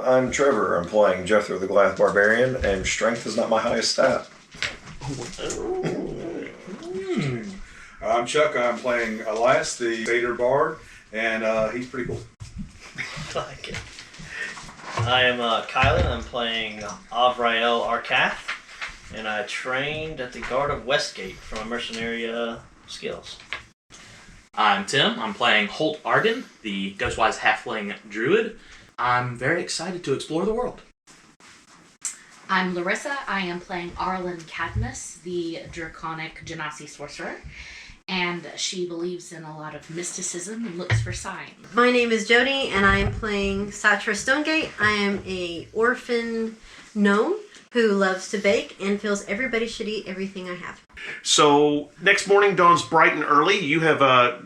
I'm Trevor. I'm playing Jethro the Goliath Barbarian, and strength is not my highest stat. I'm Chuck. I'm playing Elias, the Vader Bard, and he's pretty cool. I like it. I am Kylan. I'm playing Avrael Arcath, and I trained at the Guard of Westgate from a mercenary skills. I'm Tim. I'm playing Holt Arden, the Ghostwise Halfling Druid. I'm very excited to explore the world. I'm Larissa. I am playing Arlen Cadmus, the Draconic Genasi Sorcerer, and she believes in a lot of mysticism and looks for signs. My name is Jody, and I am playing Saga of Stonegate. I am a orphan gnome who loves to bake and feels everybody should eat everything I have. So next morning dawns bright and early. You have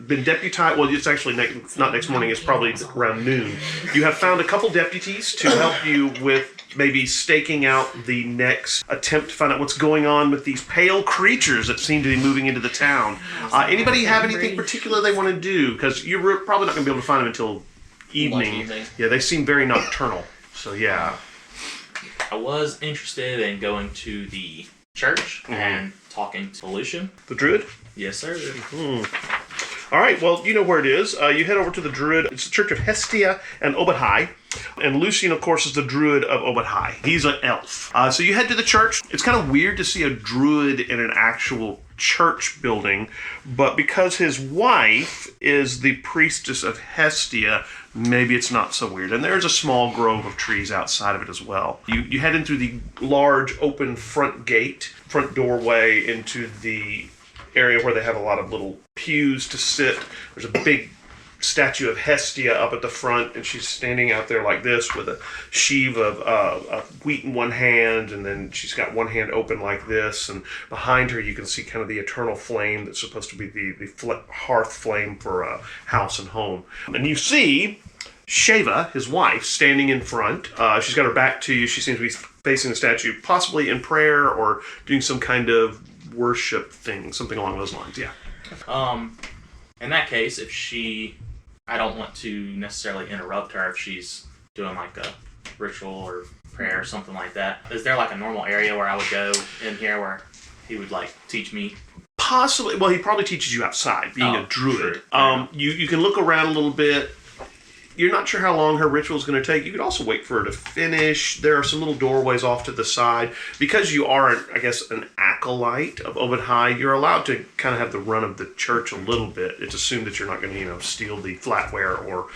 been deputized. Well, it's actually not next morning. It's probably around noon. You have found a couple deputies to help you with maybe staking out the next attempt to find out what's going on with these pale creatures that seem to be moving into the town. Anybody have anything particular they want to do? Because you're probably not going to be able to find them until evening. Yeah, they seem very nocturnal. So yeah. I was interested in going to the church and talking to Lucian. The druid? Yes, sir. All right, well, you know where it is. You head over to the druid. It's the Church of Hestia and Obadhai. And Lucian, of course, is the druid of Obadhai. He's an elf. So you head to the church. It's kind of weird to see a druid in an actual church building, but because his wife is the priestess of Hestia, maybe it's not so weird. And there's a small grove of trees outside of it as well. You head in through the large open front doorway into the area where they have a lot of little pews to sit. There's a big statue of Hestia up at the front, and she's standing out there like this with a sheave of wheat in one hand, and then she's got one hand open like this, and behind her you can see kind of the eternal flame that's supposed to be the hearth flame for a house and home. And you see Sheva, his wife, standing in front. She's got her back to you. She seems to be facing the statue, possibly in prayer or doing some kind of worship thing, something along those lines. Yeah. In that case, I don't want to necessarily interrupt her if she's doing like a ritual or prayer or something like that. Is there like a normal area where I would go in here where he would like teach me? Possibly. Well, he probably teaches you outside, being a druid. Sure. You can look around a little bit. You're not sure how long her ritual is going to take. You could also wait for her to finish. There are some little doorways off to the side. Because you are, I guess, an acolyte of Obadhai, you're allowed to kind of have the run of the church a little bit. It's assumed that you're not going to, steal the flatware or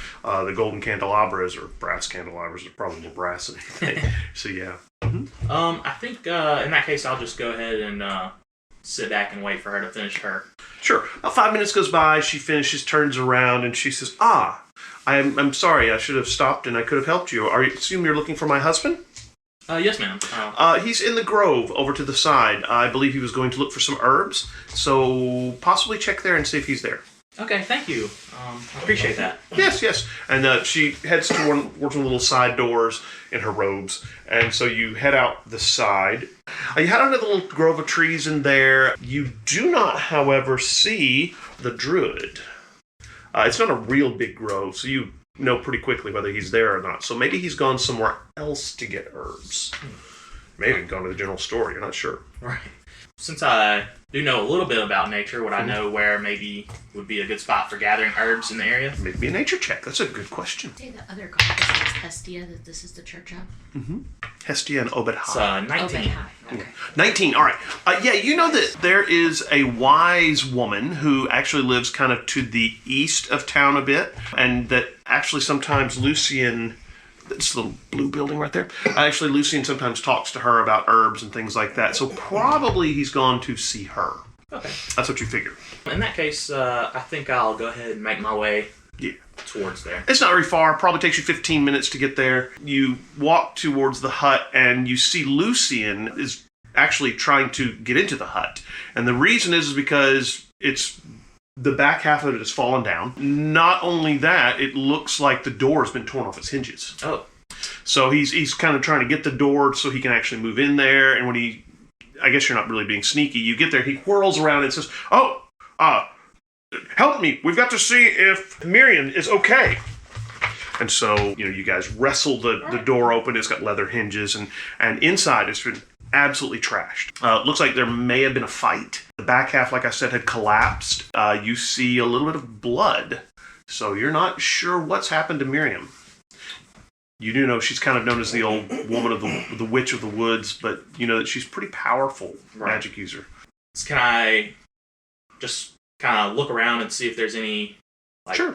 the golden candelabras or brass candelabras. They're probably brass and anything. So, yeah. Mm-hmm. I think in that case, I'll just go ahead and sit back and wait for her to finish her. Sure. About 5 minutes goes by. She finishes, turns around, and she says, I'm sorry, I should have stopped and I could have helped you. Assume you're looking for my husband? Yes, ma'am. He's in the grove over to the side. I believe he was going to look for some herbs, so possibly check there and see if he's there. Okay, thank you. I appreciate that. Yes. And she heads to one of the little side doors in her robes, and so you head out the side. You head out into the little grove of trees in there. You do not, however, see the druid. It's not a real big grove, so you know pretty quickly whether he's there or not. So maybe he's gone somewhere else to get herbs. Maybe gone to the general store, you're not sure. Right. Since I do know a little bit about nature, would I know where maybe would be a good spot for gathering herbs in the area? Maybe a nature check. That's a good question. Say the other god besides Hestia that this is the church of? Mm-hmm. Hestia and Obadhai. It's 19. Obadhai. Okay. 19, all right. You know that there is a wise woman who actually lives kind of to the east of town a bit, and that actually sometimes Lucian... It's the little blue building right there. Actually, Lucian sometimes talks to her about herbs and things like that. So probably he's gone to see her. Okay. That's what you figure. In that case, I think I'll go ahead and make my way towards there. It's not very far. Probably takes you 15 minutes to get there. You walk towards the hut and you see Lucian is actually trying to get into the hut. And the reason is because the back half of it has fallen down. Not only that, it looks like the door has been torn off its hinges. Oh. So he's kind of trying to get the door so he can actually move in there. And when I guess you're not really being sneaky, you get there, he whirls around and says, help me. We've got to see if Miriam is okay. And so, you guys wrestle the door open. It's got leather hinges, and inside it's been absolutely trashed. Looks like there may have been a fight. The back half, like I said, had collapsed. You see a little bit of blood. So you're not sure what's happened to Miriam. You do know she's kind of known as the old woman of the witch of the woods, but you know that she's pretty powerful magic user. Can I just kind of look around and see if there's any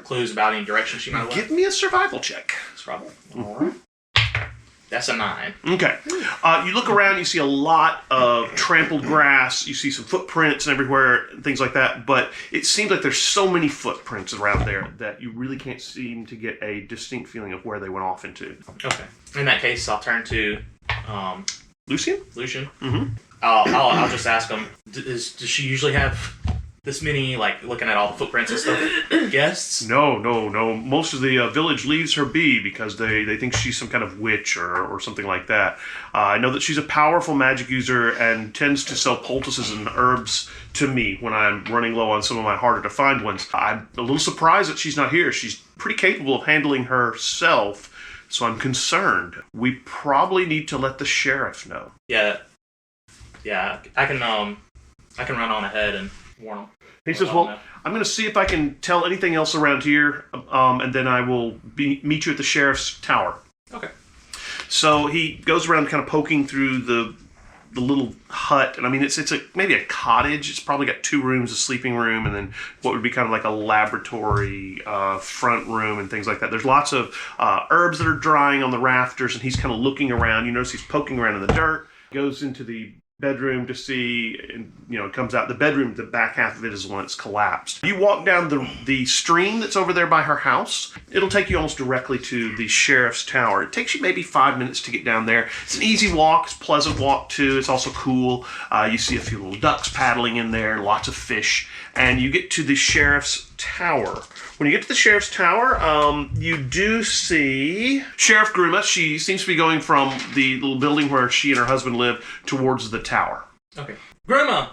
clues about any direction she might have went? Give me a survival check. Survival. All right. That's a 9. Okay. You look around, you see a lot of trampled grass, you see some footprints and everywhere, things like that, but it seems like there's so many footprints around there that you really can't seem to get a distinct feeling of where they went off into. Okay. In that case, I'll turn to Lucian? Mm-hmm. I'll just ask him, does she usually have this many, like, looking at all the footprints and stuff, guests? No. Most of the village leaves her be because they think she's some kind of witch or something like that. I know that she's a powerful magic user and tends to sell poultices and herbs to me when I'm running low on some of my harder to find ones. I'm a little surprised that she's not here. She's pretty capable of handling herself, so I'm concerned. We probably need to let the sheriff know. Yeah, I can run on ahead and warn him. He says, well, I'm going to see if I can tell anything else around here, and then I will meet you at the sheriff's tower. Okay. So he goes around kind of poking through the little hut, and I mean, it's maybe a cottage. It's probably got 2 rooms, a sleeping room, and then what would be kind of like a laboratory front room and things like that. There's lots of herbs that are drying on the rafters, and he's kind of looking around. You notice he's poking around in the dirt, goes into the bedroom to see, and it comes out. The bedroom, the back half of it is the one that's collapsed. You walk down the stream that's over there by her house. It'll take you almost directly to the sheriff's tower. It takes you maybe 5 minutes to get down there. It's an easy walk. It's a pleasant walk too. It's also cool. You see a few little ducks paddling in there, lots of fish, and you get to the sheriff's tower. When you get to the sheriff's tower, you do see Sheriff Gruma. She seems to be going from the little building where she and her husband live towards the tower. Okay. Gruma!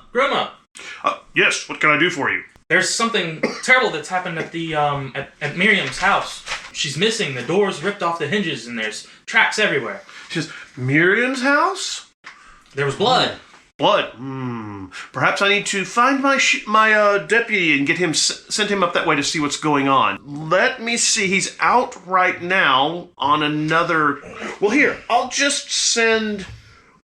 Yes, what can I do for you? There's something terrible that's happened at the at Miriam's house. She's missing. The door's ripped off the hinges and there's tracks everywhere. She says, Miriam's house? There was blood. Blood. Perhaps I need to find my deputy and get him send him up that way to see what's going on. Let me see. He's out right now on another. Well, here I'll just send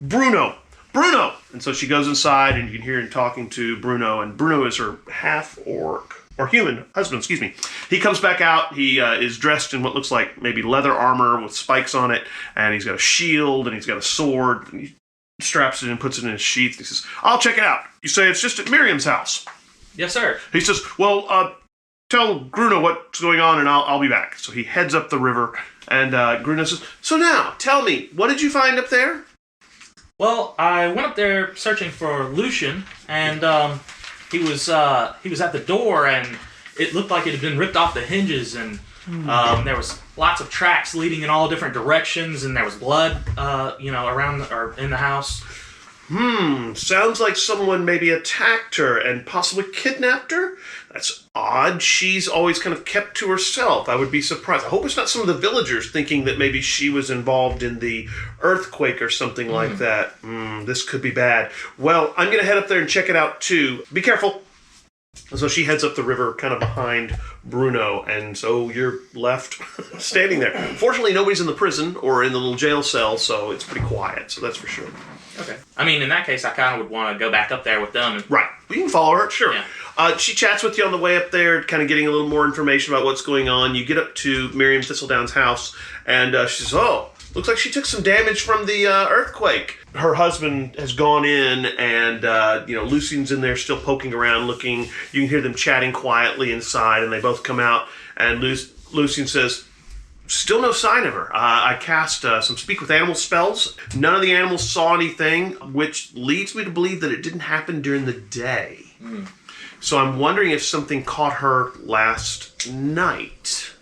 Bruno. And so she goes inside, and you can hear him talking to Bruno. And Bruno is her half orc or human husband. Excuse me. He comes back out. He is dressed in what looks like maybe leather armor with spikes on it, and he's got a shield and he's got a sword. And he straps it and puts it in his sheath. He says, I'll check it out. You say it's just at Miriam's house. Yes, sir. He says, well, tell Gruna what's going on and I'll be back. So he heads up the river, and Gruna says, so now, tell me, what did you find up there? Well, I went up there searching for Lucian, and he was at the door, and it looked like it had been ripped off the hinges, and there was lots of tracks leading in all different directions, and there was blood, around or in the house. Sounds like someone maybe attacked her and possibly kidnapped her? That's odd. She's always kind of kept to herself. I would be surprised. I hope it's not some of the villagers thinking that maybe she was involved in the earthquake or something like that. This could be bad. Well, I'm going to head up there and check it out too. Be careful. So she heads up the river kind of behind Bruno, and so you're left standing there. Fortunately, nobody's in the prison or in the little jail cell, so it's pretty quiet, so that's for sure. Okay. I mean, in that case, I kind of would want to go back up there with them. Right. We can follow her, sure. Yeah. She chats with you on the way up there, kind of getting a little more information about what's going on. You get up to Miriam Thistledown's house, and she says, looks like she took some damage from the earthquake. Her husband has gone in, and Lucian's in there still poking around, looking. You can hear them chatting quietly inside, and they both come out, and Lucian says, still no sign of her. I cast some speak with animal spells. None of the animals saw anything, which leads me to believe that it didn't happen during the day. So I'm wondering if something caught her last night.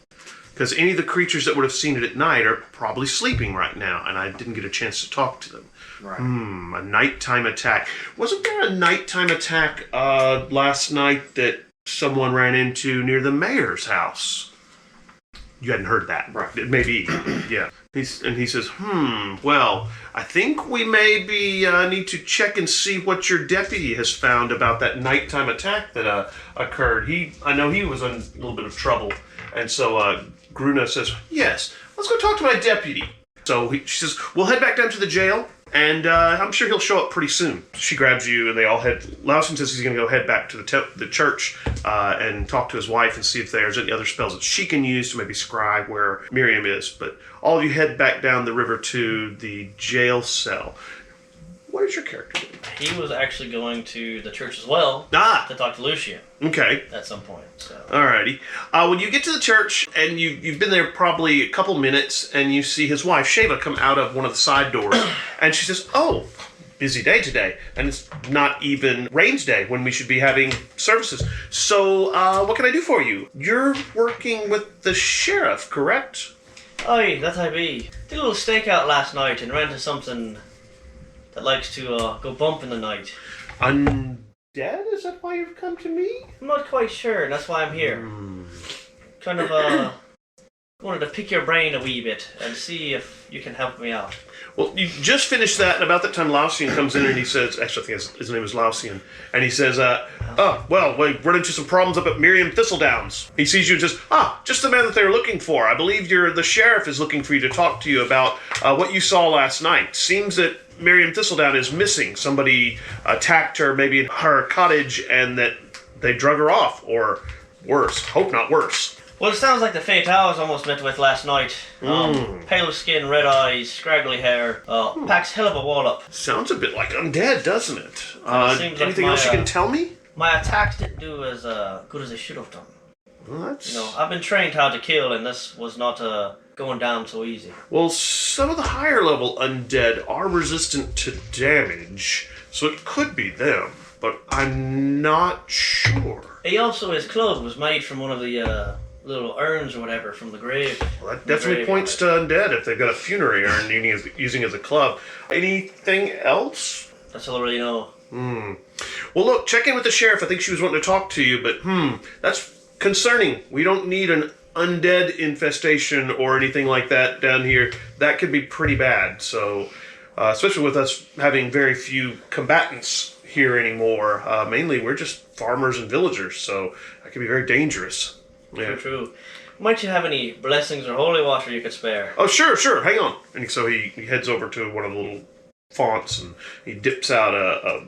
Because any of the creatures that would have seen it at night are probably sleeping right now, and I didn't get a chance to talk to them. Right. A nighttime attack. Wasn't there a nighttime attack last night that someone ran into near the mayor's house? you hadn't heard that. Right. It may be. Yeah. He says, well, I think we maybe need to check and see what your deputy has found about that nighttime attack that occurred. I know he was in a little bit of trouble. And so Gruna says, yes, let's go talk to my deputy. So she says, we'll head back down to the jail, and I'm sure he'll show up pretty soon. She grabs you, and they all head. Lausen says he's going to go head back to the church and talk to his wife and see if there's any other spells that she can use to maybe scry where Miriam is. But all of you head back down the river to the jail cell. What is your character doing? He was actually going to the church as well to talk to Lucian Okay. at some point. So. Alrighty. When you get to the church, and you've been there probably a couple minutes, and you see his wife, Sheva, come out of one of the side doors, and she says, oh, busy day today, and it's not even Rain's Day when we should be having services. So, what can I do for you? You're working with the sheriff, correct? Aye, that I be. Did a little stakeout last night and ran into something that likes to go bump in the night. Undead? Is that why you've come to me? I'm not quite sure, and that's why I'm here. Kind of wanted to pick your brain a wee bit and see if you can help me out. Well, you just finished that, and about that time Lausian comes in and he says, actually I think his name is Lausian, and he says, we run into some problems up at Miriam Thistledown's. He sees you and says, just the man that they're looking for. I believe the sheriff is looking for you to talk to you about what you saw last night. Seems that Miriam Thistledown is missing. Somebody attacked her maybe in her cottage and that they drug her off, or worse. Hope not worse. Well, it sounds like the fate I was almost met with last night. Pale skin, red eyes, scraggly hair, packs hell of a wall up. Sounds a bit like undead, doesn't it? Seems like Anything else you can tell me? My attacks didn't do as good as they should have done. Well, that's... I've been trained how to kill, and this was not going down so easy. Well, some of the higher level undead are resistant to damage, so it could be them, but I'm not sure. His clothes was made from one of the little urns or whatever from the grave. Well, that definitely points to undead if they've got a funerary urn using as a club. Anything else? That's all I really know. Well, look, check in with the sheriff. I think she was wanting to talk to you, but that's concerning. We don't need an undead infestation or anything like that down here. That could be pretty bad. So, especially with us having very few combatants here anymore. Mainly, we're just farmers and villagers, so that could be very dangerous. Yeah. True. Might you have any blessings or holy water you could spare? Oh, sure. Hang on. And so he heads over to one of the little fonts and he dips out a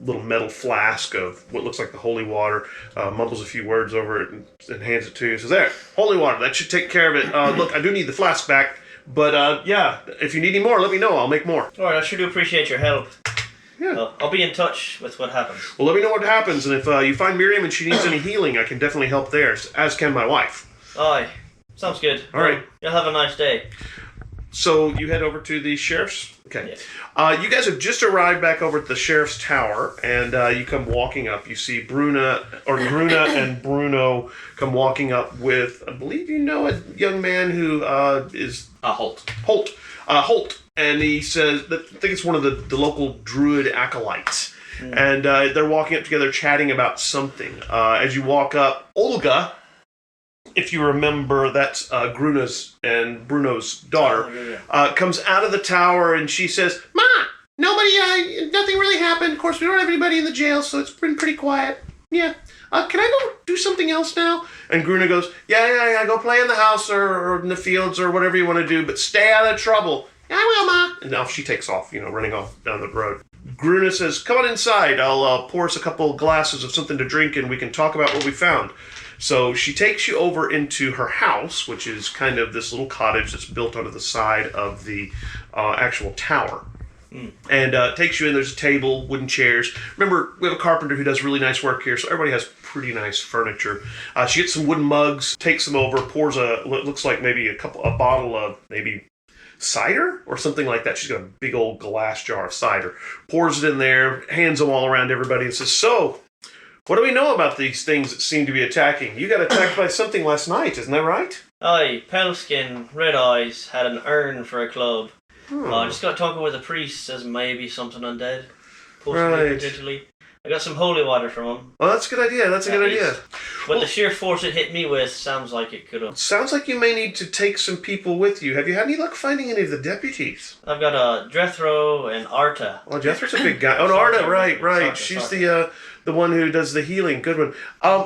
little metal flask of what looks like the holy water, mumbles a few words over it and hands it to you. He says, there, holy water. That should take care of it. Look, I do need the flask back, but yeah, if you need any more, let me know. I'll make more. All right, I sure do appreciate your help. Yeah. I'll be in touch with what happens. Well, let me know what happens, and if you find Miriam and she needs any healing, I can definitely help there, as can my wife. Aye. Sounds good. All right. You'll have a nice day. So you head over to the sheriff's? Okay. Yeah. You guys have just arrived back over at the sheriff's tower, and you come walking up. You see Gruna and Bruno come walking up with, I believe you know a young man who is... Holt. Holt. And he says, I think it's one of the local druid acolytes. And they're walking up together chatting about something. As you walk up, Olga, if you remember, that's Gruna's and Bruno's daughter, comes out of the tower and she says, Ma, nothing really happened. Of course, we don't have anybody in the jail, so it's been pretty quiet. Yeah. Can I go do something else now? And Gruna goes, yeah, go play in the house or in the fields or whatever you want to do, but stay out of trouble. I will, Ma. And now she takes off, running off down the road. Gruna says, come on inside. I'll pour us a couple glasses of something to drink and we can talk about what we found. So she takes you over into her house, which is kind of this little cottage that's built onto the side of the actual tower. And takes you in. There's a table, wooden chairs. Remember, we have a carpenter who does really nice work here, so everybody has pretty nice furniture. She gets some wooden mugs, takes them over, pours what looks like maybe a bottle of maybe cider or something like that. She's got a big old glass jar of cider. Pours it in there, hands them all around everybody and says, so, what do we know about these things that seem to be attacking? You got attacked by something last night, isn't that right? Aye, pale skin, red eyes, had an urn for a club. Just got talking with a priest, says maybe something undead. Possibly, Right. potentially. I got some holy water from him. Well, that's a good idea. That's a good idea. But the sheer force it hit me with sounds like it could have. Sounds like you may need to take some people with you. Have you had any luck finding any of the deputies? I've got Jethro and Arta. Well, Jethro's a big guy. Oh, no, Arda, right. She's the one who does the healing. Good one.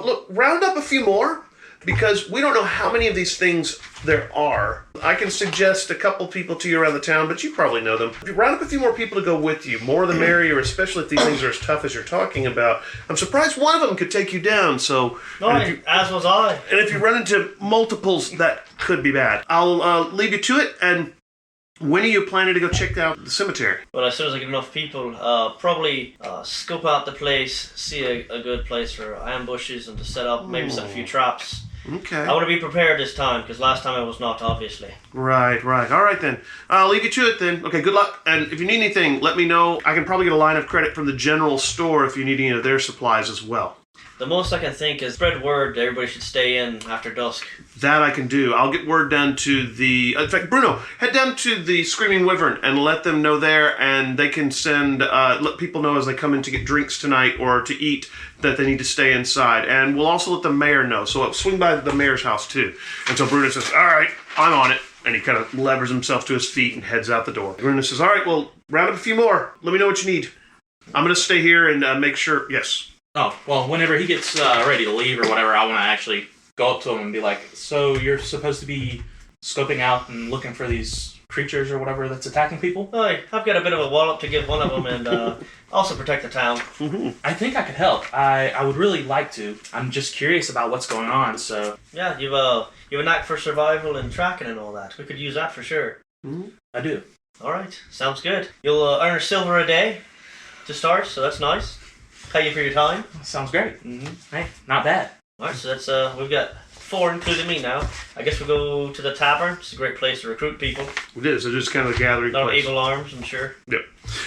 Look, round up a few more, because we don't know how many of these things there are. I can suggest a couple people to you around the town, but you probably know them. If you round up a few more people to go with you, more the merrier, especially if these things are as tough as you're talking about. I'm surprised one of them could take you down, so... As was I. And if you run into multiples, that could be bad. I'll leave you to it, and when are you planning to go check out the cemetery? Well, as soon as I get enough people, probably scope out the place, see a good place for ambushes and to set up, maybe set a few traps. Okay. I want to be prepared this time, because last time I was not, obviously. Right. All right, then. I'll leave you to it, then. Okay, good luck. And if you need anything, let me know. I can probably get a line of credit from the general store if you need any of their supplies as well. The most I can think is spread word that everybody should stay in after dusk. That I can do. I'll get word down to the... In fact, Bruno, head down to the Screaming Wyvern and let them know there, and they can send... let people know as they come in to get drinks tonight or to eat that they need to stay inside. And we'll also let the mayor know. So swing by the mayor's house, too. And so Bruno says, all right, I'm on it. And he kind of levers himself to his feet and heads out the door. Bruno says, all right, well, round up a few more. Let me know what you need. I'm going to stay here and make sure... Yes. Oh, well, whenever he gets ready to leave or whatever, I want to actually go up to him and be like, so you're supposed to be scoping out and looking for these creatures or whatever that's attacking people? Oh, I've got a bit of a wallop to give one of them and also protect the town. Mm-hmm. I think I could help. I would really like to. I'm just curious about what's going on, so... Yeah, you've a knack for survival and tracking and all that. We could use that for sure. Mm-hmm. I do. All right, sounds good. You'll earn silver a day to start, so that's nice. Pay you for your time. Sounds great. Mm-hmm. Hey, not bad. All right, so that's we've got 4, including me now. I guess we'll go to the tavern. It's a great place to recruit people. It is. It's just kind of a gathering A lot of place. evil arms, I'm sure. Yep.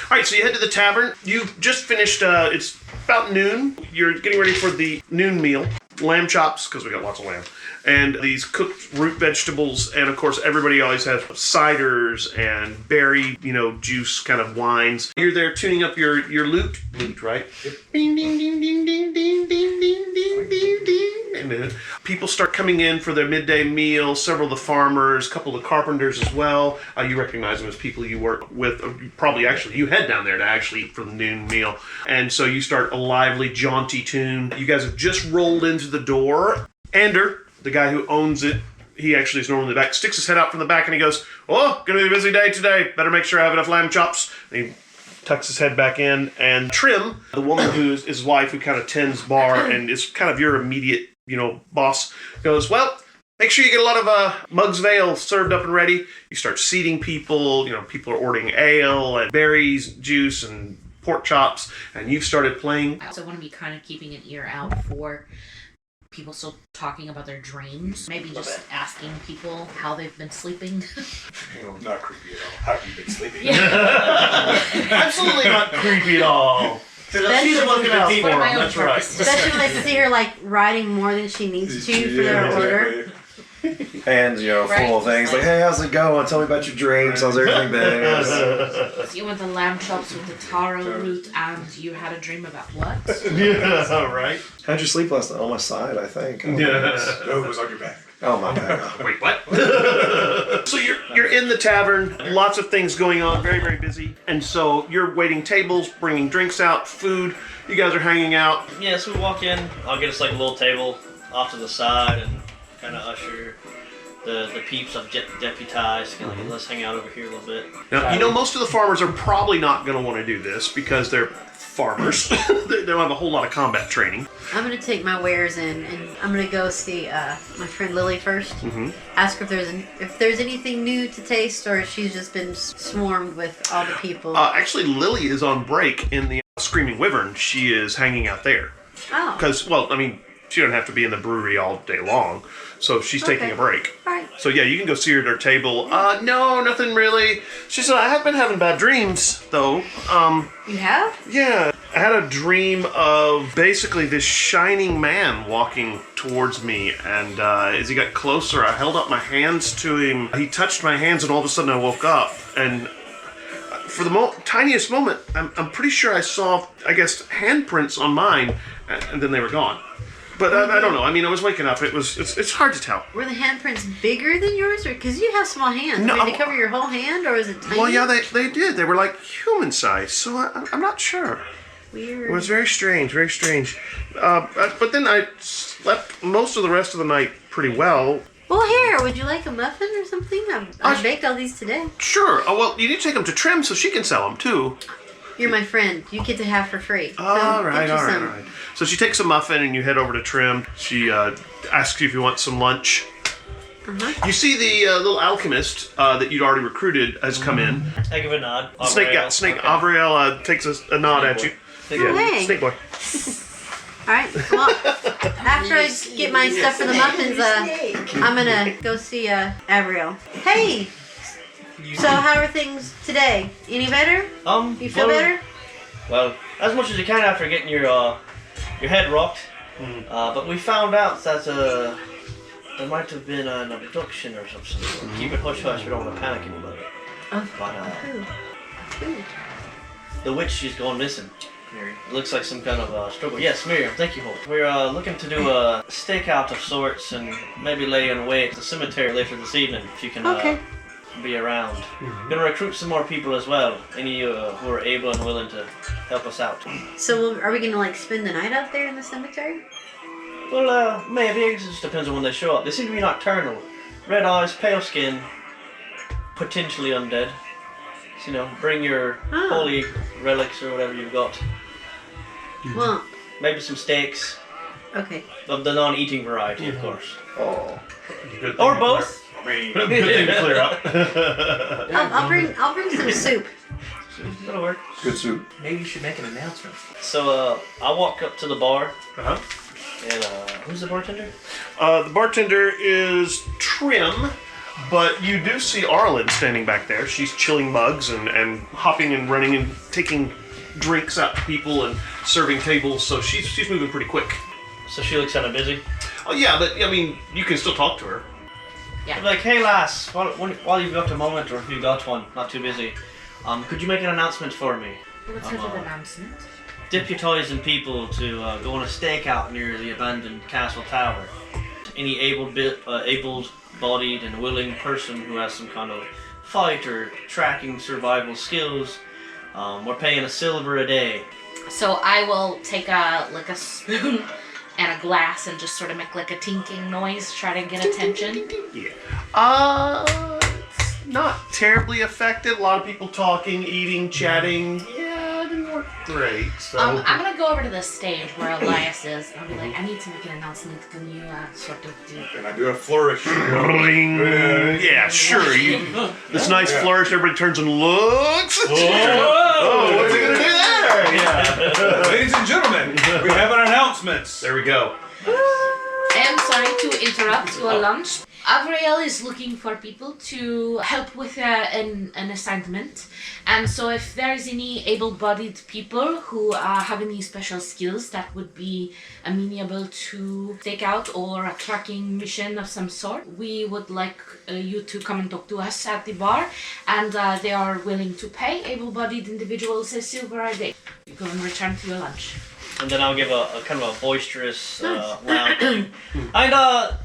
All right, so you head to the tavern. You've just finished, it's about noon. You're getting ready for the noon meal. Lamb chops, because we got lots of lamb. And these cooked root vegetables. And, of course, everybody always has ciders and berry, juice kind of wines. You're there tuning up your lute. Lute, right? Yep. Ding, ding, ding, ding, ding, ding, ding, ding, ding, ding, ding. And people start coming in for their midday meal. Several of the farmers, a couple of the carpenters as well. You recognize them as people you work with. Probably, actually, you head down there to actually eat for the noon meal. And so you start a lively, jaunty tune. You guys have just rolled into the door. Ander, the guy who owns it, he actually is normally back, sticks his head out from the back and he goes, "Oh, gonna be a busy day today. Better make sure I have enough lamb chops." And he tucks his head back in. And Trim, the woman who is his wife, who kind of tends bar and is kind of your immediate, boss, goes, "Well, make sure you get a lot of Mug's Vale served up and ready." You start seating people. People are ordering ale and berries, juice, and pork chops. And you've started playing. I also want to be kind of keeping an ear out for people still talking about their dreams. Maybe just asking people how they've been sleeping. Not creepy at all. How have you been sleeping? Absolutely not creepy at all. She's looking out for What him. are my own That's right. purposes? Especially when I see her writing more than she needs to for their order. Hands, full of things. Like, hey, how's it going? Tell me about your dreams. How's everything been? So you went the lamb chops with the taro root, and you had a dream about what? Yeah, right. How'd you sleep last night? On my side, I think. No, it was on your back. Oh, my bad. Wait, what? So you're in the tavern. Lots of things going on. Very, very busy. And so you're waiting tables, bringing drinks out, food. You guys are hanging out. Yeah, so we walk in. I'll get us like a little table off to the side and kind of usher the peeps I've deputized. Kind of like, let's hang out over here a little bit. Now, most of the farmers are probably not going to want to do this because they're farmers. They don't have a whole lot of combat training. I'm gonna take my wares in, and I'm gonna go see my friend Lily first. Mm-hmm. Ask her if there's anything new to taste, or if she's just been swarmed with all the people. Actually, Lily is on break in the Screaming Wyvern. She is hanging out there. Oh. Because, she doesn't have to be in the brewery all day long. So she's taking a break. Right. So yeah, you can go see her at her table. No, nothing really. She said, "I have been having bad dreams, though." You have? Yeah. I had a dream of basically this shining man walking towards me, and as he got closer, I held up my hands to him. He touched my hands, and all of a sudden I woke up, and for the tiniest moment, I'm pretty sure I saw, I guess, handprints on mine, and then they were gone. But I don't know. I mean, I was waking up. It's hard to tell. Were the handprints bigger than yours, or because you have small hands? No, Did they cover your whole hand, or was it tiny? Well, yeah, they did. They were like human size, so I'm not sure. Weird. It was very strange, very strange. But then I slept most of the rest of the night pretty well. Well, here, would you like a muffin or something? I baked all these today. Sure. Oh, well, you need to take them to Trim so she can sell them, too. You're my friend. You get to have for free. So All get right, you all right, some. all right. So she takes a muffin and you head over to Trim. She asks you if you want some lunch. Uh-huh. You see the little alchemist that you'd already recruited has come in. I give a nod. Snake Okay. Avriel takes a nod at you. Snake boy. Yeah, Hey. Snake boy. All right. Well, after I get my stuff for the muffins, I'm gonna go see Avriel. Hey. So how are things today? Any better? You feel better? Well, as much as you can after getting your head rocked. But we found out that there might have been an abduction or something. Keep it hush hush. We don't want to panic anybody. Oh. But Who? the witch is gone missing. It looks like some kind of struggle. Yes, Miriam, thank you, Holt. We're looking to do a stakeout of sorts and maybe lay in wait at the cemetery later this evening if you can be around. Gonna recruit some more people as well. Any who are able and willing to help us out. So are we gonna like spend the night out there in the cemetery? Well, maybe. It just depends on when they show up. They seem to be nocturnal. Red eyes, pale skin, potentially undead. So, bring your holy relics or whatever you've got. Well, Maybe some steaks. okay. Of the non-eating variety, of course. Oh. Good thing Or to both. Good thing to clear up. I'll bring some soup. That'll work. Good soup. Maybe you should make an announcement. So, I walk up to the bar, Uh-huh. and who's the bartender? The bartender is Trim, but you do see Arlen standing back there. She's chilling mugs and hopping and running and taking drinks out to people and serving tables, so she's moving pretty quick. So she looks kind of busy. Oh yeah, but I mean, you can still talk to her. I'm like, hey lass, while you've got a moment, or if you got one, not too busy, could you make an announcement for me? What sort of announcement? Deputizing people to go on a stakeout near the abandoned castle tower. Any able-bodied and willing person who has some kind of fight or tracking survival skills, we're paying $1 a day. So I will take a spoon and a glass and just sort of make like a tinking noise to try to get attention. Yeah. It's not terribly effective. A lot of people talking, eating, chatting. Yeah, it didn't work great. So. I'm gonna go over to the stage where Elias is. I'll be like, I need to make an announcement. Can you sort of do? And I do a flourish. Yeah, sure. This nice flourish. Everybody turns and looks. Oh, what's he gonna do there? Yeah. Ladies and gentlemen, we have an announcement. There we go. I am sorry to interrupt your lunch. Avriel is looking for people to help with an assignment. And so if there's any able-bodied people who have any special skills that would be amenable to stakeout or a tracking mission of some sort, we would like you to come and talk to us at the bar. And they are willing to pay able-bodied individuals $1 a day. You go and return to your lunch. And then I'll give a kind of a boisterous round. And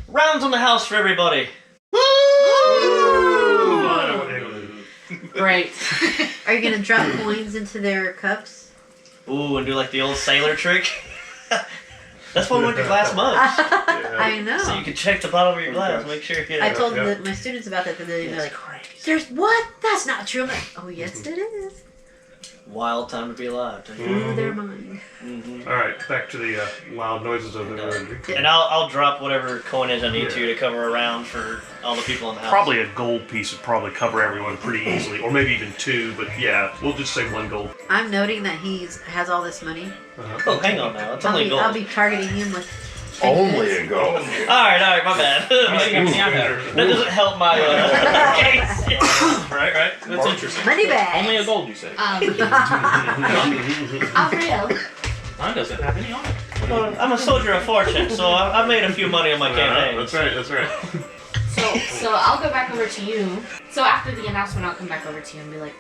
rounds on the house for everybody. Great. Are you gonna drop coins into their cups? Ooh, and do like the old sailor trick. That's why we went to glass mugs. I know. So you can check the bottom of your glass, make sure you I told my students about that, and they're like, "There's what? That's not true." I'm like, "Oh yes, it is." Wild time to be alive. Blew their mind. All right, back to the loud noises of the room. And I'll drop whatever coinage I need to cover around for all the people in the house. Probably a gold piece would probably cover everyone pretty easily, or maybe even 2. But yeah, we'll just say 1 gold. I'm noting that has all this money. Oh, hang on now. It's I'll only be, gold. I'll be targeting him with. Only a gold. Alright, my bad. That doesn't help my case. Right. That's interesting. Money bags. Only a gold, you say. Avriel, Mine doesn't have any on it. Well, I'm a soldier of fortune, so I've made a few money on my campaign. That's right. so I'll go back over to you. So after the announcement, I'll come back over to you and be like,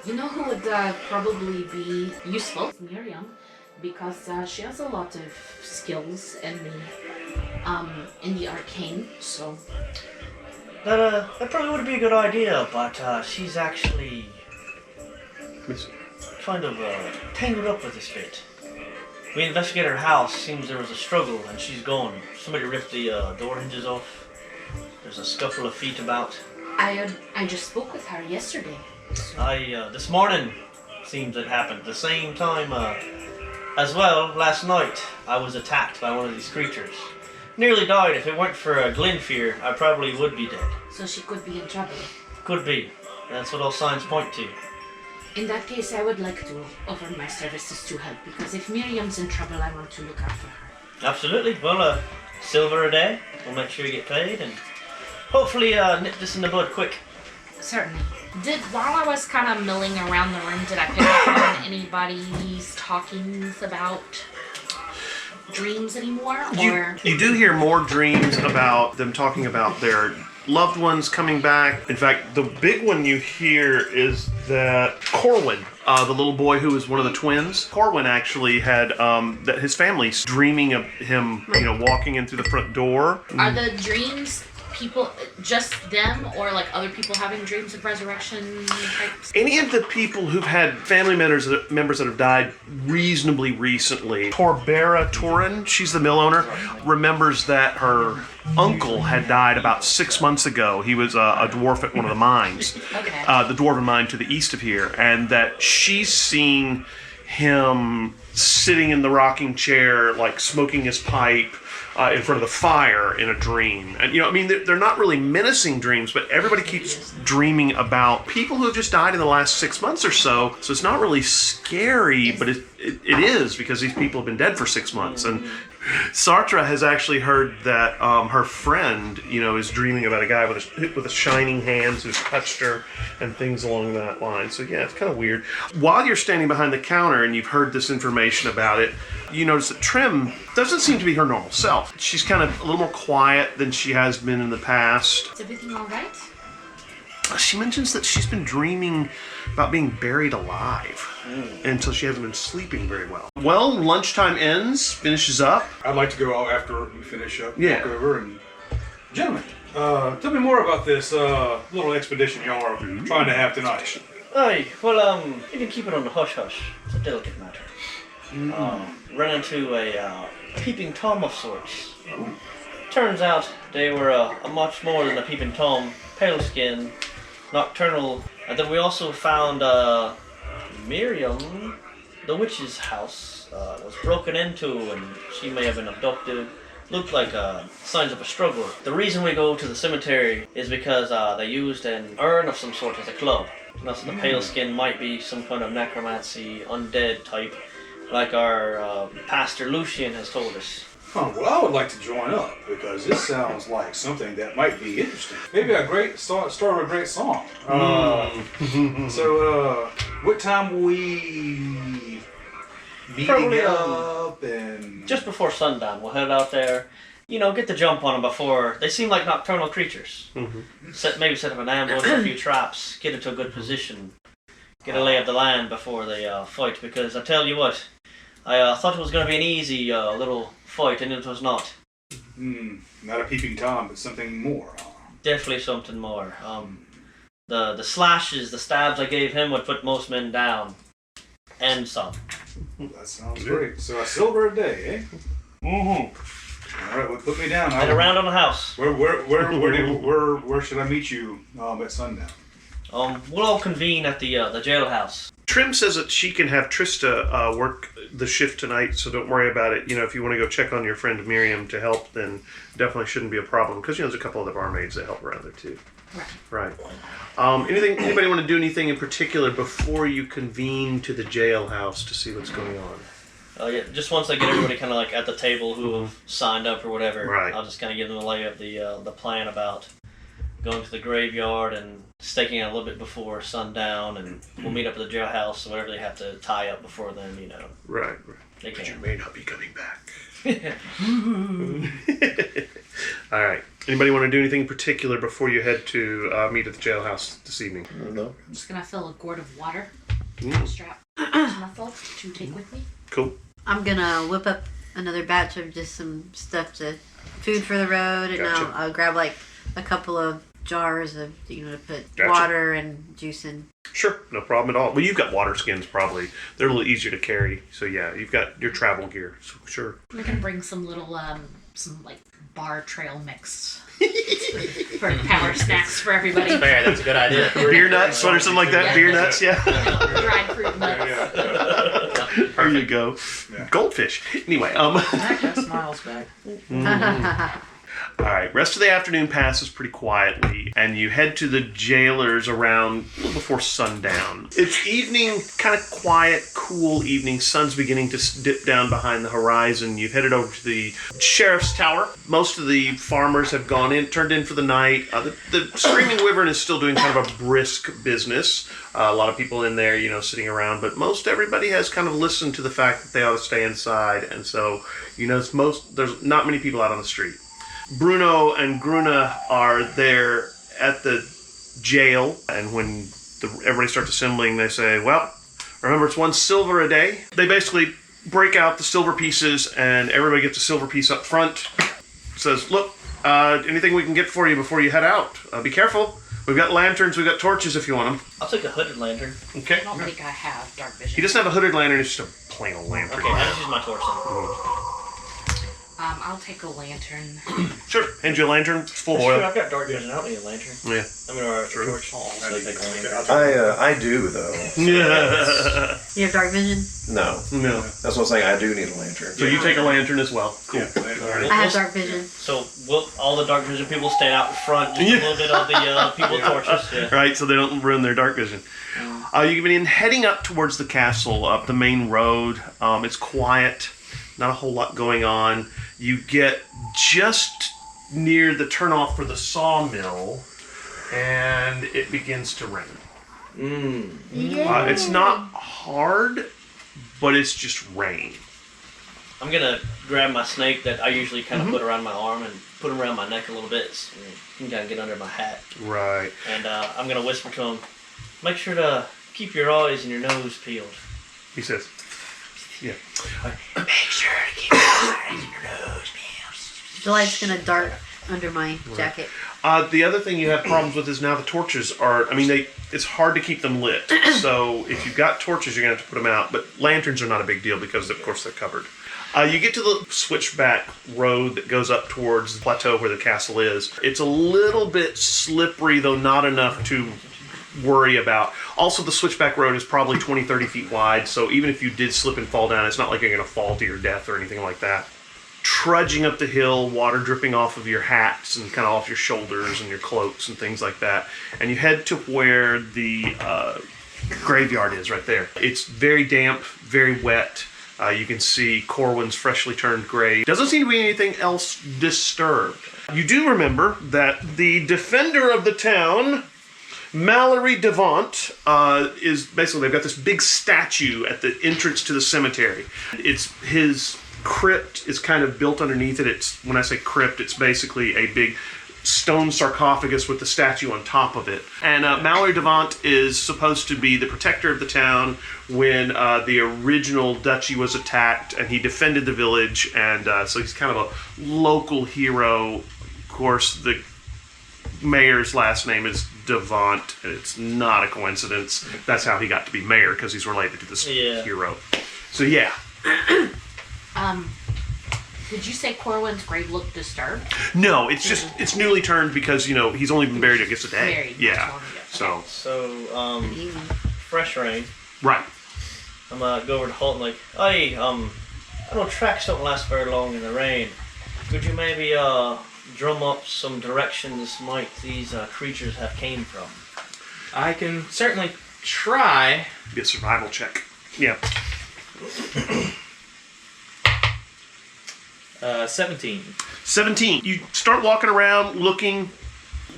You know who would probably be useful? Miriam, because she has a lot of skills in the arcane. So That probably would be a good idea, but she's actually kind of tangled up with this bit. We investigated her house. Seems there was a struggle, and she's gone. Somebody ripped the door hinges off. There's a scuffle of feet about. I just spoke with her yesterday. This morning seems it happened. The same time as well, last night, I was attacked by one of these creatures. Nearly died. If it weren't for Glenfear, I probably would be dead. So she could be in trouble. Could be. That's what all signs point to. In that case, I would like to offer my services to help, because if Miriam's in trouble, I want to look after her. Absolutely. Well, silver a day. We'll make sure you get paid, and hopefully nip this in the bud quick. Certainly. While I was kind of milling around the room, did I pick up on anybody's talkings about dreams anymore? Or You do hear more dreams about them talking about their loved ones coming back. In fact, the big one you hear is that Corwin, the little boy who was one of the twins, Corwin actually had that his family's dreaming of him, walking in through the front door. are the dreams people, just them, or like other people having dreams of resurrection types? Any of the people who've had family members that have died reasonably recently, Torbera Torin, she's the mill owner, remembers that her uncle had died about 6 months ago. He was a dwarf at one of the mines, Okay. the dwarven mine to the east of here, and that she's seen him sitting in the rocking chair, like smoking his pipe, in front of the fire in a dream. And, they're not really menacing dreams, but everybody keeps dreaming about people who have just died in the last 6 months or so. So it's not really scary, but it is, because these people have been dead for 6 months. And Sartre has actually heard that her friend, is dreaming about a guy with a shining hands who's touched her and things along that line. So yeah, it's kind of weird. While you're standing behind the counter and you've heard this information about it, you notice that Trim doesn't seem to be her normal self. She's kind of a little more quiet than she has been in the past. Is everything all right? She mentions that she's been dreaming about being buried alive until she hasn't been sleeping very well. Well, lunchtime ends, finishes up. I'd like to go out after we finish up. Yeah. Walk over and, gentlemen, tell me more about this little expedition y'all are trying to have tonight. Aye, well, you can keep it on the hush-hush. It's a delicate matter. Run into a peeping Tom of sorts. Turns out they were a much more than a peeping Tom, pale skin, nocturnal. And then we also found Miriam, the witch's house, was broken into, and she may have been abducted. Looked like signs of a struggle. The reason we go to the cemetery is because they used an urn of some sort as a club. And also the pale skin might be some kind of necromancy, undead type, like our Pastor Lucian has told us. Huh, well, I would like to join up, because this sounds like something that might be interesting. Maybe a great start of a great song. So, what time will we meeting Probably, up and... Just before sundown, we'll head out there. Get the jump on them before they seem like nocturnal creatures. Maybe set up an ambush, a few traps, get into a good position, get a lay of the land before they fight. Because I tell you what, I thought it was going to be an easy little fight, and it was not. Not a peeping Tom, but something more. Definitely something more. The slashes, the stabs I gave him would put most men down, and some. That sounds great. So a silver a day, eh? All right, well, put me down. And around on the house. Where should I meet you at sundown? We'll all convene at the jailhouse. Trim says that she can have Trista work the shift tonight, so don't worry about it. If you want to go check on your friend Miriam to help, then definitely shouldn't be a problem, because there's a couple other barmaids that help around there too. Right. Anybody want to do anything in particular before you convene to the jailhouse to see what's going on? Yeah, just once I get everybody kind of like at the table who have signed up or whatever, Right. I'll just kind of give them a lay of the plan about going to the graveyard and staking out a little bit before sundown, and we'll meet up at the jailhouse, so whatever they have to tie up before then, Right. they But you can. may not be coming back. All right. Anybody want to do anything in particular before you head to meet at the jailhouse this evening? No. I'm just gonna fill a gourd of water, Mm. strap to muffle to take with me. Cool. I'm gonna whip up another batch of just some food for the road, and Gotcha. I'll grab like a couple of jars of to put Gotcha. water and juice in. Sure, no problem at all. Well, you've got water skins probably. They're a little easier to carry. So yeah, you've got your travel gear. So sure. I can bring some little some like bar trail mix for power snacks for everybody. Fair, that's a good idea. Beer nuts or something like that. Yeah. Beer nuts, yeah. Dried fruit nuts. There you go. Yeah. Goldfish. Anyway, That smiles back. all right. Rest of the afternoon passes pretty quietly, and you head to the jailers around a little before sundown. It's evening, kind of quiet, cool evening. Sun's beginning to dip down behind the horizon. You've headed over to the sheriff's tower. Most of the farmers have gone in, turned in for the night. The Screaming Wyvern is still doing kind of a brisk business. A lot of people in there, sitting around, but most everybody has kind of listened to the fact that they ought to stay inside, and so, there's not many people out on the street. Bruno and Gruna are there at the jail, and when everybody starts assembling, they say, well, remember it's 1 silver a day. They basically break out the silver pieces, and everybody gets a silver piece up front. Says, look, anything we can get for you before you head out. Be careful. We've got lanterns, we've got torches if you want them. I'll take a hooded lantern. Okay. I don't think I have dark vision. He doesn't have a hooded lantern, it's just a plain old lantern. Okay, I just use my torch then. I'll take a lantern. Sure, hand you a lantern, it's full of Sure, oil. I've got dark vision. I don't need a lantern. Yeah. I mean, or a torch. So I take a lantern. I do though. Yeah. You have dark vision? No. No. That's what I'm saying. I do need a lantern. So you take a lantern as well. Cool. I have dark vision. So will all the dark vision people stay out in front? Just a little bit of the people with torches. Yeah. Right, so they don't ruin their dark vision. You've been heading up towards the castle, up the main road. It's quiet, not a whole lot going on. You get just near the turnoff for the sawmill, and it begins to rain. It's not hard, but it's just rain. I'm gonna grab my snake that I usually kind of put around my arm and put him around my neck a little bit. So you can kind of get under my hat. Right. And I'm gonna whisper to him, make sure to keep your eyes and your nose peeled. He says, yeah. Make sure to keep your eyes and your nose peeled. The light's gonna dart under my jacket. The other thing you have problems with is now the torches are, it's hard to keep them lit. So if you've got torches, you're going to have to put them out. But lanterns are not a big deal because, of course, they're covered. You get to the switchback road that goes up towards the plateau where the castle is. It's a little bit slippery, though not enough to worry about. Also, the switchback road is probably 20, 30 feet wide. So even if you did slip and fall down, it's not like you're going to fall to your death or anything like that. Trudging up the hill, water dripping off of your hats and kind of off your shoulders and your cloaks and things like that. And you head to where the graveyard is right there. It's very damp, very wet. You can see Corwin's freshly turned grave. Doesn't seem to be anything else disturbed. You do remember that the defender of the town, Mallory Devant, is basically, they've got this big statue at the entrance to the cemetery. It's his crypt is kind of built underneath it. It's, when I say crypt, it's basically a big stone sarcophagus with the statue on top of it. And Mallory Devant is supposed to be the protector of the town when the original duchy was attacked, and he defended the village, and so he's kind of a local hero. Of course, the mayor's last name is Devant, and it's not a coincidence. That's how he got to be mayor, because he's related to this hero. So yeah. Did you say Corwin's grave looked disturbed? No, it's just, it's newly turned because, he's only been buried, I guess, a day. Buried Yeah. much longer. So, Fresh rain. right. I'm gonna go over to Holt and like, hey, I know tracks don't last very long in the rain. Could you maybe drum up some directions might these creatures have came from? I can certainly try. Be a survival check. Yeah. 17. 17. You start walking around looking.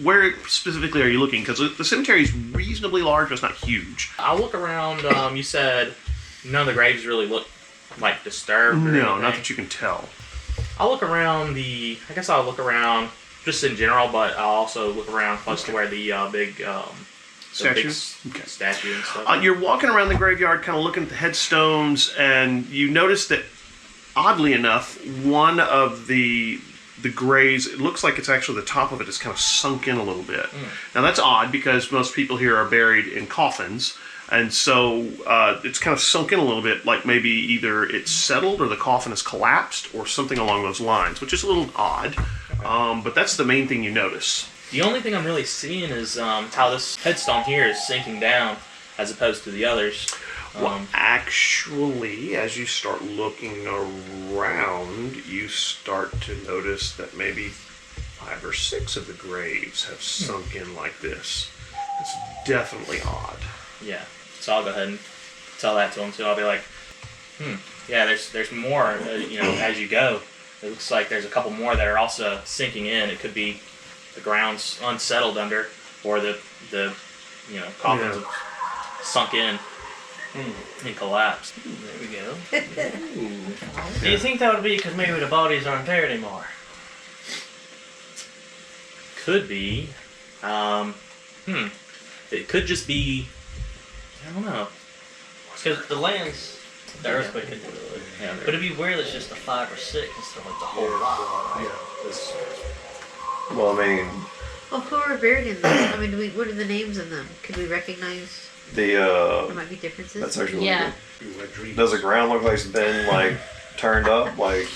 Where specifically are you looking? Because the cemetery is reasonably large, but it's not huge. I'll look around. You said none of the graves really look like disturbed. Or No, anything. not that you can tell. I'll look around I guess I'll look around just in general, but I'll also look around close to where the big Statues? okay. Statue and stuff. You're walking around the graveyard, kind of looking at the headstones, and you notice that, oddly enough, one of the graves, it looks like it's actually the top of it is kind of sunk in a little bit. Now that's odd because most people here are buried in coffins, and so it's kind of sunk in a little bit, like maybe either it's settled or the coffin has collapsed or something along those lines, which is a little odd. But that's the main thing you notice. The only thing I'm really seeing is how this headstone here is sinking down as opposed to the others. Well, actually, as you start looking around, you start to notice that maybe 5 or 6 of the graves have sunk in like this. It's definitely odd. Yeah, so I'll go ahead and tell that to him too. I'll be like, yeah, there's more. As you go, it looks like there's a couple more that are also sinking in. It could be the ground's unsettled under, or the coffins have sunk in and collapsed. There we go. Do you think that would be because maybe the bodies aren't there anymore? Could be. It could just be. I don't know. Because the lands, the earthquake could do it. Yeah, But it'd be weird it's just a 5 or 6 instead of like the whole lot. Well, I mean, Well, who are buried in this? I mean, what are the names of them? Could we recognize? There might be differences. that's actually Yeah. Does the ground look like it's been like turned up? Like,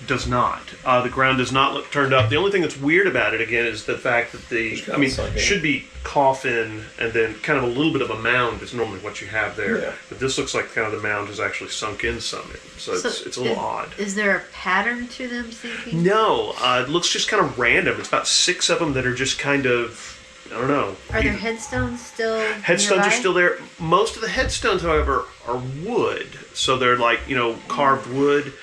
Does not. The ground does not look turned up. The only thing that's weird about it, again, is the fact that it should be coffin and then kind of a little bit of a mound is normally what you have there. Yeah. But this looks like kind of the mound has actually sunk in some. So it's a little odd. Is there a pattern to them sinking? No, it looks just kind of random. It's about 6 of them that are just kind of, I don't know. Are there headstones still? Headstones nearby? are still there. Most of the headstones, however, are wood. So they're like, carved wood.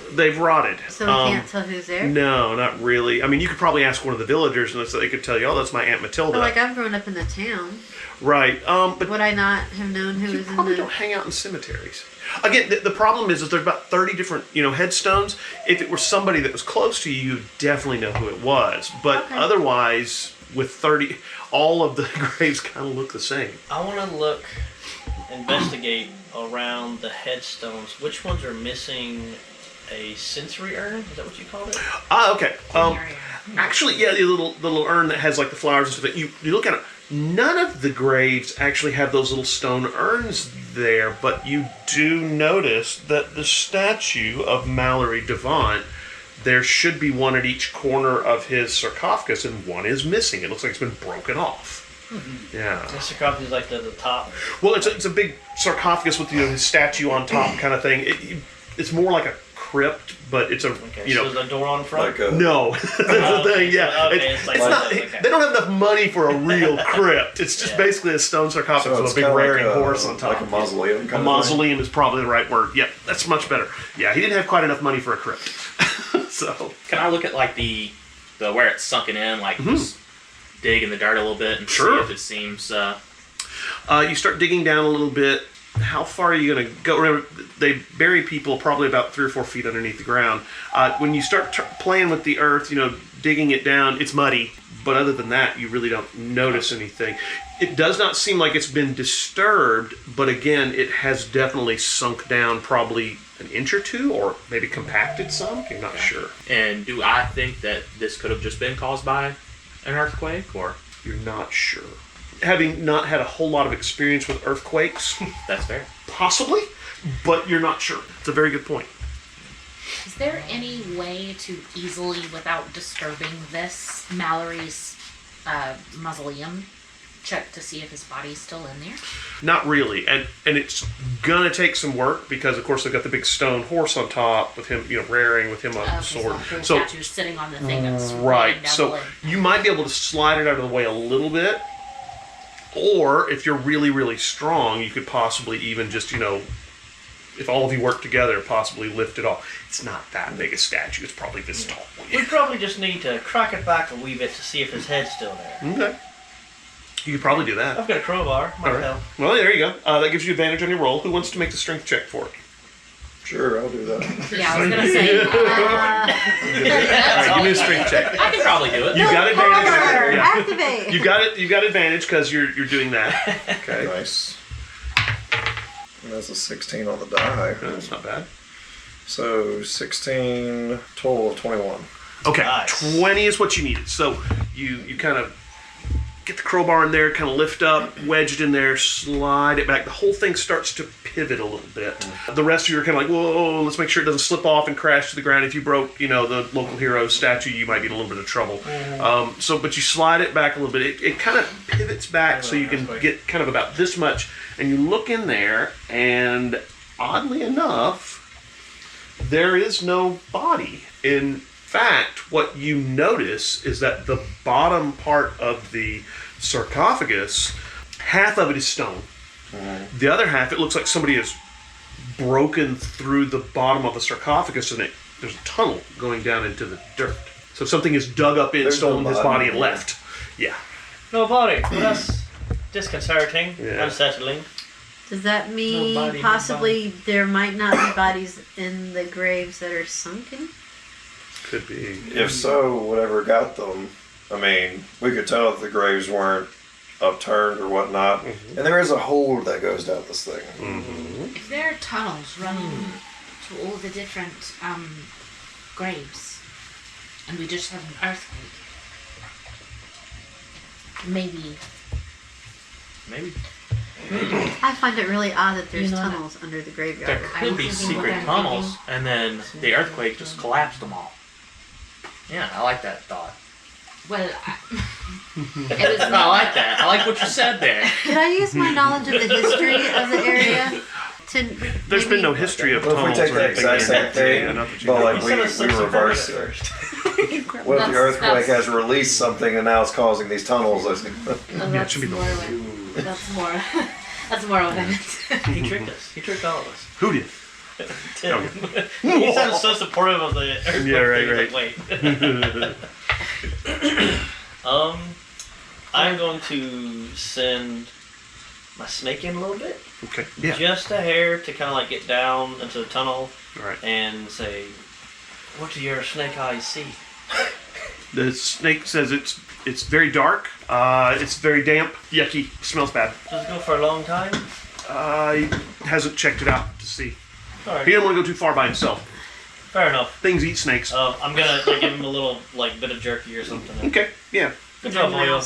They've rotted. So we can't tell who's there? No, not really. I mean, you could probably ask one of the villagers and they could tell you, oh, that's my Aunt Matilda. But like, I've grown up in the town. Right. But Would I not have known who you was in probably the... don't hang out in cemeteries. Again, the problem is that there's about 30 different, headstones. If it were somebody that was close to you, you'd definitely know who it was. But Okay. otherwise, with 30, all of the graves kind of look the same. I want to investigate around the headstones. Which ones are missing a sensory urn? Is that what you called it? Okay. Actually, yeah, the little urn that has like the flowers and stuff. You look at it. None of the graves actually have those little stone urns there, but you do notice that the statue of Mallory Devant, there should be one at each corner of his sarcophagus, and one is missing. It looks like it's been broken off. Yeah. The sarcophagus is like the top. Well, it's a big sarcophagus with his statue on top kind of thing. It's more like a crypt, but it's a Okay, so there's a door on front? like a, no. That's the thing. Yeah, Okay, it's like- okay. They don't have enough money for a real crypt. It's just Yeah. basically a stone sarcophagus so with it's a big kinda raring like horse on top. like a mausoleum. A Kind mausoleum is probably the right word. Yeah, that's much better. Yeah, he didn't have quite enough money for a crypt. So Can I look at like the where it's sunken in, like just dig in the dirt a little bit and Sure. see if it seems. you start digging down a little bit. How far are you going to go? Remember, they bury people probably about 3 or 4 feet underneath the ground. When you start playing with the earth, digging it down, it's muddy. But other than that, you really don't notice anything. It does not seem like it's been disturbed, but again, it has definitely sunk down probably an inch or two, or maybe compacted some. You're not sure. And do I think that this could have just been caused by an earthquake, or You're not sure. Having not had a whole lot of experience with earthquakes, that's fair? possibly, but you're not sure. It's a very good point. Is there any way to easily, without disturbing this, Mallory's mausoleum, check to see if his body's still in there? Not really, and it's gonna take some work because, of course, they've got the big stone horse on top with him, rearing with him on the sword. The So statue's sitting on the thing that's right, rolling down the so lid. you might be able to slide it out of the way a little bit, or if you're really, really strong, you could possibly even just, if all of you work together, possibly lift it off. It's not that big a statue. It's probably this tall. We probably just need to crack it back a wee bit to see if his head's still there. Okay. You could probably do that. I've got a crowbar. Might All right. help. Well, there you go. That gives you advantage on your roll. Who wants to make the strength check for it? Sure, I'll do that. Yeah, I was gonna say. All right, give me a strength check. I can probably do it. You got Power! advantage. Activate! You got it. You got advantage because you're doing that. Okay. Nice. And that's a 16 on the die. That's not bad. So 16, total of 21. Okay, Nice. 20 is what you needed. So you kind of get the crowbar in there, kind of lift up, wedge it in there, slide it back. The whole thing starts to pivot a little bit. The rest of you are kind of like, whoa, let's make sure it doesn't slip off and crash to the ground. If you broke, the local hero statue, you might be in a little bit of trouble. But you slide it back a little bit. It kind of pivots back so you can get kind of about this much. And you look in there, and oddly enough, there is no body. In fact, what you notice is that the bottom part of the sarcophagus, half of it is stone. The other half, it looks like somebody has broken through the bottom of the sarcophagus, and there's a tunnel going down into the dirt. So something is dug up in, There's stolen no his body. body, and left. Yeah. No body. Well, that's disconcerting, Yeah. unsettling. Does that mean No body, no possibly there might not be bodies in the graves that are sunken? Could be. If so, whatever got them, I mean, we could tell that the graves weren't upturned or whatnot. And there is a hole that goes down this thing. If there are tunnels running to all the different graves, and we just had an earthquake, maybe. I find it really odd that there's You know, tunnels under the graveyard. There could be secret tunnels, and then the earthquake just collapsed them all. Yeah, I like that thought. Well, it was I like that. I like what you said there. Could I use my knowledge of the history of the area to There's maybe- been no history of Well, if we tunnels take or the anything. exact same thing, not that you but know like of. we reverse it. What if the earthquake has released something and now it's causing these tunnels? Oh, Yeah, it that's should be more what, that's more that's more what I meant. He tricked us. He tricked all of us. Who did? Tim. He sounded so supportive of the earthquake. Yeah, right, thing. He's like, wait. I'm going to send my snake in a little bit. Okay. Yeah. Just a hair to kind of like get down into the tunnel All right. and say, what do your snake eyes see? The snake says it's very dark. It's very damp, yucky, smells bad. Does it go for a long time? He hasn't checked it out to see. Alright, He didn't want to go too far by himself. fair enough. Things eat snakes. I'm gonna like, give him a little like bit of jerky or something. Okay. Yeah. Good job, Oil.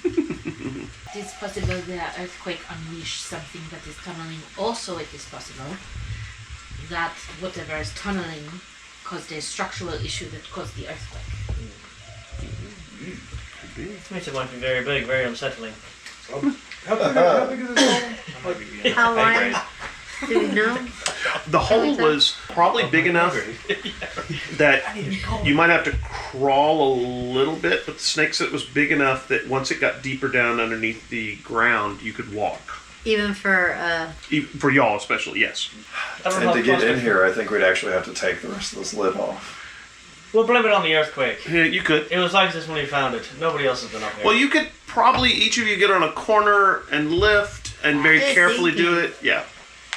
It is possible the earthquake unleashed something that is tunneling. Also, it is possible that whatever is tunneling caused a structural issue that caused the earthquake. This makes it going to be very big, very unsettling. How big is this How wide? Do we know? The hole was probably big enough that you might have to crawl a little bit, but the snake said it was big enough that once it got deeper down underneath the ground, you could walk. Even for For y'all, especially, yes. I don't And know to how get close in we- here, I think we'd actually have to take the rest of this lid off. We'll blame it on the earthquake. Yeah, you could. It was like this when we found it. Nobody else has been up here. Well, you could probably each of you get on a corner and lift and very Good carefully do thinking. it. Yeah.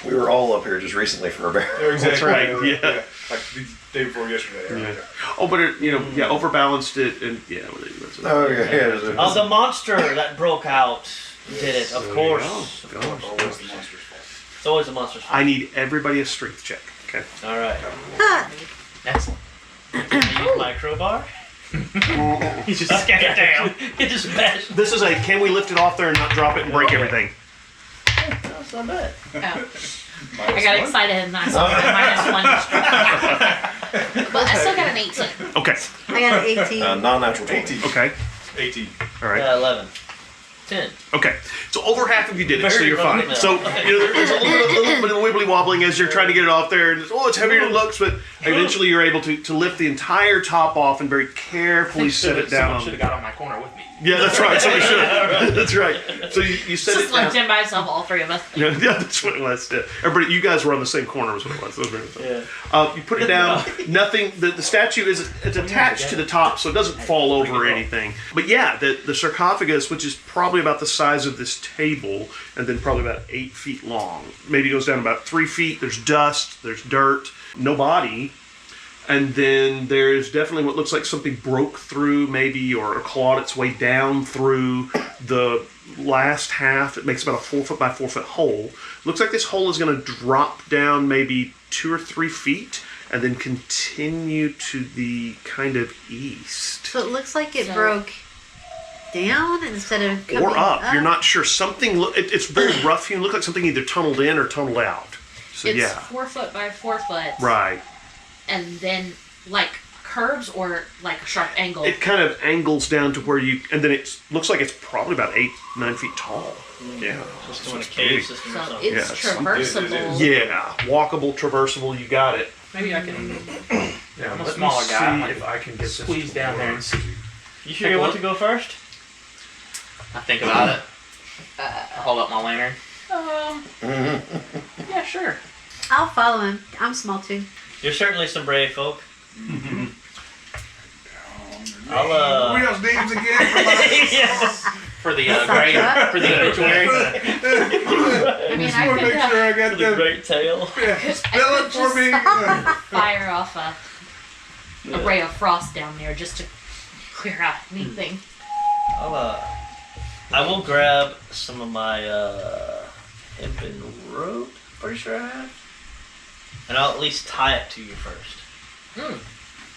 We were all up here just recently for a bear. Exactly. right, yeah. Like the day before yesterday. Yeah. Oh, but it, overbalanced it, and yeah. Oh, yeah. Oh, the monster that broke out did it, of course. Of course. Always the monster's fault. It's always a monster's fault. I need everybody a strength check. Okay. Alright. Excellent. Use my crowbar. He's just. Okay, damn. It just bashed. This is a can we lift it off there and not drop it and break Okay. everything? That's not bad. Oh. I got excited and I saw -1. But I still got an 18. Okay. I got an 18. Non-natural 20. 18. Okay. 18. All right. Yeah, 11. 10. Okay. So over half of you did it, so Very you're fine. well. So there's a little bit of wibbly wobbling as you're trying to get it off there, and it's heavier than it looks, but eventually you're able to lift the entire top off and very carefully set it down. Someone should have got on my corner with me. Yeah, that's right. Somebody should. That's right. So you set Just it down. like Jim by himself, all three of us. Yeah, that's what it was. Yeah. Everybody, you guys were on the same corner. Was what it was. Those were Yeah. you put it down. Nothing. The statue it's attached to the top, so it doesn't fall over or anything. But yeah, the sarcophagus, which is probably about the size of this table, and then probably about 8 feet long, maybe goes down about 3 feet. There's dust. There's dirt. No body. And then there's definitely what looks like something broke through, maybe, or clawed its way down through the last half. It makes about a 4 foot by 4 foot hole. Looks like this hole is going to drop down maybe 2 or 3 feet and then continue to the kind of east. So it looks like it broke down instead of coming Or up. You're not sure. Something, it's very rough hewn. It looks like something either tunneled in or tunneled out. So It's yeah. 4 foot by 4 foot. Right. And then like curves or like a sharp angle. It kind of angles down to where you, and then it looks like it's probably about 8-9 feet tall. Yeah. Just So doing a it's cave big. system or So something. it's Yeah, traversable. Yeah, walkable, traversable. You got it. Maybe I can Yeah, I'm a let smaller me guy, see like, if I can get this squeeze to down there work. and see. You sure you want to go first? I think about it. I hold up my lantern. Yeah, sure. I'll follow him. I'm small too. You're certainly some brave folk. We I'll else names again? yes. For the That's not grave, bad. for the obituary. I mean, Just I want to could make sure I For got the that. great tale. Yeah, spell it for me. fire off a ray of frost down there just to clear out anything. I will grab some of my hempen rope. Pretty sure I have. And I'll at least tie it to you first.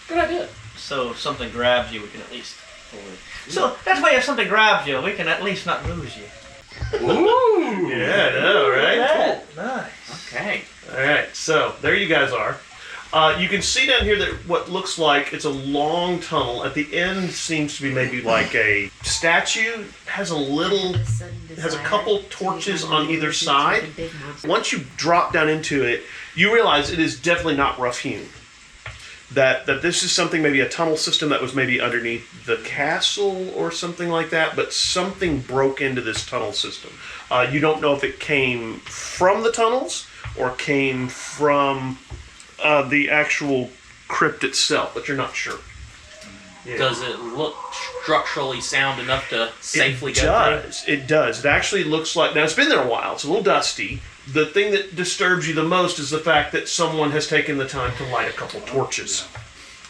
Good idea. So if something grabs you, we can at least pull it. So that's why if something grabs you, we can at least not lose you. Ooh. Yeah, I know, right? That. Nice. Okay. All right, so there you guys are. You can see down here that what looks like it's a long tunnel. At the end seems to be maybe like a statue. Has a little, has a couple torches on either side. Once you drop down into it, you realize it is definitely not rough hewn. That this is something, maybe a tunnel system that was maybe underneath the castle or something like that, but something broke into this tunnel system. You don't know if it came from the tunnels or came from the actual crypt itself, but you're not sure. Yeah. Does it look structurally sound enough to safely It go does. It does. It actually looks like, now it's been there a while, it's a little dusty. The thing that disturbs you the most is the fact that someone has taken the time to light a couple torches.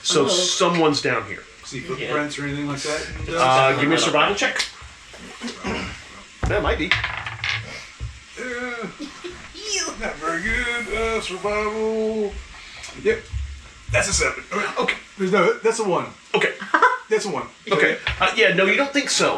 So someone's down here. See footprints or anything like that? Give me a survival check. That might be. Not very good. Survival. Yep. That's a 7. Okay. That's a 1. Okay. That's a 1. Okay. Yeah. No, you don't think so.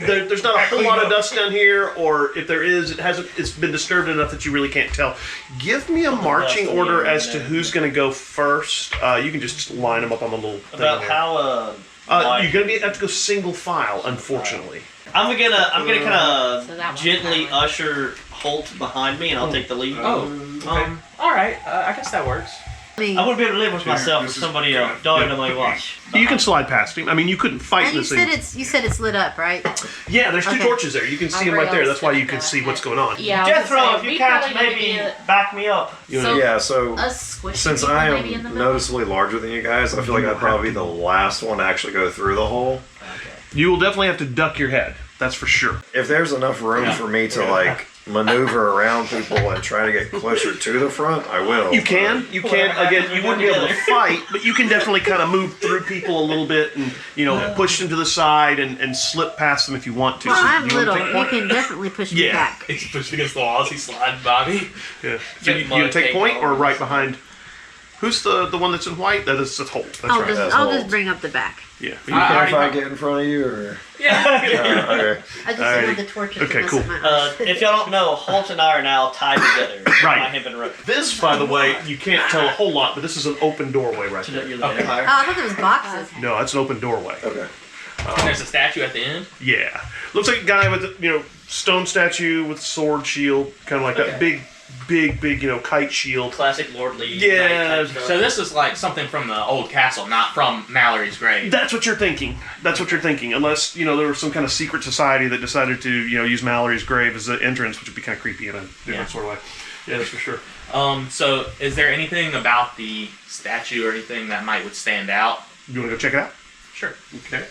There's not a whole lot of dust down here, or if there is, it hasn't. It's been disturbed enough that you really can't tell. Give me a marching order as to who's going to go first. You can just line them up on the little thing About there. how You're going to have to go single file, unfortunately. I'm gonna kind So of that one's gently that one. usher Holt behind me, and I'll take the lead. Oh, okay. All right. I guess that works. I wouldn't be able to live with myself if somebody died on my watch. You can slide past him. I mean, you couldn't fight And you this said thing. you said it's lit up, right? Yeah, there's two Okay. torches there. You can see them right there. That's why you can Go see what's ahead. going on. Yeah. I was Jethro, gonna if say, you we can't probably need to maybe be a- back me up. So Yeah, so a squishy since people I maybe in the am middle. noticeably larger than you guys, I feel like I'd probably be the last one to actually go through the hole. You will definitely have to duck your head. That's for sure. If there's enough room for me to like maneuver around people and try to get closer to the front, I will. You can. You can. Again, you wouldn't be able to fight, but you can definitely kind of move through people a little bit and, push them to the side and slip past them if you want to. Well, So I'm you wanna little. take You point? can definitely push me Yeah. back. He's pushed against the walls. He's sliding Bobby. Yeah. So you gonna take point or right behind? Who's the one that's in white? That's Holt. That's I'll right. just That's I'll old. just bring up the back. Yeah. You care already if I know. get in front of you, or Yeah. okay? I just Alrighty. want the torches. Okay, to cool. mess with my If y'all don't know, Holt and I are now tied together. Right. My hempen rope. This, by the way, you can't tell a whole lot, but this is an open doorway right So that there. you're the Okay. vampire. Oh, I thought there was boxes. No, that's an open doorway. Okay. And there's a statue at the end. Yeah. Looks like a guy with, stone statue with sword, shield, kind of like that big big, kite shield. Classic lordly. Yeah, knight type stuff. So this is like something from the old castle, not from Mallory's grave. That's what you're thinking. Unless, there was some kind of secret society that decided to, use Mallory's grave as an entrance, which would be kind of creepy in a different sort of way. Yeah, that's for sure. So is there anything about the statue or anything that would stand out? You want to go check it out? Sure. Okay.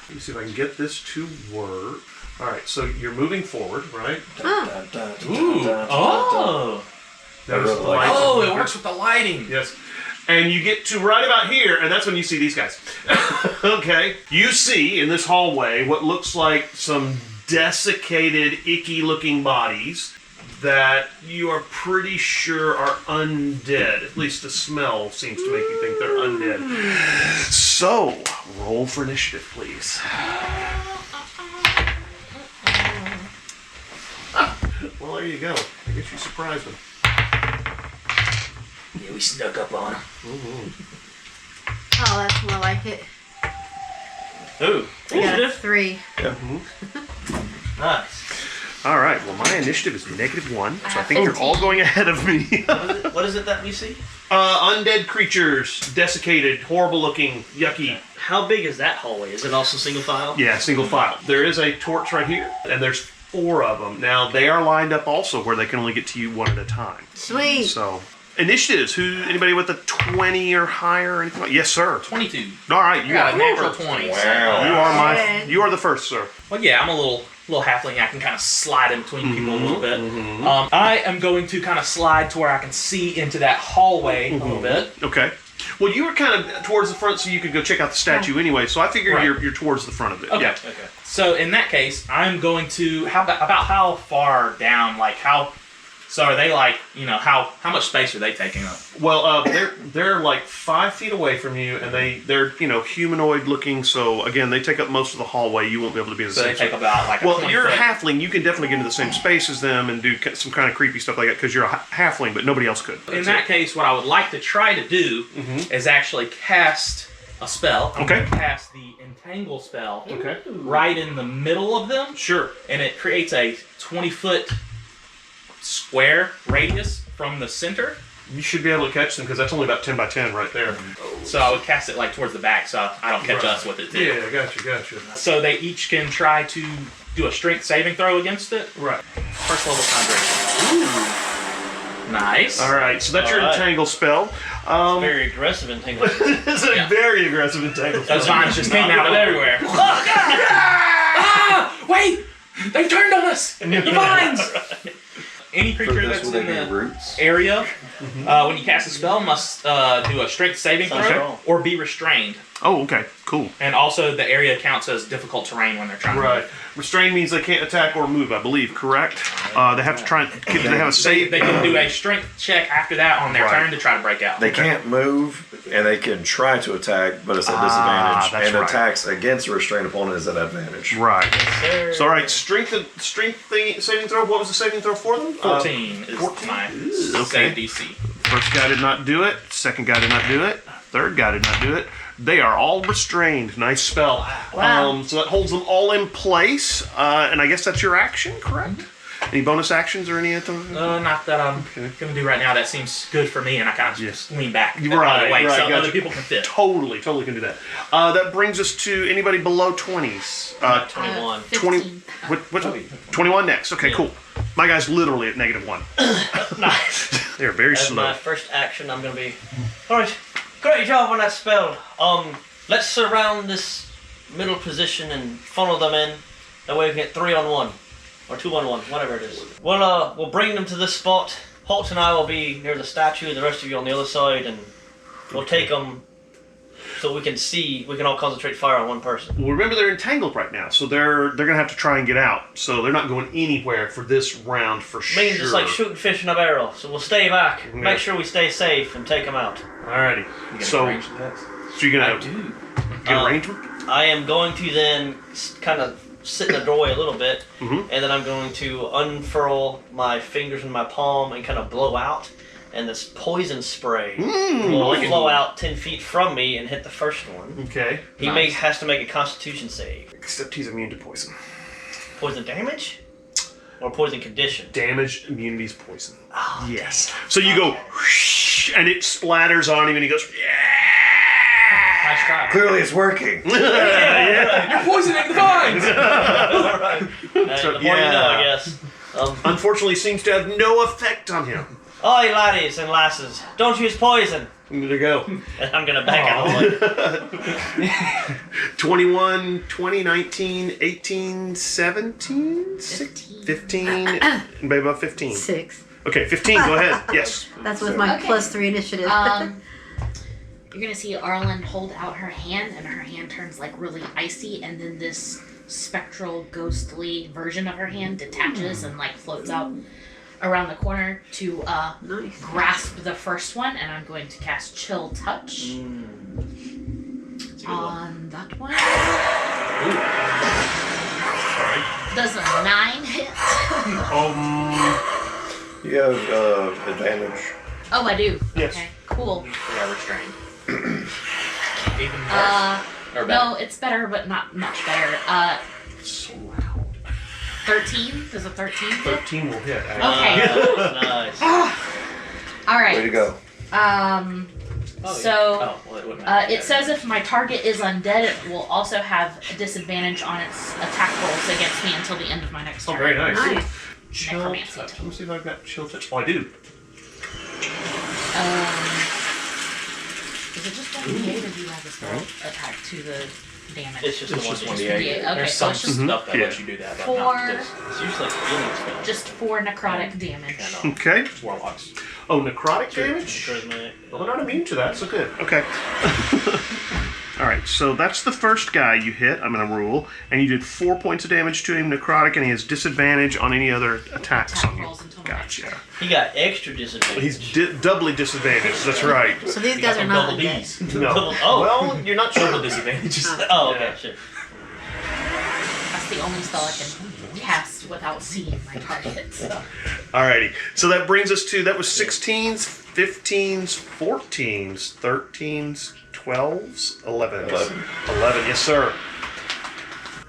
Let me see if I can get this to work. All right, so you're moving forward, right? Ooh. Oh. There's really the like lights. Oh, it works with the lighting. Yes. And you get to right about here, and that's when you see these guys. Okay. You see in this hallway what looks like some desiccated, icky-looking bodies that you are pretty sure are undead. At least the smell seems to make you think they're undead. So, roll for initiative, please. Well, there you go. I guess you surprised them. Yeah, we snuck up on him. Oh, that's more like it. Ooh. I got a 3. Nice. All right. Well, my initiative is -1, so I think you're all going ahead of me. What is it that we see? Undead creatures, desiccated, horrible-looking, yucky. How big is that hallway? Is it also single file? Yeah, single file. There is a torch right here, and there's 4 of them. Now, they are lined up also where they can only get to you one at a time. Sweet. So, initiatives. Anybody with a 20 or higher or anything? Yes, sir. 22. All right, you got are a natural 20. Wow. You are the first, sir. Well, yeah, I'm a little halfling. I can kind of slide in between people a little bit. I am going to kind of slide to where I can see into that hallway a little bit. Okay. Well, you were kind of towards the front, so you could go check out the statue anyway. So I figured Right. you're towards the front of it. Okay. Yeah. Okay. So in that case, I'm going to about how far down? Like how? So are they like how much space are they taking up? Well, they're like 5 feet away from you, and they're humanoid looking. So again, they take up most of the hallway. You won't be able to be in the So same they take space. about like. Well, a 20 you're a foot. halfling. You can definitely get into the same space as them and do some kind of creepy stuff like that because you're a halfling, but nobody else could. In that case, what I would like to try to do is actually cast a spell. I'm Okay. going to cast the Entangle spell Okay. right in the middle of them, Sure. and it creates a 20-foot square radius from the center. You should be able to catch them because that's only about 10 by 10 right there. So I would cast it like towards the back, so I don't catch us with it too. Yeah, gotcha. So they each can try to do a strength saving throw against it. Right. First level concentration. Nice. All right. So that's your All right. entangle spell. Very aggressive entanglement. It's a Yeah. very aggressive entangle spell. Those vines just came out of everywhere. Oh, God! Ah! Wait! They turned on us! The vines! Any creature that's in the roots. area, when you cast a spell, must do a strength saving throw Okay. or be restrained. Oh, okay. Cool. And also, the area counts as difficult terrain when they're trying to Right. move. Restrain means they can't attack or move, I believe, correct? They have to try and... They have a save... They can do a strength check after that on their Right. turn to try to break out. They can't move, and they can try to attack, but it's at that's disadvantage. And right. attacks against a restrained opponent is at advantage. Right. Sir. So, all right, strength saving throw. What was the saving throw for them? 14 is 14? my Okay. save DC. First guy did not do it. Second guy did not do it. Third guy did not do it. They are all restrained. Nice spell. Wow. So that holds them all in place. And I guess that's your action, correct? Any bonus actions or any of them? Not that I'm going to do right now. That seems good for me, and I kind of Yes. just lean back Right, out of the way right, so gotcha. other people can fit. Totally can do that. That brings us to anybody below 20s. 21. 15. What, 21 next. Okay, cool. My guy's literally at -1. Nice. They're very As my slow. first action, I'm gonna be. Alright, great job on that spell. Let's surround this middle position and funnel them in. That way we can get 3-on-1. Or 2-on-1, whatever it is. We'll bring them to this spot. Holt and I will be near the statue, the rest of you on the other side, and we'll take them so we can all concentrate fire on one person. Well, remember they're entangled right now, so they're gonna have to try and get out. So they're not going anywhere for this round for sure. I mean, just like shooting fish in a barrel. So we'll stay back, Yeah. make sure we stay safe, and take them out. Alrighty. So you're gonna do. get arrangement. I am going to then kind of sit in the doorway a little bit, Mhm. and then I'm going to unfurl my fingers in my palm and kind of blow out, and this poison spray will like it. flow out 10 feet from me and hit the first one. Okay. He Nice. has to make a Constitution save. Except he's immune to poison. Poison damage? Or poison condition. Damage, immunities, poison. Oh, yes. So you go, whoosh, and it splatters on him, and he goes, yeah. Nice try. Clearly, it's working. You're poisoning the vines! Alright. The more you know, I guess. Unfortunately, seems to have no effect on him. Oi, laddies and lasses, don't use poison. There you go. And I'm gonna back out. 21, 20, 19, 18, 17, 15, and maybe about 15. 6. Okay, 15, go ahead. Yes. That's with my Okay. +3 initiative. You're gonna see Arlen hold out her hand, and her hand turns like really icy, and then this spectral, ghostly version of her hand detaches and like floats out around the corner to Nice. grasp the first one, and I'm going to cast Chill Touch on that one. Does a 9 hit? You have advantage. Oh, I do. Yes. Okay, cool. Yeah, restrained. Even worse. Or better. No, it's better, but not much better. So loud. 13? Does a 13 hit? 13 will hit. actually. Okay. Nice. All right. Way to go. So well, it wouldn't matter. it says if my target is undead, it will also have a disadvantage on its attack rolls against me until the end of my next turn. Oh, very nice. Nice. Chill Necromancy. touch. Let me see if I've got chill touch. Oh, I do. Is it just 1d8 or do you have a spell attack to the damage? It's just It's the just 1d8. 1d8. Okay, There's so some it's just stuff that Yeah. lets you do that, but Four. not this. It's usually like healing spell. just 4 necrotic damage. Yeah, no. Okay. It's warlocks. Oh, necrotic damage? Charisma. Well, they're not immune to that, so good. Okay. All right, so that's the first guy you hit. I'm going to rule. And you did 4 points of damage to him, necrotic, and he has disadvantage on any other attacks Attack on you. rolls until my next Gotcha. turn. He got extra disadvantage. He's doubly disadvantaged. That's right. So these He guys got are not double undead. Ds. No. Oh. Well, you're not sure. Double disadvantages. Oh, okay, shit. That's the only spell I can cast without seeing my target. So. Alrighty. So that brings us to, that was 16s, 15s, 14s, 13s, 12s, 11s. 11, yes, sir.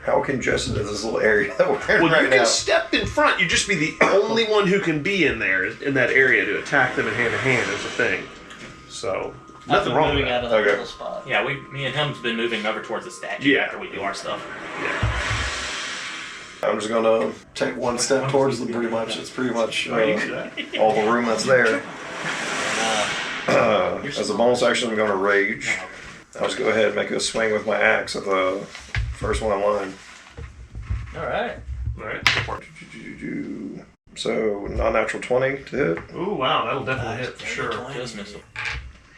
How congested is this little area that we're in Well, right you can now? step in front. You'd just be the only one who can be in there, in that area, to attack them in hand to hand is the thing. So, I've nothing been wrong with moving that. out of the Okay. little spot. Yeah, me and him's been moving over towards the statue Yeah. after we do our stuff. I'm just gonna take one step towards them. Pretty much, it's pretty much Right, you can do that. all the room that's there. As a bonus action, I'm gonna rage. I'll just go ahead and make a swing with my axe at the first one in line. Alright. Alright, go for it. So non-natural 20 to hit Ooh, wow, that'll definitely hit for sure. Just missed it.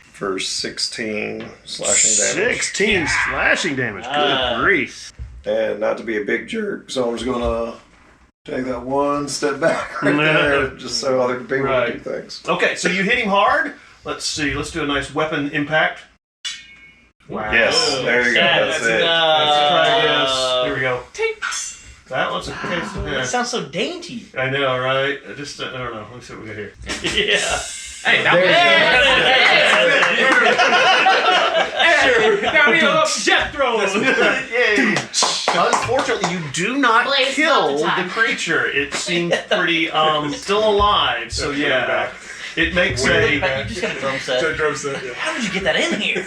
for 16 slashing damage. 16 slashing damage. Good grief. And not to be a big jerk, so I'm just gonna take that one step back right there, just so other people can Right. do things. Okay, so you hit him hard. Let's see. Let's do a nice weapon impact. Wow. Yes, there you go. That's it. Let's try this. Here we go. That one's a case of That sounds so dainty. I know, right? I don't know. Let me see what we got here. Yeah. Hey, now Now we up Jethro! Yay. Unfortunately, you do not Blaze, kill not the time. the creature. It seems pretty still alive. So yeah, it makes But you just got a drum set. Drum set, yeah. How did you get that in here?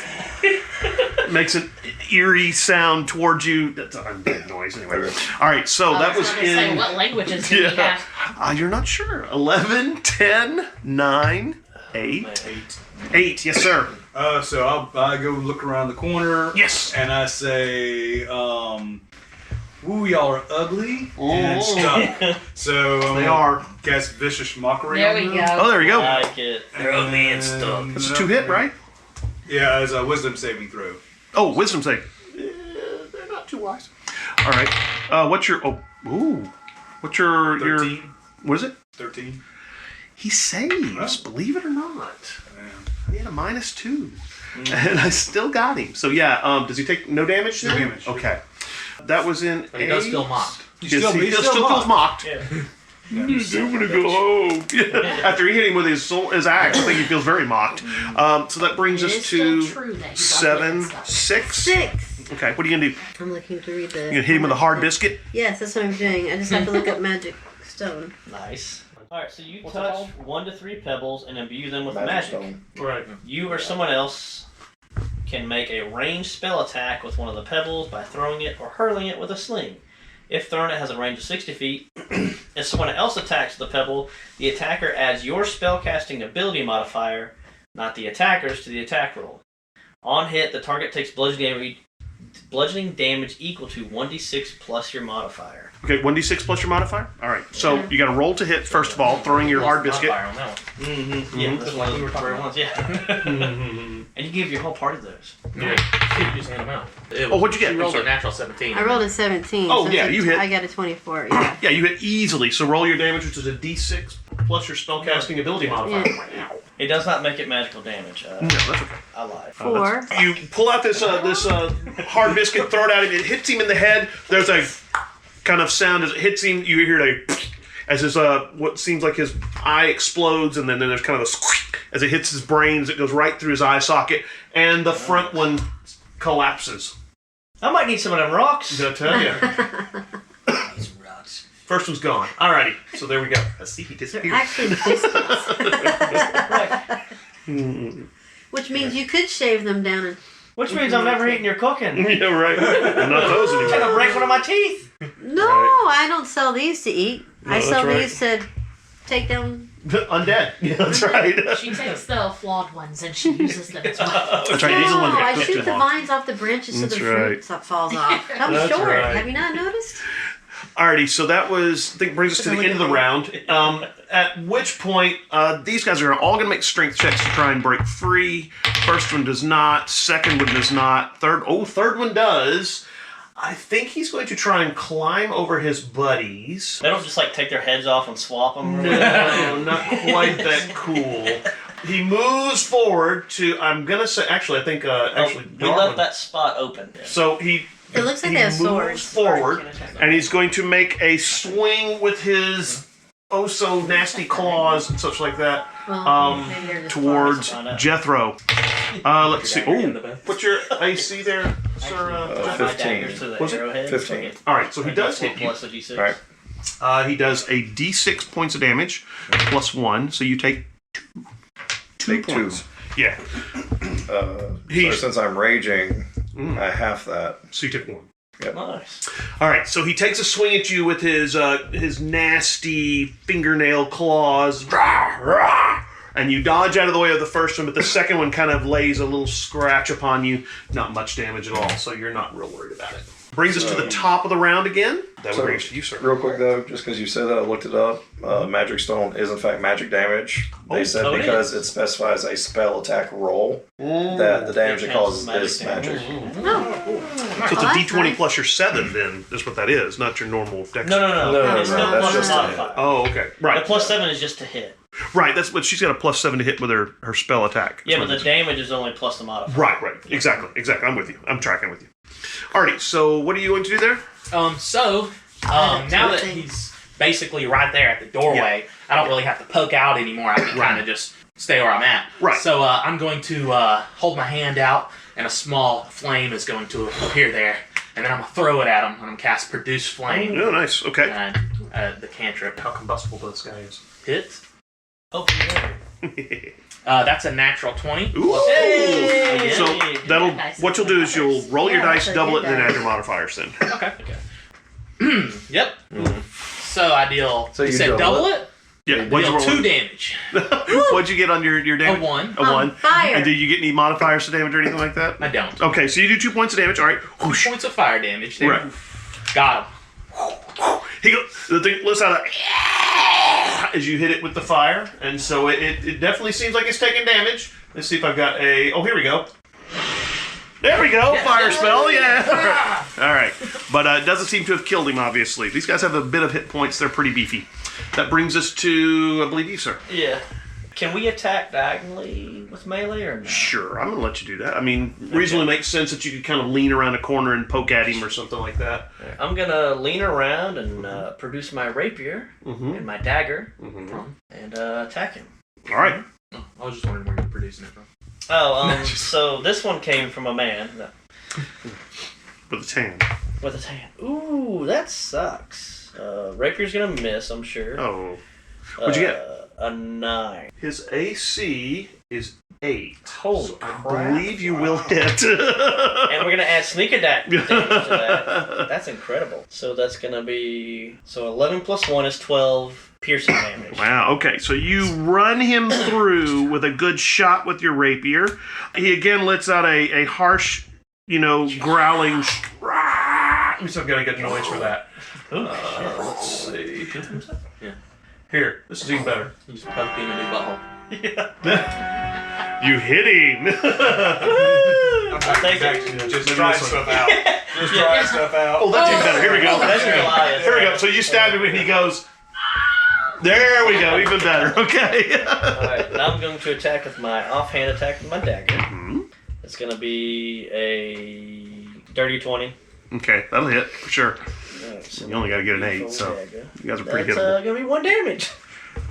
makes an eerie sound towards you. That's an undead noise anyway. All right, so that was Say, in. what languages do we Yeah. have? You're not sure. 11, 10, 9, 8. 8, yes, sir. So I go look around the corner. Yes. And I say, "Ooh, y'all are ugly Ooh. and stuck." So I'm They gonna are. cast vicious mockery. There on we them. go. Oh, there you go. Like it. They're ugly and stuck. That's a 2-hit, right? Yeah, as a wisdom saving throw. Oh, wisdom save. They're not too wise. All right. What's your? What's your? 13. What is it? 13. He saves. Believe it or not. Yeah. He had a -2, and I still got him. So yeah. Does he take no damage? No then? damage. Okay. That was in. But he does feel mocked. He Yes, still feels feels mocked. Yeah. I'm gonna go home. After he hit him with his axe, I think he feels very mocked. So that brings It us is still to true that he got 7, hit and stuff. 6. 6. Okay, what are you gonna do? I'm looking to read the. You gonna hit him with a hard biscuit? Yes, that's what I'm doing. I just have to look up magic stone. Nice. All right, so you What's it touch called? 1 to 3 pebbles and imbue them with Magic magic. stone. Right. You or someone else can make a ranged spell attack with one of the pebbles by throwing it or hurling it with a sling. If thrown, it has a range of 60 feet. If someone else attacks the pebble, the attacker adds your spellcasting ability modifier, not the attacker's, to the attack roll. On hit, the target takes bludgeoning damage equal to 1d6 plus your modifier. Okay, 1d6 plus your modifier? All right. So you got to roll to hit, first of all, throwing your hard biscuit. Modifier on that one. Mm-hmm. Yeah, that's Like one we were of talking the about. ones. Yeah. And you give your whole party those. Yeah. You just hand them out. Oh, what'd you get? She I'm rolled a sorry. natural 17. I rolled a 17. Oh, so yeah, it's a- you hit. I got a 24. Yeah. Yeah, you hit easily. So roll your damage, which is a d6 plus your spellcasting ability modifier. Yeah. It does not make it magical damage. No, that's okay. I lied. 4. You pull out this hard biscuit, throw it at him. It hits him in the head. There's a kind of sound as it hits him. You hear a as his what seems like his eye explodes, and then there's kind of a squeak as it hits his brains. It goes right through his eye socket, and the front one collapses. I might need some of them rocks. Did I tell you? These rocks. First one's gone. Alrighty, so there we go. Let's see, he They're disappeared. actually biscuits. Which means you could shave them down and... Which means I'm never eating your cooking. Yeah, right. And not those I'm anymore. gonna break one of my teeth. No, Right. I don't sell these to eat. No, I that's sell right. these to take down... Undead. Yeah, that's right. She takes the flawed ones and she uses them as well. That's right. These are the ones No, that I get cooked shoot too the long. vines off the branches so That's the right. fruit falls off. I'm That's short. right. Have you not noticed? Alrighty, so that was, I think, brings us to the end of the round. At which point, these guys are all going to make strength checks to try and break free. First one does not. Second one does not. Third one does. I think he's going to try and climb over his buddies. They don't just like take their heads off and swap them. No, not quite that cool. He moves forward to, I'm going to say, actually, I think, we Darwin. left that spot open. So he It looks like he they have moves swords. forward, and he's going to make a swing with his oh so nasty claws and such like that Well, maybe they're just towards Find out. Jethro. Let's see. In the Oh, bed. what's your AC there, sir? My 15. daggers to the Was it? arrowhead. 15. All right, so he does hit you. Plus a d6. All right. He does a D6 points of damage plus 1, so you take two Take 2. points. Yeah, So He's- since I'm raging, I half that. so you take 1. Nice. All right, so he takes a swing at you with his nasty fingernail claws, rah, rah, and you dodge out of the way of the first one, but the second one kind of lays a little scratch upon you. Not much damage at all, so you're not real worried about it. Brings us to the top of the round again. That would bring us to you, sir. Real quick though, just because you said that, I looked it up. Magic stone is in fact magic damage. They said oh, it because it specifies a spell attack roll that the damage it causes is magic. So it's a Oh, that's D20 nice. plus your 7, then, is what that is, not your normal dex. No, It's no, still that's plus just a a modifier. Oh, okay. The Right. plus 7 is just to hit. Right, that's what she's got a plus 7 to hit with her spell attack. Yeah, but That's the what it damage is only plus the modifier. is. Right. Exactly. I'm with you. I'm tracking with you. Alrighty, so what are you going to do there? Now that he's basically right there at the doorway, I don't really have to poke out anymore. I can kind of just stay where I'm at. Right. So I'm going to hold my hand out, and a small flame is going to appear there, and then I'm going to throw it at him. I'm going to cast Produce Flame. Oh, nice. Okay. And the cantrip. How combustible this guy is. Hit. Open the door. That's a natural 20. Ooh. Hey! So that'll Nice. what you'll do is you'll roll your Yeah, dice, that's a double it, good and then dice. add your modifiers. Then Okay. Yep. So I deal. So you you said double double it? it? yeah. What'd you Deal roll? 2 damage. What'd you get on your A damage? 1. A 1. Fire. And did you get any modifiers to damage or anything like that? I don't. Okay, so you do 2 points of damage. All right. 2 Whoosh. points of fire damage. There. Right. Got him. He goes. The thing lets out a as you hit it with the fire, and so it definitely seems like it's taking damage. Let's see if I've got a. Oh, here we go. There we go, fire spell, yeah. All right, but it doesn't seem to have killed him. Obviously, these guys have a bit of hit points. They're pretty beefy. That brings us to, I believe, you, sir. Yeah. Can we attack diagonally with melee or no? Sure, I'm gonna let you do that. I mean, reasonably makes sense that you could kind of lean around a corner and poke at him or something like that. I'm gonna lean around and produce my rapier and my dagger and attack him. All right. Oh, I was just wondering where you're producing it from. Oh, so this one came from a man With a tan. with a tan. Ooh, that sucks. Rapier's gonna miss, I'm sure. Oh. What'd you get? A 9. His AC is 8. Holy I crap. believe you will hit. And we're gonna add sneak attack damage to that. That's incredible. So that's gonna be 11 plus 1 is 12 piercing damage. Wow, okay, so you run him through with a good shot with your rapier. He again lets out a harsh, growling. We still gotta get noise for that. Let's see. Yeah. Here, this is even better. You just poke him in his butthole. You hit him. I'll take it. Just try stuff out. Just try stuff out. Oh, that's even better. Here we go. That's Goliath. Here we go. So you stab him and he goes. There we go. Even better. Okay. Alright, now I'm going to attack with my offhand attack with my dagger. Mm-hmm. It's gonna be a dirty 20. Okay, that'll hit for sure. Alright, so You only got to get an 8, so dagger. you guys are pretty That's hittable. gonna be 1 damage.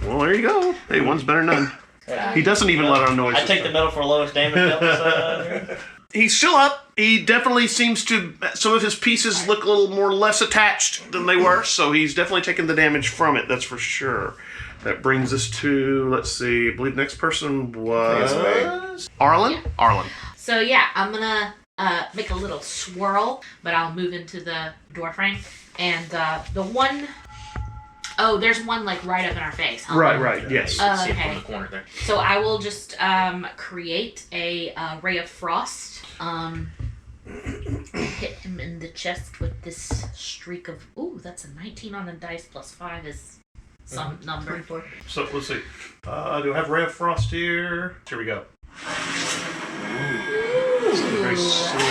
Well, there you go. Hey, one's better than none. He doesn't even let out noise. I take the medal for lowest damage episode. He's still up. He definitely seems to. Some of his pieces look a little more less attached than they were, so he's definitely taking the damage from it. That's for sure. That brings us to, let's see, I believe next person was Arlen. Yeah. Arlen. So yeah, I'm gonna make a little swirl, but I'll move into the door frame. And the one, there's one like right up in our face. Huh? Right. Yes. You can see it Okay. from the corner there. So I will just create a ray of frost. Hit him in the chest with this streak of. Ooh, that's a 19 on the dice plus 5 is some number. 24. So let's see. Do I have Ray of Frost here? Here we go. Very silky.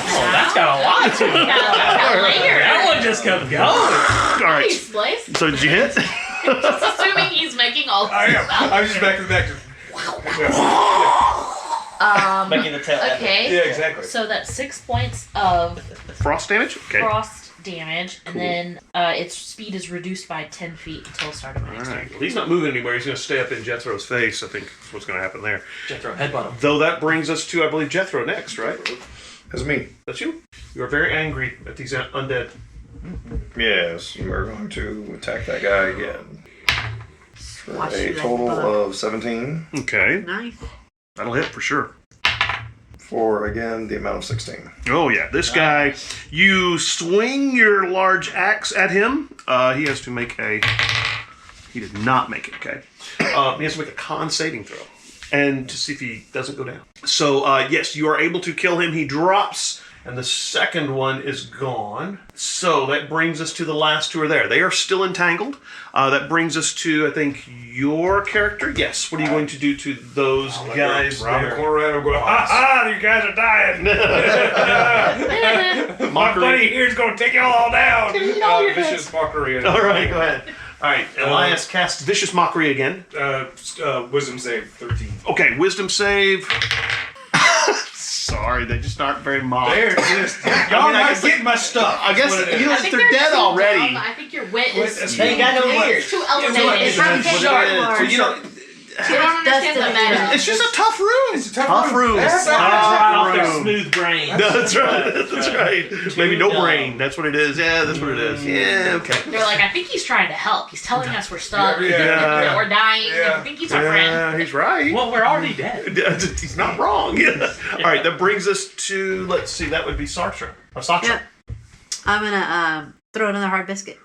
Oh, that's got a lot to it. That one just kept going. All right. Nice, Blaze. So did you hit? Just assuming he's making all I this am. stuff. I'm just back to the back. Making the tail. Okay. Yeah, exactly. So that's 6 points of Frost damage? Okay. frost damage, and Cool. then its speed is reduced by 10 feet until the start of my next turn. Alright. Well, he's not moving anywhere. He's going to stay up in Jethro's face, I think is what's going to happen there. Jethro, headbutt him. Though that brings us to, I believe, Jethro next, right? That's me. That's you? You are very angry at these undead. Yes, we're going to attack that guy again. For Watch a you like total bug. of 17. Okay. Nice. That'll hit for sure. For, again, the amount of 16. Oh, yeah. This guy, you swing your large axe at him. He has to make a... He did not make it, okay? He has to make a con saving throw. And to see if he doesn't go down. So, yes, you are able to kill him. He drops, and the second one is gone. So, that brings us to the last two are there. They are still entangled. That brings us to, I think, your character. Yes. What are you going to do to those guys Around the there? corner, and I'm going, ha! You guys are dying. My buddy here's gonna take you all down. Vicious mockery. All right, go ahead. All right, Elias casts Vicious Mockery again. Wisdom save 13. Okay, Wisdom save. Sorry, they just aren't very mocked. They're just y'all I not guess- getting my stuff. I guess That's what it you is. know they're dead too already. dumb. I think your wit is They ain't got no ears. it's too elevated. It's probably That's what short it is. words. So, you know, You don't understand the meta. it's just a tough room. It's a tough room. Tough Right off their room. smooth brain. That's right. That's right. Maybe no dumb. brain. That's what it is. Yeah, that's what it is. Yeah, okay. They're like, I think he's trying to help. He's telling us we're stuck. Yeah. We're dying. Yeah. I think he's our friend. Yeah, he's right. Well, we're already dead. He's not wrong. Yeah. All right, that brings us to, let's see, that would be Sartre. Sartre. Yep. I'm gonna throw another hard biscuit.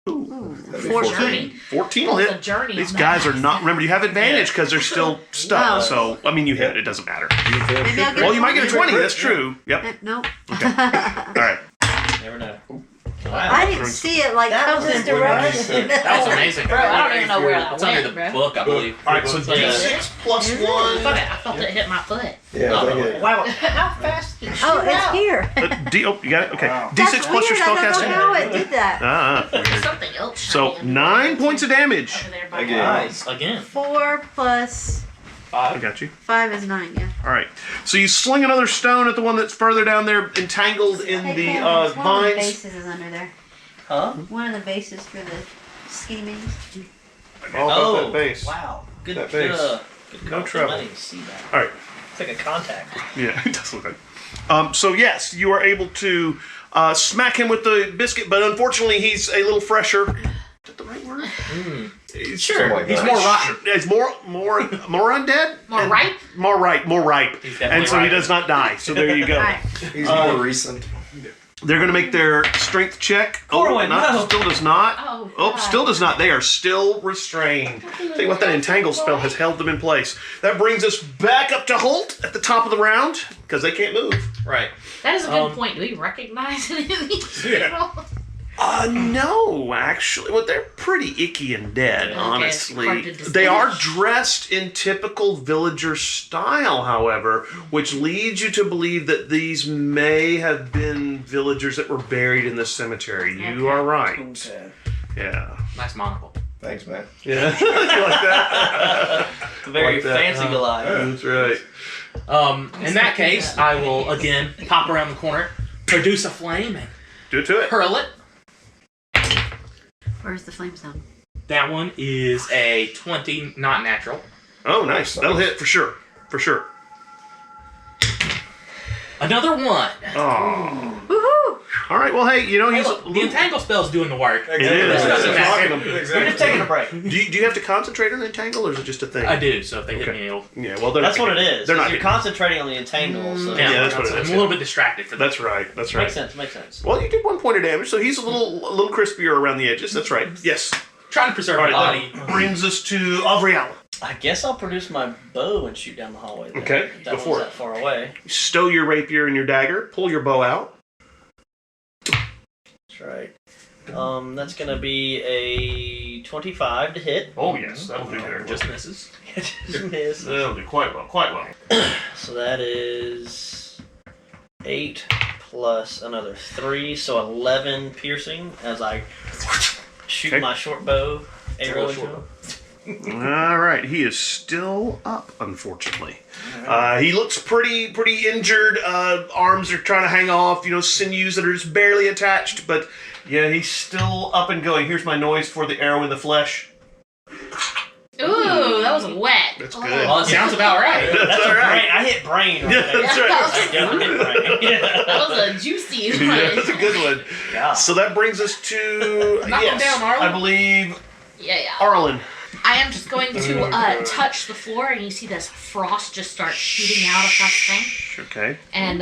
Ooh. 14. 14 will It's a hit. journey. These on guys that. are not. Remember, you have advantage because they're still stuck. Wow. So, I mean, you hit. It doesn't matter. Maybe I'll get Well, you might get a 20. Yeah. That's true. Yep. Nope. All right. Never know. I didn't see it like come this direction. That was amazing. Bro, I don't even know where that It's under the went, bro. book, I believe. All right. So Yeah. D6 plus I 1. felt it hit my foot. Yeah, I think it. Wow, how fast did you Oh, it's here. You got it. Okay. Wow. D6 That's plus your weird. I don't know spellcasting. how it did that. There's something else. So shiny 9 points of damage. over there by Again. Nice. Again. 4 plus I got you. 5 is 9. Yeah. All right. So you sling another stone at the one that's further down there, entangled in the Hey, Cole, one of the vines. bases is under there. Huh? One of the bases for the scheming. Oh, that base. wow. Good, That good, base. good No call. trouble. I didn't see that. All right. It's like a contact. Yeah, it does look like. So yes, you are able to smack him with the biscuit, but unfortunately he's a little fresher. Is that the right word? Sure. He's more rotten. He's more undead? More ripe? More ripe. He's definitely And so he ripe. does not die. So there you go. All right. He's more recent. They're going to make their strength check. Corwin, no. Still does not. Oh, Oh, God. still does not. They are still restrained. Think what that entangle spell has held them in place. That brings us back up to Holt at the top of the round because they can't move. Right. That is a good point. Do we recognize any of these people? No, actually. Well, they're pretty icky and dead, Okay, it's hard honestly. to They are distinguish. dressed in typical villager style, however, which leads you to believe that these may have been villagers that were buried in the cemetery. You Okay. are right. Okay. Yeah. Nice monocle. Thanks, man. Yeah. You like that? Very Like that, fancy huh? Goliath. That's right. In that case, I will again pop around the corner, produce a flame, and Do it to it. hurl it. Where's the flame sound? That one is a 20, not natural. Oh, nice. That'll hit for sure. For sure. Another one. Oh. Woohoo! All right. Well, hey, you know, Hey, he's look, the entangle spell's doing the work. It is. This doesn't matter. We're just taking a break. Do you have to concentrate on the entangle, or is it just a thing? I do, so if they hit Okay. me, it'll... Yeah. Well, they're That's not what it gonna- is. They're not. You're gonna- concentrating on the entangle. So Yeah, that's what it I'm is. a little bit distracted for that. That's right. That's right. Makes sense. Makes sense. Well, you did 1 point of damage, so he's a little crispier around the edges. That's right. Yes. Trying to preserve All my right. body. That brings us to Avriel. I guess I'll produce my bow and shoot down the hallway. Then, Okay, if go that for one's it. that far away. Stow your rapier and your dagger. Pull your bow out. That's right. That's gonna be a 25 to hit. Oh yes, that'll do there. Just misses. Just miss. That'll do quite well. Quite well. So that is 8 plus another 3, so 11 piercing as I shoot Okay. my short bow arrow Little into short him. All right, he is still up, unfortunately. He looks pretty injured. Arms are trying to hang off. You know, sinews that are just barely attached. But yeah, he's still up and going. Here's my noise for the arrow in the flesh. Ooh, that was wet. That's Oh. good. Well, it sounds about right. That's all a right. brain. I hit brain right Yeah, there. that's right. I definitely hit brain. Yeah. That was a juicy Yeah, that's a good one. Yeah. So that brings us to Knock him down, Arlen. I believe Yeah. Arlen. I am just going to touch the floor, and you see this frost just start shooting out across the thing. Okay. And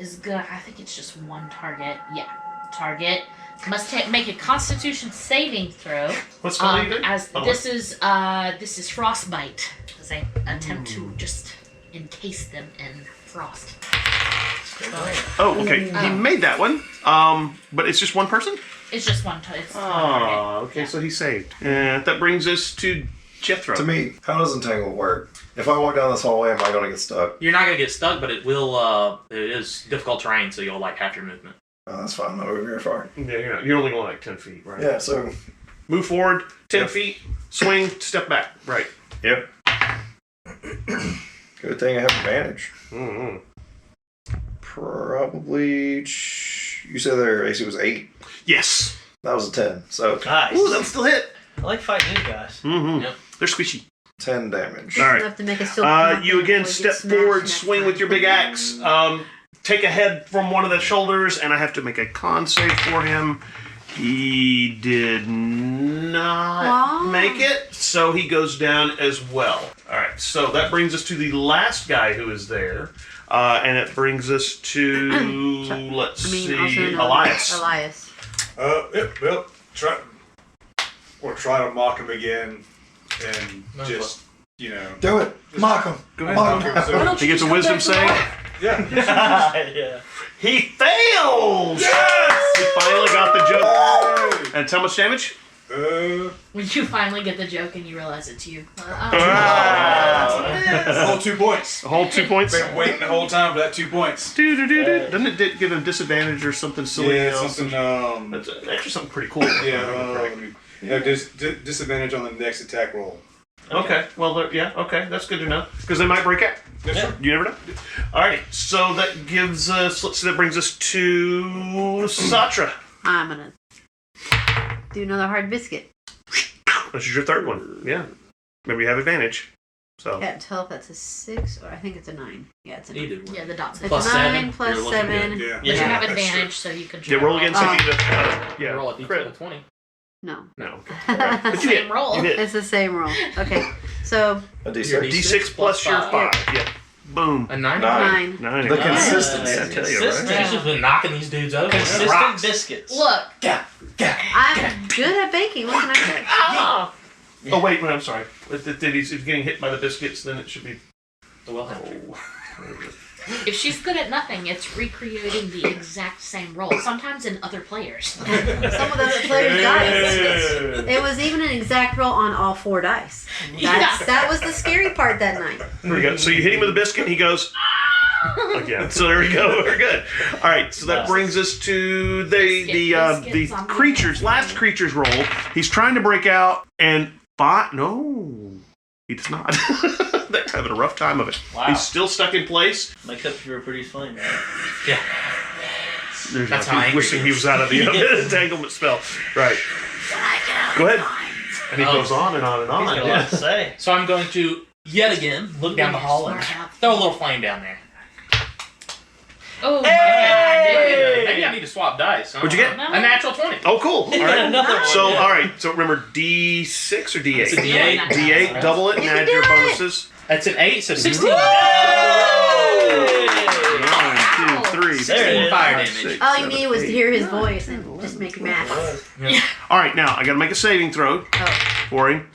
is good. I think it's just one target. Yeah, target must make a Constitution saving throw. What spell are you doing? As Oh. this is frostbite. As I attempt to just encase them in frost. Oh, okay. He made that one. But it's just one person? It's just one. It's one Oh, target. okay. So he saved. And that brings us to Jethro. To me, how does entangle work? If I walk down this hallway, am I going to get stuck? You're not going to get stuck, but it will, it is difficult terrain, so you'll, like, half your movement. Oh, that's fine. I'm not moving very far. Yeah, you're only going like 10 feet, right? Yeah, so, Move forward 10 Yep. feet, swing, step back. Right. yep. Good thing I have advantage. Mm-hmm. Probably, you said their AC was 8? Yes. That was a 10. So, Nice. Ooh, that'll still hit. I like fighting these guys. Mm-hmm. Yep. They're squishy. 10 damage. All right. Enough to make a silk You muffin again before step get smashed forward, next swing time. with your big axe. Take a head from one of the shoulders, and I have to make a con save for him. He did not Wow. make it, so he goes down as well. All right, so that brings us to the last guy who is there, and it brings us to let's I mean, see, also known Elias. as Elias. Yep, well, try to mock him again, and Might as just, you know. Do it. Mock him. Go ahead. Mock him. He gets a wisdom save. Yeah. Yeah. He fails. Yes! He finally got the joke. And how much damage? When you finally get the joke and you realize it's you. Whole 2 points. A whole 2 points. Been waiting the whole time for that 2 points. Doesn't it give him disadvantage or something silly Yeah, else? something. That's actually something pretty cool. Disadvantage on the next attack roll. Okay. Well, okay. That's good to know because they might break out. Yes, sir. You never know. All right. So that gives us. That brings us to Satra. I'm gonna do another hard biscuit. This is your third one. Yeah. Maybe you have advantage. So Can't tell if that's a 6 or I think it's a 9. Yeah, it's a 9. Either way. Yeah, the dots. It's Plus 9 7, plus you're looking 7. Yeah. But you Yeah. have That's advantage, so you can. yeah, roll again. So Oh. you get yeah, Roll a d12 crit. 20. No. No. The But you hit. same roll. You hit. It's the same roll. Okay. So A Your D6. D6 plus your 5. Yeah. Boom. A 9? 9. 9. 9. The consistency. Yeah, I tell you, Consistent. right? She's just been knocking these dudes over. Consistent Rocks. biscuits. Look. I'm good at baking. What can I say? Ah! Oh wait, I'm sorry. If he's getting hit by the biscuits, then it should be. Well, If she's good at nothing, it's recreating the exact same roll. Sometimes in other players. Some of those players' dice. It was even an exact roll on all 4 dice. That was the scary part that night. There we go. So you hit him with a biscuit, and he goes again. So there we go. We're good. All right. So that brings us to the creatures. Last creature's roll. He's trying to break out, and no, he does not. They're having a rough time of it. Wow. He's still stuck in place. My cups were pretty fine. yeah. There's That's no how angry wishing he he is. was out of the entanglement spell. Right. Go ahead. And he goes on and on and on. He's got a lot to say. So I'm going to, yet again, look down the hall and throw a little flame down there. Oh, Hey! Maybe I need to swap dice. Huh? What'd you get? A natural 20. Oh, cool. All right. Another one. So, all right. So remember, D6 or D8? It's a D8. D8. Double it and You add can your do it. bonuses. That's an 8, so 16. 1, 2, 3, There it 16 is. fire 5, damage. 6, All you 7, needed was to 8, hear his 9, voice 10, and 11, just make you 12, mad. All right, now I got to make a saving throw Oh. for him.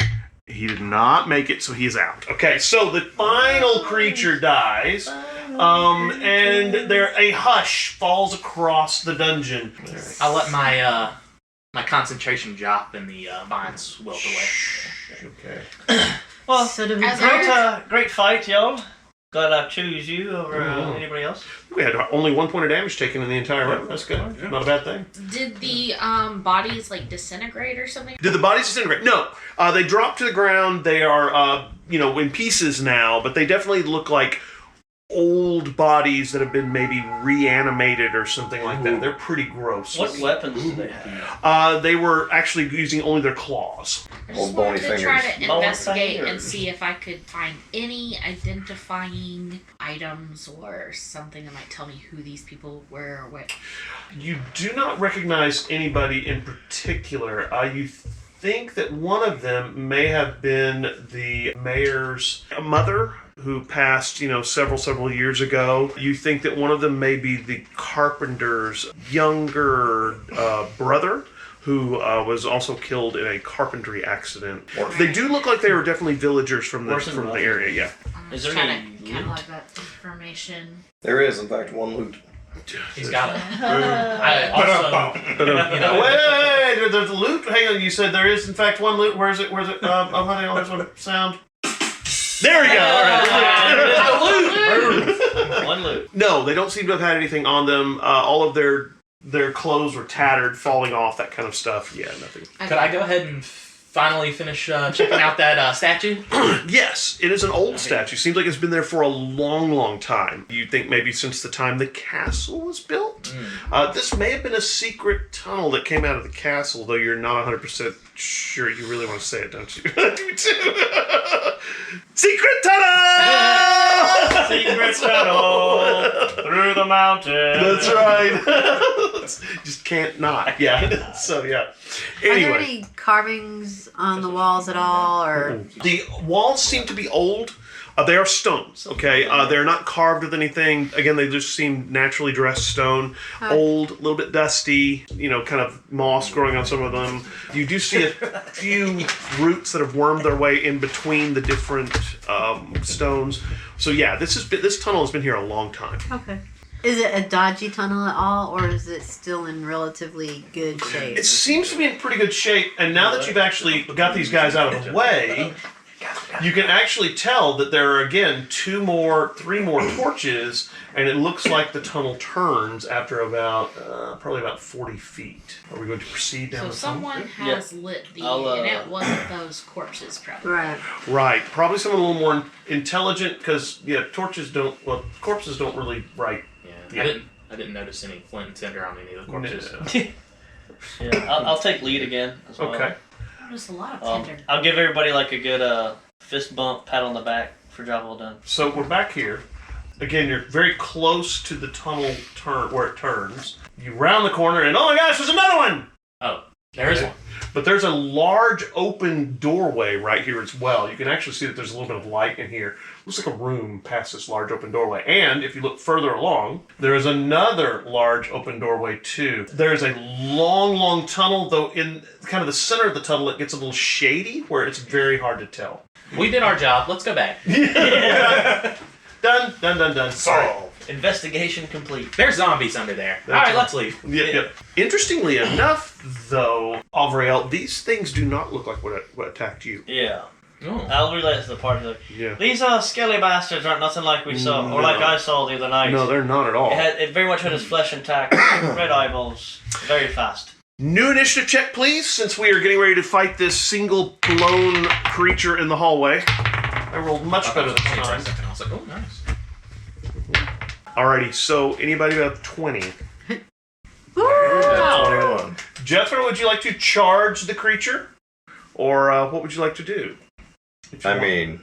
He did not make it, so he is out. Okay, so the final creature dies, and a hush falls across the dungeon. I'll let my my concentration drop and the vines wilt away. Okay. Well, So do we As great fight, y'all. Glad I choose you over anybody else. We had only 1 point of damage taken in the entire round. That's good. Yeah. Not a bad thing. Did the bodies like disintegrate or something? Did the bodies disintegrate? No. They drop to the ground. They are, in pieces now, but they definitely look like old bodies that have been maybe reanimated or something like that. They're pretty gross. What weapons do they have? They were actually using only their claws. I Old just bony wanted to try fingers. to Bony investigate and fingers. see if I could find any identifying items or something that might tell me who these people were or what. You do not recognize anybody in particular. You think that one of them may have been the mayor's mother, who passed, several years ago. You think that one of them may be the carpenter's younger brother, who was also killed in a carpentry accident. They do look like they were definitely villagers from the area. Yeah. I'm Is just there trying any to catalog that information. There is, in fact, one loot. He's got it. I also, Wait, there's a loot. Hang on, you said there is in fact one loot. Where's it? Honey, oh, there's one sound. There we go. All right. One loot. No, they don't seem to have had anything on them. All of their clothes were tattered, falling off, that kind of stuff. Yeah, nothing. could I go ahead and finally finish checking out that statue? Yes, it is an old statue. Seems like it's been there for a long, long time. You'd think maybe since the time the castle was built. This may have been a secret tunnel that came out of the castle, though you're not 100% sure. You really want to say it, don't you? You do. Secret tunnel! Secret tunnel through the mountain. That's right. Just can't not. Yeah. So, yeah. Are there Anyway. any carvings on the walls at all, or The walls seem to be old. They are stones, okay? They're not carved with anything. Again, they just seem naturally dressed stone. Old, a little bit dusty, kind of moss growing on some of them. You do see a few roots that have wormed their way in between the different stones. So yeah, this tunnel has been here a long time. okay? Is it a dodgy tunnel at all, or is it still in relatively good shape? It seems to be in pretty good shape, and now that you've actually got these guys out of the way, you can actually tell that there are, again, 3 more torches, and it looks like the tunnel turns after probably about 40 feet. Are we going to proceed down So the tunnel? someone has lit the, and it wasn't those corpses, probably. Right. Right. Probably someone a little more intelligent, because, corpses don't really write. Yeah. I didn't notice any flint and tinder on any of the corpses. No. Yeah, I'll take lead again as well. Okay. There's a lot of tender. I'll give everybody like a good fist bump, pat on the back for job well done. So we're back here. Again, you're very close to the tunnel turn where it turns. You round the corner, and oh my gosh, there's another one! Oh, there is one. But there's a large open doorway right here as well. You can actually see that there's a little bit of light in here. Looks like a room past this large open doorway. And if you look further along, there is another large open doorway too. There's a long, long tunnel, though in kind of the center of the tunnel it gets a little shady where it's very hard to tell. We did our job. Let's go back. Done. Solved. Investigation complete. There's zombies under there. That's Alright, right. let's leave. Yep. Interestingly enough, though, Avriel, these things do not look like what attacked you. Yeah. Oh. I'll relay this to the party. Like, Yeah. these skelly bastards aren't nothing like we saw, or No. like I saw the other night. No, they're not at all. It very much had his flesh intact, red eyeballs, very fast. New initiative check, please, since we are getting ready to fight this single lone creature in the hallway. I rolled much better this time. I was like, oh, nice. Alrighty, so anybody about 20? Woo! 21. Jethro, would you like to charge the creature? Or what would you like to do? If you I want. mean,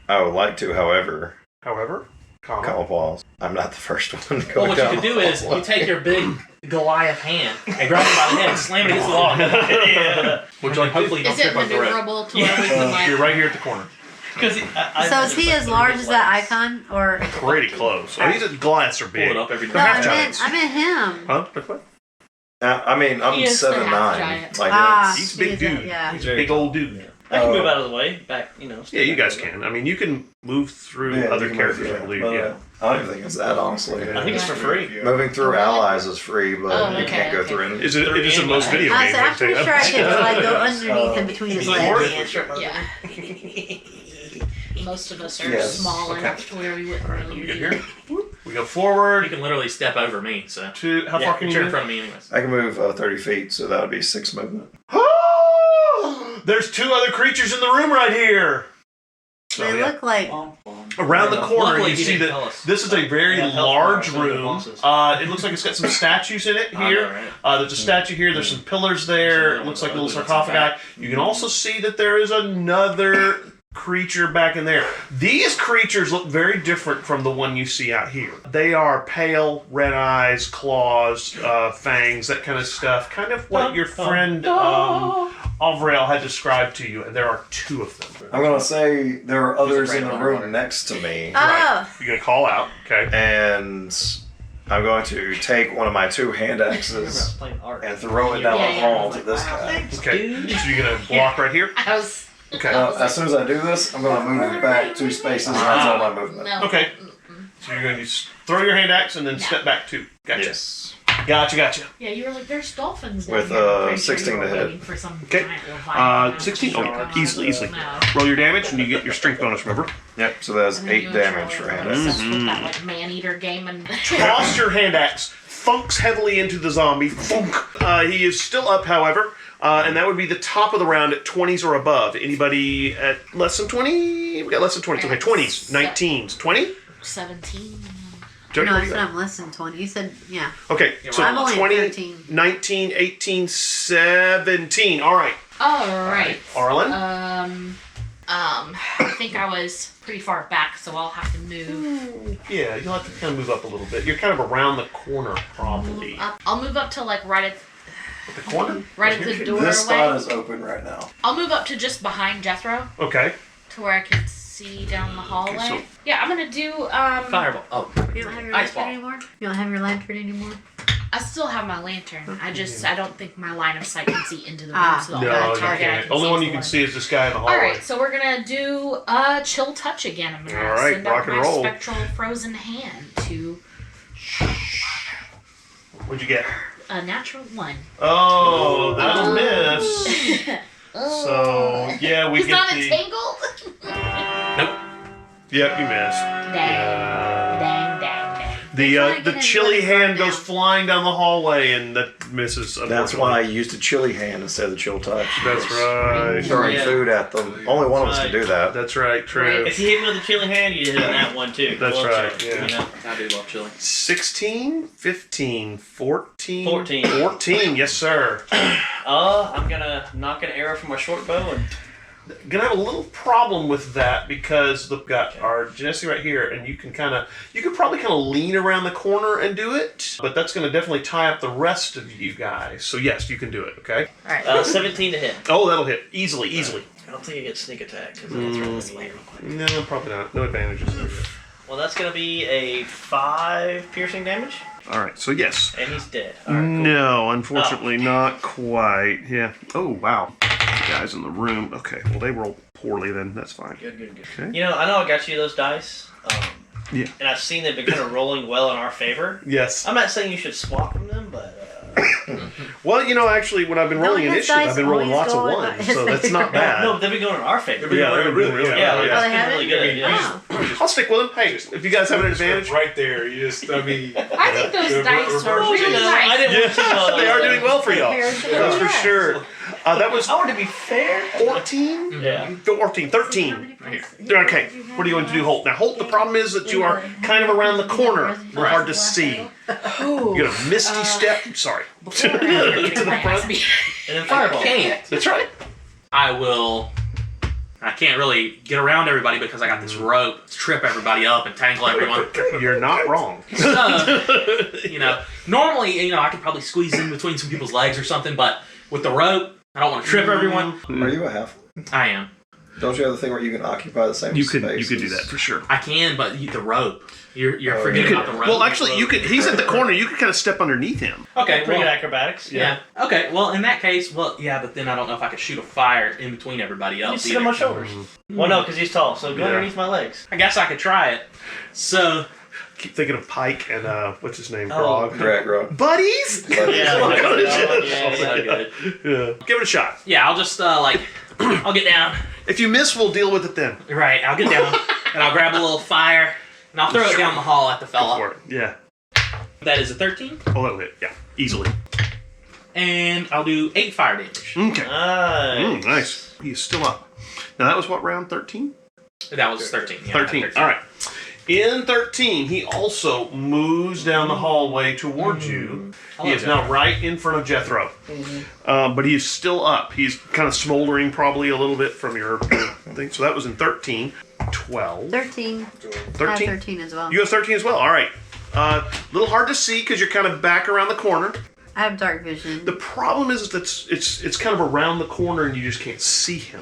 I would like to, however, However, comma. couple balls. I'm not the first one to go Well, what you down could do the is you hallway. take your big Goliath hand and grab him by the head and slam it against the wall. Yeah. Would you like Hopefully you don't Is it trip over the rope. maneuverable to where we can You're like? right here at the corner. So is he as large as that icon, or? Pretty close. Oh, these Goliaths are Pull big. it up every They're No, half I giants. meant him. Huh? What? I mean, I'm He is the 7'9". half-giant. Like, Ah. He's a big He's a- dude. yeah. He's a big old dude. I can move out of the way, back, you know. Yeah, you guys can. I mean, you can move through yeah, other you can characters, move, I believe. Well, Yeah. I don't even think it's that, honestly. I think it's for free. Moving through Really? allies is free, but Oh, you okay, can't go okay. through any. It is in most video I games. said, I I'm pretty tell sure I you. could like go underneath him between his legs. Yeah. Most of us are Yes. small Okay. enough to where we wouldn't Alright, really you get be. here. We go forward You can literally step over me, so. to how far can you You're in move? front of me anyways. I can move 30 feet, so that would be 6 movement. There's two other creatures in the room right here. So, They yeah. look like Around the corner, Luckily, you he see didn't that tell us. this is a very Yeah, health large bars, room. bosses. It looks like it's got some statues in it I know, here. right? There's a statue here. There's some pillars there. It looks like a little sarcophagi. You can also see that there is another creature back in there. These creatures look very different from the one you see out here. They are pale, red eyes, claws, fangs, that kind of stuff. Kind of what your friend Avriel had described to you, and there are two of them. I'm going to say there are others in the random room order. next to me, oh, You're going to call out, okay? and I'm going to take one of my 2 hand axes Playing art. and throw it down the hall to this guy. Okay, so you're going to block right here? I was. Okay. As soon as I do this, I'm going to move it back 2 spaces, and that's all my movement. No. Okay. So you're going to throw your hand axe and then step back 2. Gotcha. Yes. Gotcha. Yeah, you were like, there's dolphins down With, here. I'm pretty 16 sure you were to hit. waiting for some Okay. giant Leviathan 16. Oh, going on. easily. No. Roll your damage and you get your strength bonus, remember? Yep, so that's And then 8 you damage for were hand obsessed axes. with that like man-eater game and Toss your hand axe. Funks heavily into the zombie. Funk. He is still up, however. And that would be the top of the round at 20s or above. Anybody at less than 20? We got less than 20. Okay, 20s, 19s. 20? 17. Jody, no, what I do you said got? I'm less than 20. You said, yeah. Okay, so I'm only at 20, 13. 19, 18, 17. All right. All right. Arlen? I think I was pretty far back, so I'll have to move. Yeah, you'll have to kind of move up a little bit. You're kind of around the corner, probably. I'll move up to like right at The corner? the doorway. This spot is open right now. I'll move up to just behind Jethro Okay. to where I can see down the hallway. so- Yeah, I'm gonna do Fireball. Oh. You don't have your Ice lantern ball. anymore? You don't have your lantern anymore? I still have my lantern. I don't think my line of sight can see into the room, Ah. so the No, only you target I can't. can Only see one is you the can see is this guy in the All hallway. right, so we're gonna do chill touch again. I'm gonna All right, send rock out and my roll. spectral frozen hand to What'd you get? a natural 1. Oh, that'll miss. So, yeah, we He's get not the... entangled. Nope. Yep, you missed. Dang, dang, dang, dang. The chilly hand goes flying down the hallway and that misses. That's unfortunately. why I used a chilly hand instead of the chill touch. That's right. Throwing Yeah. food at them. Only one of us can do that. That's right, true. If you hit me with a chilling hand, you hit that one too. That's Well, right, so, yeah. You know. I do love chili. 16, 15, 14. 14. 14, yes, sir. I'm gonna knock an arrow from my short bow and Gonna have a little problem with that because we've got our Jesse right here, and you could probably kind of lean around the corner and do it, but that's gonna definitely tie up the rest of you guys. So yes, you can do it. Okay. All right. 17 to hit. Oh, that'll hit easily. I don't think I get sneak attack. 'Cause that's right this way real quick. No, probably not. No advantages. Well, that's going to be a 5 piercing damage, All right. So yes. and he's dead. All right, cool. No, unfortunately, not quite. Yeah. Oh wow. The guys in the room. Okay. Well, they rolled poorly then. That's fine. Good. Okay. You know, I know I got you those dice, Yeah. and I've seen they've been kind of rolling well in our favor. Yes. I'm not saying you should swap them, but Well, actually, when I've been rolling his initiative, dice I've been rolling always lots of go in ones, his so that's not bad. no, they've been going in our favor. Yeah, they've been really good. Yeah, Oh, they it's been have really it? good. Yeah. Oh. I'll stick with them. Hey, if you guys have an advantage, Right there. I mean. I think those dice are Well, you really know, I nice. didn't want to. they are doing well for y'all. Compared to That's the for rest. sure. That was I want to be fair. 14? Yeah. 14, 13. Okay, what are you going to do, Holt? Now, Holt, the problem is that you are kind of around the corner. They're hard to see. You're going to misty step. Sorry. to the front. And then fireball. Can't. That's right. I can't really get around everybody because I got this rope to trip everybody up and tangle everyone. You're not wrong. Normally, I could probably squeeze in between some people's legs or something, but with the rope, I don't want to trip everyone. Are you a half? I am. Don't you have the thing where you can occupy the same You space? could do that for sure. I can, but the rope. You're Oh, forgetting you about the rope. Well, actually, you could. He's at the corner. You could kind of step underneath him. Okay, Pretty good well, acrobatics. yeah. Okay, well, in that case, but then I don't know if I could shoot a fire in between everybody You else sit on either. my shoulders. Well, no, because he's tall, so go Yeah. underneath my legs. I guess I could try it. So, Keep thinking of Pike and what's his name, Oh. Grog. Drag rope. Buddies. Yeah, yeah, Yeah. good. Yeah. Give it a shot. Yeah, I'll just, I'll get down. If you miss, we'll deal with it then. Right, I'll get down, and I'll grab a little fire, and I'll throw it down the hall at the Go fella. for it. Yeah. That is a 13, Oh, that'll hit. Yeah, easily. and I'll do 8 fire damage. Okay. Nice. Nice. He's still up. Now that was what, round 13? That was 13. Yeah, 13. 13. All right. In 13, he also moves down the hallway towards you. He is now right in front of Jethro. But he's still up. He's kind of smoldering probably a little bit from your thing. So that was in 13. 12. 13. 13? I have 13 as well. You have 13 as well. All right. A little hard to see because you're kind of back around the corner. I have dark vision. The problem is that it's kind of around the corner and you just can't see him.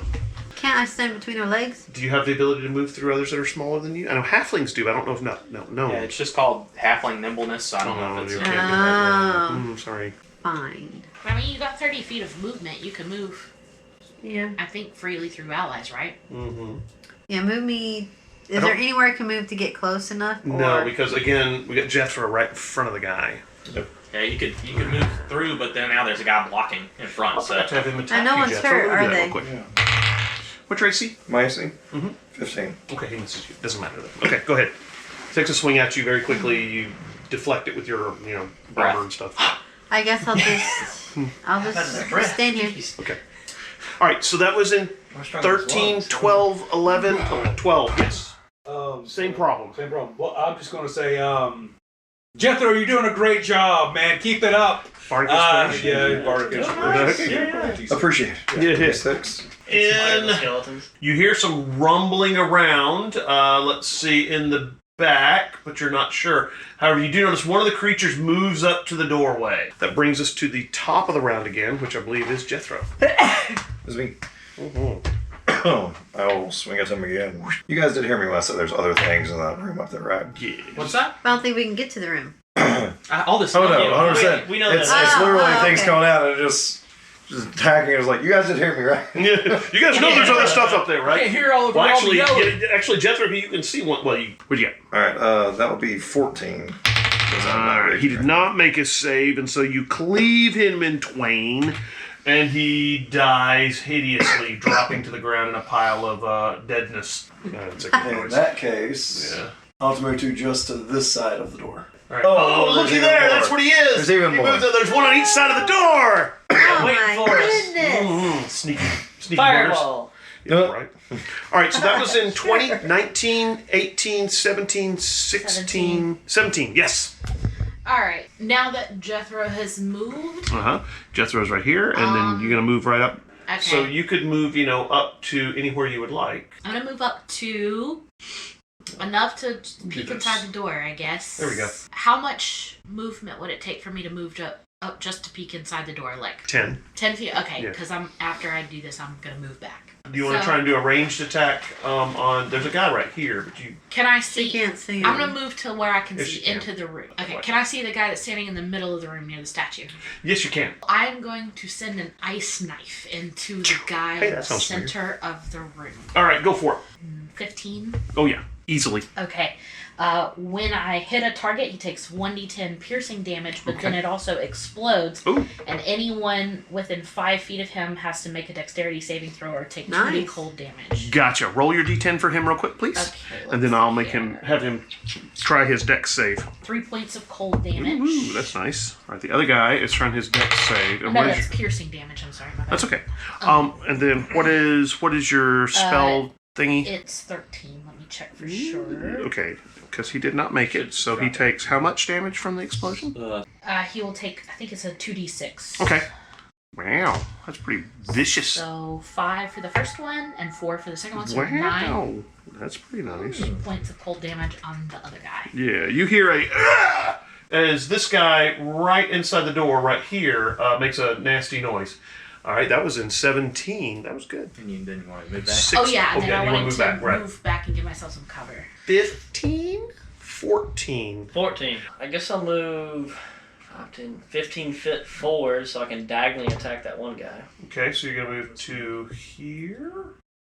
Can't I stand between their legs? Do you have the ability to move through others that are smaller than you? I know halflings do, but I don't know if no. Yeah, it's just called halfling nimbleness, so I don't know if you it's... can't do that. Oh. Sorry. Fine. I mean, you got 30 feet of movement. You can move, Yeah. I think, freely through allies, right? Mm-hmm. Yeah, move me. Is I there don't- anywhere I can move to get close enough? No, Or- because again, we got Jethro right in front of the guy. Yeah, you could move through, but then now there's a guy blocking in front, so... To have him attack no you, one's Jethro. hurt, Let me do are that they? real quick. What's your AC? My AC? Mhm. 15. Okay, he misses you. Doesn't matter though. Okay, go ahead. Takes a swing at you very quickly. You deflect it with your, armor and stuff. I guess I'll just stand here. Okay. All right, so that was in 13, 12, 11, 12. Yes. Same problem. Same problem. Well, I'm just going to say, Jethro, you're doing a great job, man. Keep it up. Bardic inspiration. Yeah, Bardic inspiration. Appreciate it. Yeah. 6. And And you hear some rumbling around. Let's see, in the back, but you're not sure. However, you do notice one of the creatures moves up to the doorway. That brings us to the top of the round again, which I believe is Jethro. It's me. I will swing at him again. You guys did hear me when I said there's other things in that room up there, right? Yeah. What's that? I don't think we can get to the room. All this... Oh no, Yeah, 100%. we know it's, that. it's literally Oh, things okay. coming out and just attacking. It's like, you guys did hear me, right? Yeah. You guys know there's other stuff up there, I right? can't hear all of Well, y'all actually, yelling. actually, Jethro, you can see one. Well, what'd you get? Alright, that would be 14. He did not make a save, and so you cleave him in twain, and he dies hideously, dropping to the ground in a pile of deadness. It's a good In noise. that case, Yeah. I'll have to move to just to this side of the door. Right. Oh, looky there's there! even That's more. what he is. There's even He more. moves up, there's one on each side of the door. Oh Waiting my for us. goodness! Sneaky orders. Fireball. Yeah, right. All right, so that was in 20, 19, 18, 17, 16, 17. Yes. All right. Now that Jethro has moved, Uh huh. Jethro's right here, and then you're gonna move right up. Okay. So you could move, up to anywhere you would like. I'm gonna move up to enough to peek this. inside the door, I guess. There we go. How much movement would it take for me to move up just to peek inside the door? Like 10. 10 feet? Okay, Yeah. because after I do this, I'm gonna move back. Do you want to try and do a ranged attack on... There's a guy right here, but you... Can I You see? can't see I'm him. gonna move to where I can Yes, see you can. into the room. Okay, Right. can I see the guy that's standing in the middle of the room near the statue? Yes, you can. I'm going to send an ice knife into the guy Hey, in that the sounds center of the room. All right, go for it. 15. Oh, yeah. Easily. Okay. When I hit a target, he takes 1d10 piercing damage, but then it also explodes. Ooh. And anyone within 5 feet of him has to make a dexterity saving throw or take 2d Nice. cold damage. Gotcha. Roll your d10 for him real quick, please. Okay, And then let's I'll see make here. have him try his dex save. 3 points of cold damage. Ooh, that's nice. All right, the other guy is trying his dex save. And No, what is that's piercing damage. I'm sorry. My bad. That's okay. And then what is your spell thingy? It's 13. Let me check for sure. Okay, because he did not make it, so he takes how much damage from the explosion? He will take, I think it's a 2d6. Okay. Wow, that's pretty vicious. So 5 for the first one and 4 for the second one. So 9 Wow, that's pretty nice. points of cold damage on the other guy. Yeah, you hear a "Ah!" as this guy right inside the door right here makes a nasty noise. All right, that was in 17. That was good. And then you want to move back. Oh yeah, and then I you wanna wanted to right. move back and give myself some cover. 15, 14. 14. I guess I'll move 15 feet forward so I can diagonally attack that one guy. Okay, so you're gonna move to here.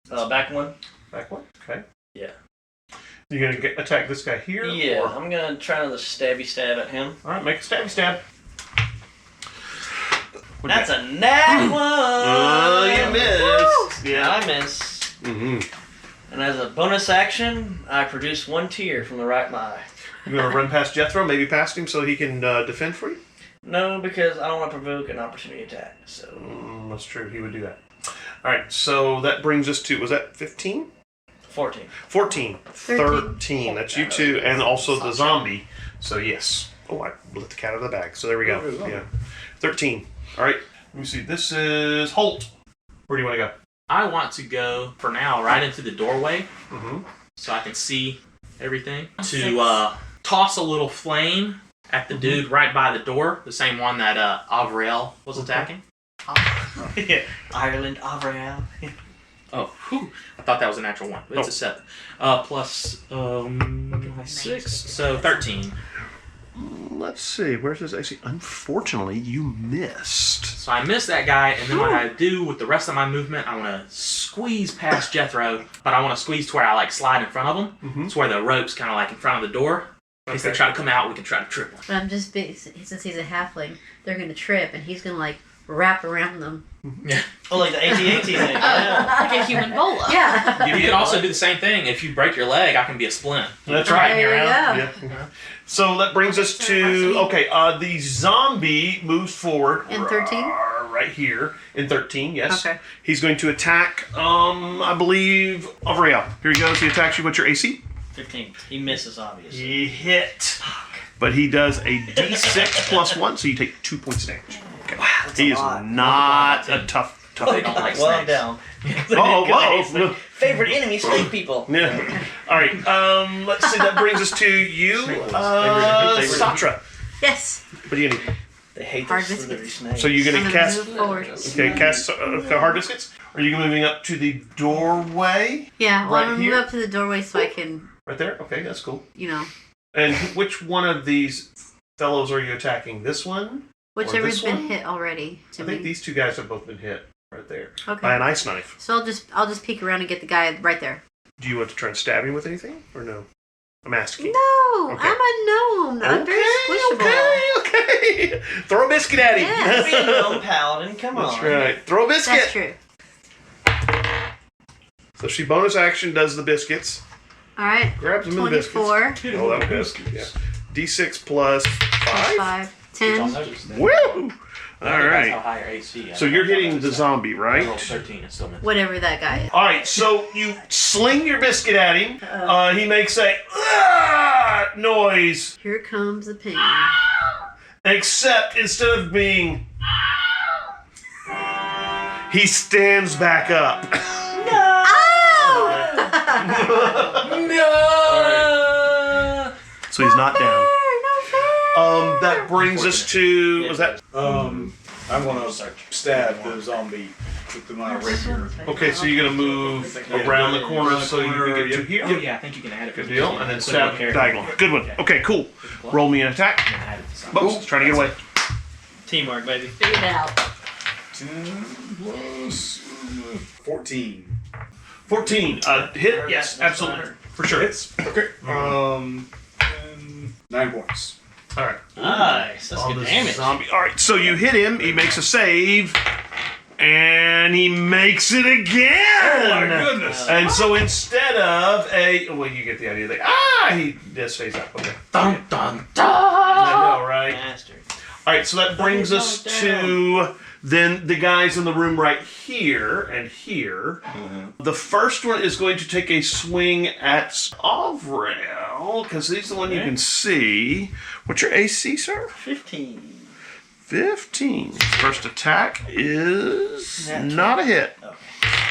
Back one? Back one. Okay. Yeah. You're gonna attack this guy here. Yeah, Or... I'm gonna try another stabby stab at him. All right, make a stabby stab. That's a nat one! Oh, you missed. Yeah, I miss. Mm-hmm. And as a bonus action, I produce 1 tear from the right of my eye. You're gonna run past Jethro, maybe past him, so he can defend for you. No, because I don't want to provoke an opportunity attack. So That's true. He would do that. All right, so that brings us to, was that 15? 14. 14. 13. That's you two, and also the zombie. So yes. Oh, I let the cat out of the bag. So there we go. Yeah. 13. All right. Let me see. This is Holt. Where do you want to go? I want to go, for now, right into the doorway Mm-hmm. so I can see everything. To toss a little flame at the dude right by the door, the same one that Avriel was attacking. Yeah. Ireland, Avriel. Oh, whew. I thought that was a natural one. But it's a 7. Plus 6, so 13. Let's see. Where's this AC? Unfortunately, you missed. So I missed that guy, and then what I do with the rest of my movement, I want to squeeze past Jethro, but I want to squeeze to where I slide in front of him. Mm-hmm. It's where the rope's kind of in front of the door. In case they try to come out, we can try to trip them. But I'm just since he's a halfling, they're gonna trip, and he's gonna wrap around them. Yeah. Oh, like the AT-AT thing. Yeah. Like a human bola. Yeah. You can also do the same thing. If you break your leg, I can be a splint. That's There right. you go. Yeah. So that brings us to, okay, the zombie moves forward. In 13? Right here. In 13, yes. Okay. He's going to attack, I believe, Avriel. Here he goes. He attacks you. What's your AC? 15. He misses, obviously. He hit. But he does a D6 plus 1, so you take 2 points of damage. Okay. Wow, that's He a is lot. not a tough They don't like Well, I'm snakes. down. Oh, whoa. Favorite enemy, snake people. Yeah. All right. Let's see. That brings us to you, Satra. Yes. What do you need? They hate Hard the slithery biscuits. snakes. So you're I'm gonna gonna cast. move forward. Okay, cast hard biscuits. Are you moving up to the doorway? Yeah. Well, Right I'm gonna here? move up to the doorway so I can, Right there. Okay, that's cool. And which one of these fellows are you attacking? This one? whichever's this been one? hit already. I To think me. these two guys have both been hit right there by Okay. an ice knife. So I'll just peek around and get the guy right there. Do you want to try and stab him with anything or no? I'm asking. No, Okay. I'm a gnome. I'm very squishable. Okay. Throw a biscuit at him. Yes. Be a gnome paladin, come on. That's right. Throw a biscuit. That's true. So she bonus action does the biscuits. All right. Grabs them in the biscuits. 24 Oh, that was biscuit. Yeah. D6 plus plus 5. 5. Y'all 10. noticed that. Woo! All That's how right. high your AC is. So you're hitting the zombie, zombie, I rolled right? 13 and still missed. Whatever that guy is. All right. So you sling your biscuit at him. He makes a "Ah!" noise, Here comes the pain. except instead of being, He stands back up. No. So he's not down. That brings us to. Was that? I'm gonna stab the zombie with my rapier. Okay, so you're gonna move around the corner so you can get to here. Oh yeah, I think you can add it. Good deal. And then stab diagonal. Good one. Okay, cool. Roll me an attack. Boats, trying to get away. Teamwork, baby. Figure it out. 10 plus 14. 14. Hit? Yes, absolutely. For sure. Hits. Okay. And 9 points. All right. Nice. That's good damage. Zombie. All right, so you hit him. He makes a save. And he makes it again! Oh my goodness! And so instead of a... Well, you get the idea. He just stays up. Okay. Dun dun dun. I know, right? Bastard. All right, so that brings us to then the guys in the room right here and here. The first one is going to take a swing at Avril, because he's the one you can see. What's your AC, sir? 15. 15. First attack is not a hit. Okay.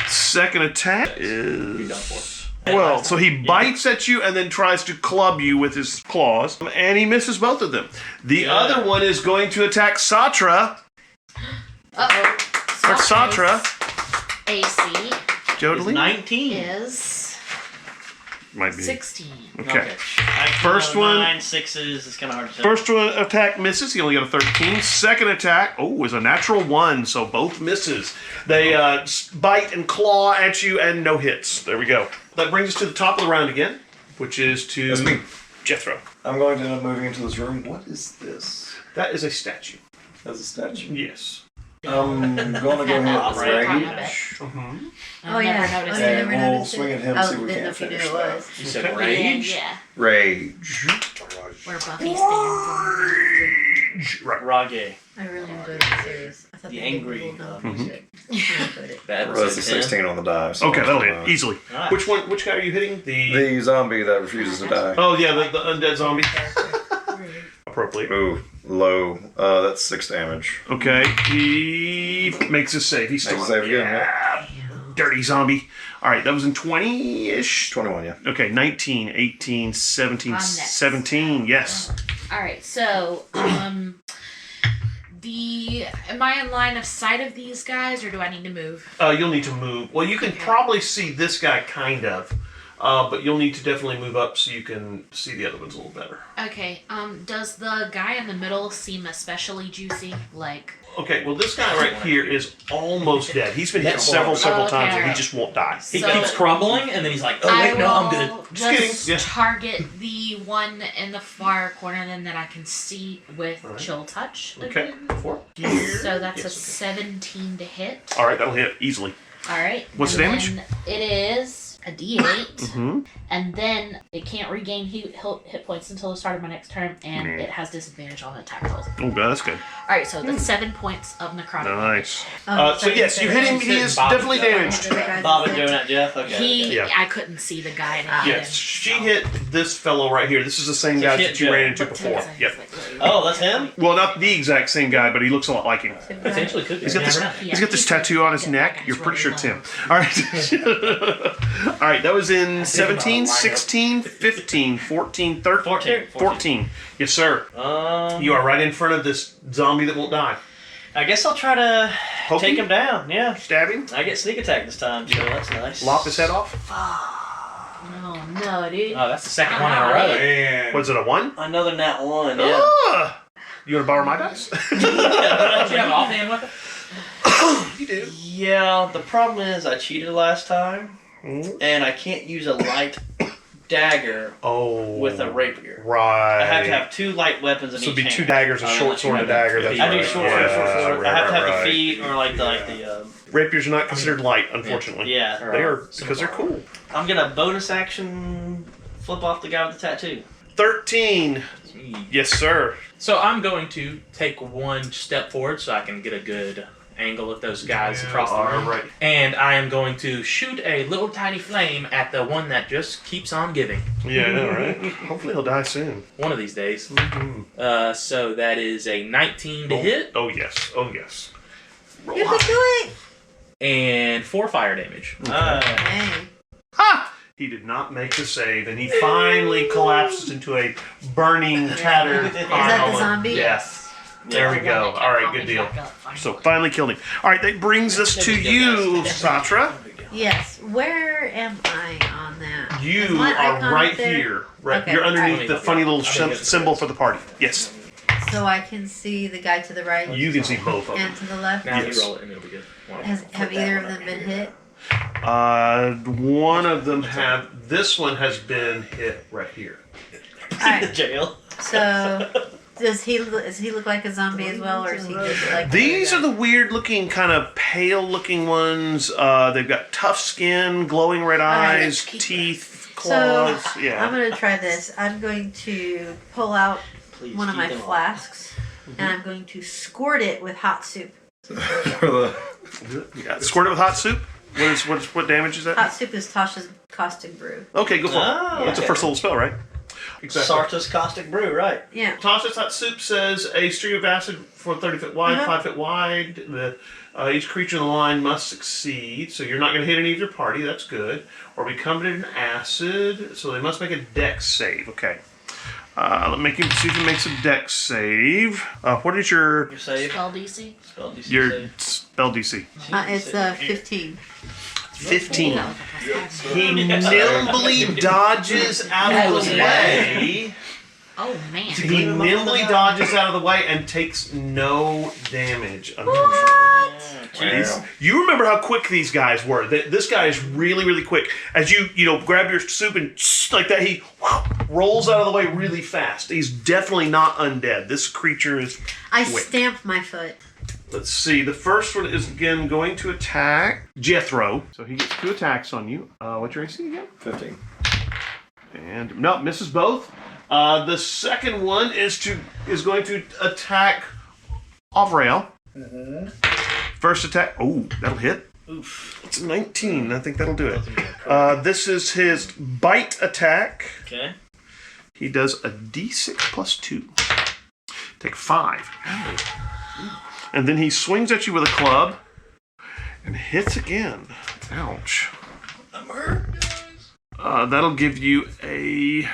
Second attack is... You're done for. Well, so he bites at you and then tries to club you with his claws, and he misses both of them. The other one is going to attack Satra. Uh-oh. Or Satra. AC Jodely? 19. is Might be. 16. Okay. First First one- 9 6s. It's kind of hard to tell. First one attack misses. He only got a 13. Second attack, is a natural 1, so both misses. They bite and claw at you and no hits. There we go. That brings us to the top of the round again, which is to That's me. Jethro. I'm going to end up moving into this room. What is this? That is a statue. That's a statue. Yes. I'm going to go ahead and Right. rage. Oh yeah. Never noticed you it. And never we'll noticed swing it? at him, Oh, see if we didn't know can't if you knew finish it that. was. You said Yeah, rage. yeah. Rage. Where Buffy stands. Right. Rage. I really enjoyed the series. I thought The they did angry, cool uh, shit. I enjoyed it. That Well, was that's a a 10. 16 on the die. So Okay, that'll hit easily. Nice. Which one? Which guy are you hitting? The zombie that refuses to die. Oh yeah, the undead zombie. Appropriate. Ooh, low. That's 6 damage. Okay, he makes a save. He's still Makes a save again, yeah. Dirty zombie. All right, that was in 20-ish. 21, yeah. Okay, 19, 18, 17, I'm next. 17. Yes. All right, so am I in line of sight of these guys, or do I need to move? You'll need to move. Well, you can probably see this guy kind of, but you'll need to definitely move up so you can see the other ones a little better. Okay. Does the guy in the middle seem especially juicy? Like, Okay, well, this guy right here is almost dead. He's been hit several Okay. times, and he just won't die. He So- keeps crumbling, and then he's like, "Oh I wait, no, I'm will good." Just kidding. just Yeah. target the one in the far corner, then that I can see with Alright. Chill Touch. Okay, again. go for it. Here. So that's a Yes, 17 to hit. All right, that'll hit easily. All right. What's and the damage? then it is a D8, Mm-hmm. and then it can't regain hit points until the start of my next turn, and Mm. it has disadvantage on attack rolls. Oh, God, that's good. All right, so that's 7 points of necrotic. Nice. Oh, So yes, you hit him. He is definitely damaged. Bob and doing that, Jeff? Okay. He, Yeah. I couldn't see the guy. And I hit Yes, him, she so. hit this fellow right here. This is the same guy hit that you Joe. ran into But before. 10 seconds, Yep. like, literally. Oh, that's him? Well, not the exact same guy, but he looks a lot like him. Potentially could be. He's got this. You never know. He's got this tattoo on his neck. You're pretty sure it's him. All right. All right. That was in 17, 16, 15, 14, 13, 14. 14. Yes, sir. You are right in front of this zombie that won't die. I guess I'll try to Poke take him? him down. Yeah. Stab him. I get sneak attack this time, so that's nice. Lop his head off. Oh no, dude. Oh, that's the second one in a row. And Was it a 1? Another nat 1, yeah. Ah! You want to borrow my dice? Don't you have an offhand weapon? You do. Yeah, the problem is I cheated last time, and I can't use a light dagger Oh. with a rapier. Right. I have to have 2 light weapons in So each it'd be hand. 2 daggers, a short sword, and a dagger. That's I do right. short Yeah, sword. right, I have to have right, the feet or like the Rapiers are not considered light, unfortunately. yeah. They are because they're cool. I'm gonna bonus action flip off the guy with the tattoo. 13. Yes, sir. So I'm going to take one step forward so I can get a good angle at those guys across the room. Alright. And I am going to shoot a little tiny flame at the one that just keeps on giving. Yeah, I know, right? Hopefully he'll die soon. One of these days. Mm-hmm. So that is a 19 to hit Oh, yes. Oh, yes. Roll You high. can do it. and 4 fire damage. Hey. Ha! He did not make the save, and he finally collapses into a burning, tattered pile. Is that the zombie? Yes. There we go. All right, good deal. So finally killed him. All right, that brings us to you, Satra. Yes. Where am I on that? Is You my are icon right up there? here. Right, Okay, you're underneath alright. the funny little symbol for the party. Yes, So I can see the guy to the right you can see both of them. and to the left. Now Yes. you roll it and it'll be good. Have either of them been hit? One of them have. This one has been hit right here. Alright. Jail. So does he look like a zombie as well, or is he just like These are the weird-looking, kind of pale-looking ones. They've got tough skin, glowing red Alright, eyes, teeth, So claws. I'm Yeah. gonna try this. I'm going to pull out Please one of keep my them all. flasks and I'm going to squirt it with hot soup. For the Yeah. Squirt it with hot soup. What damage is that? Hot soup is Tasha's caustic brew. Okay, go for Oh, it. That's the okay. first little spell, right? Sarta's Caustic Brew, right. Yeah. Tasha's hot soup says a stream of acid for 30 foot wide, Uh-huh. 5 foot wide. Each creature in the line must succeed, so you're not going to hit any of your party. That's good. Or be covered in acid, so they must make a dex save. Okay. Let me see if he makes a dex save. What is your Your save. Spell DC. Spell DC your save. spell DC? It's 15. 15. He nimbly dodges out of the way. Oh man. He nimbly dodges out of the way and takes no damage. Wow. You remember how quick these guys were. This guy is really, really quick. As you grab your soup and like that, he rolls out of the way really fast. He's definitely not undead. This creature is I quick. stamped my foot. Let's see. The first one is again going to attack Jethro. So he gets 2 attacks on you. What's your AC again? 15. And no, misses both. The second one is going to attack Avrael. First attack. Oh, that'll hit. Oof. It's a 19. I think that'll do it. This is his bite attack. Okay. He does a d6 plus 2. Take 5. And then he swings at you with a club and hits again. Ouch. I'm hurt, guys. That'll give you a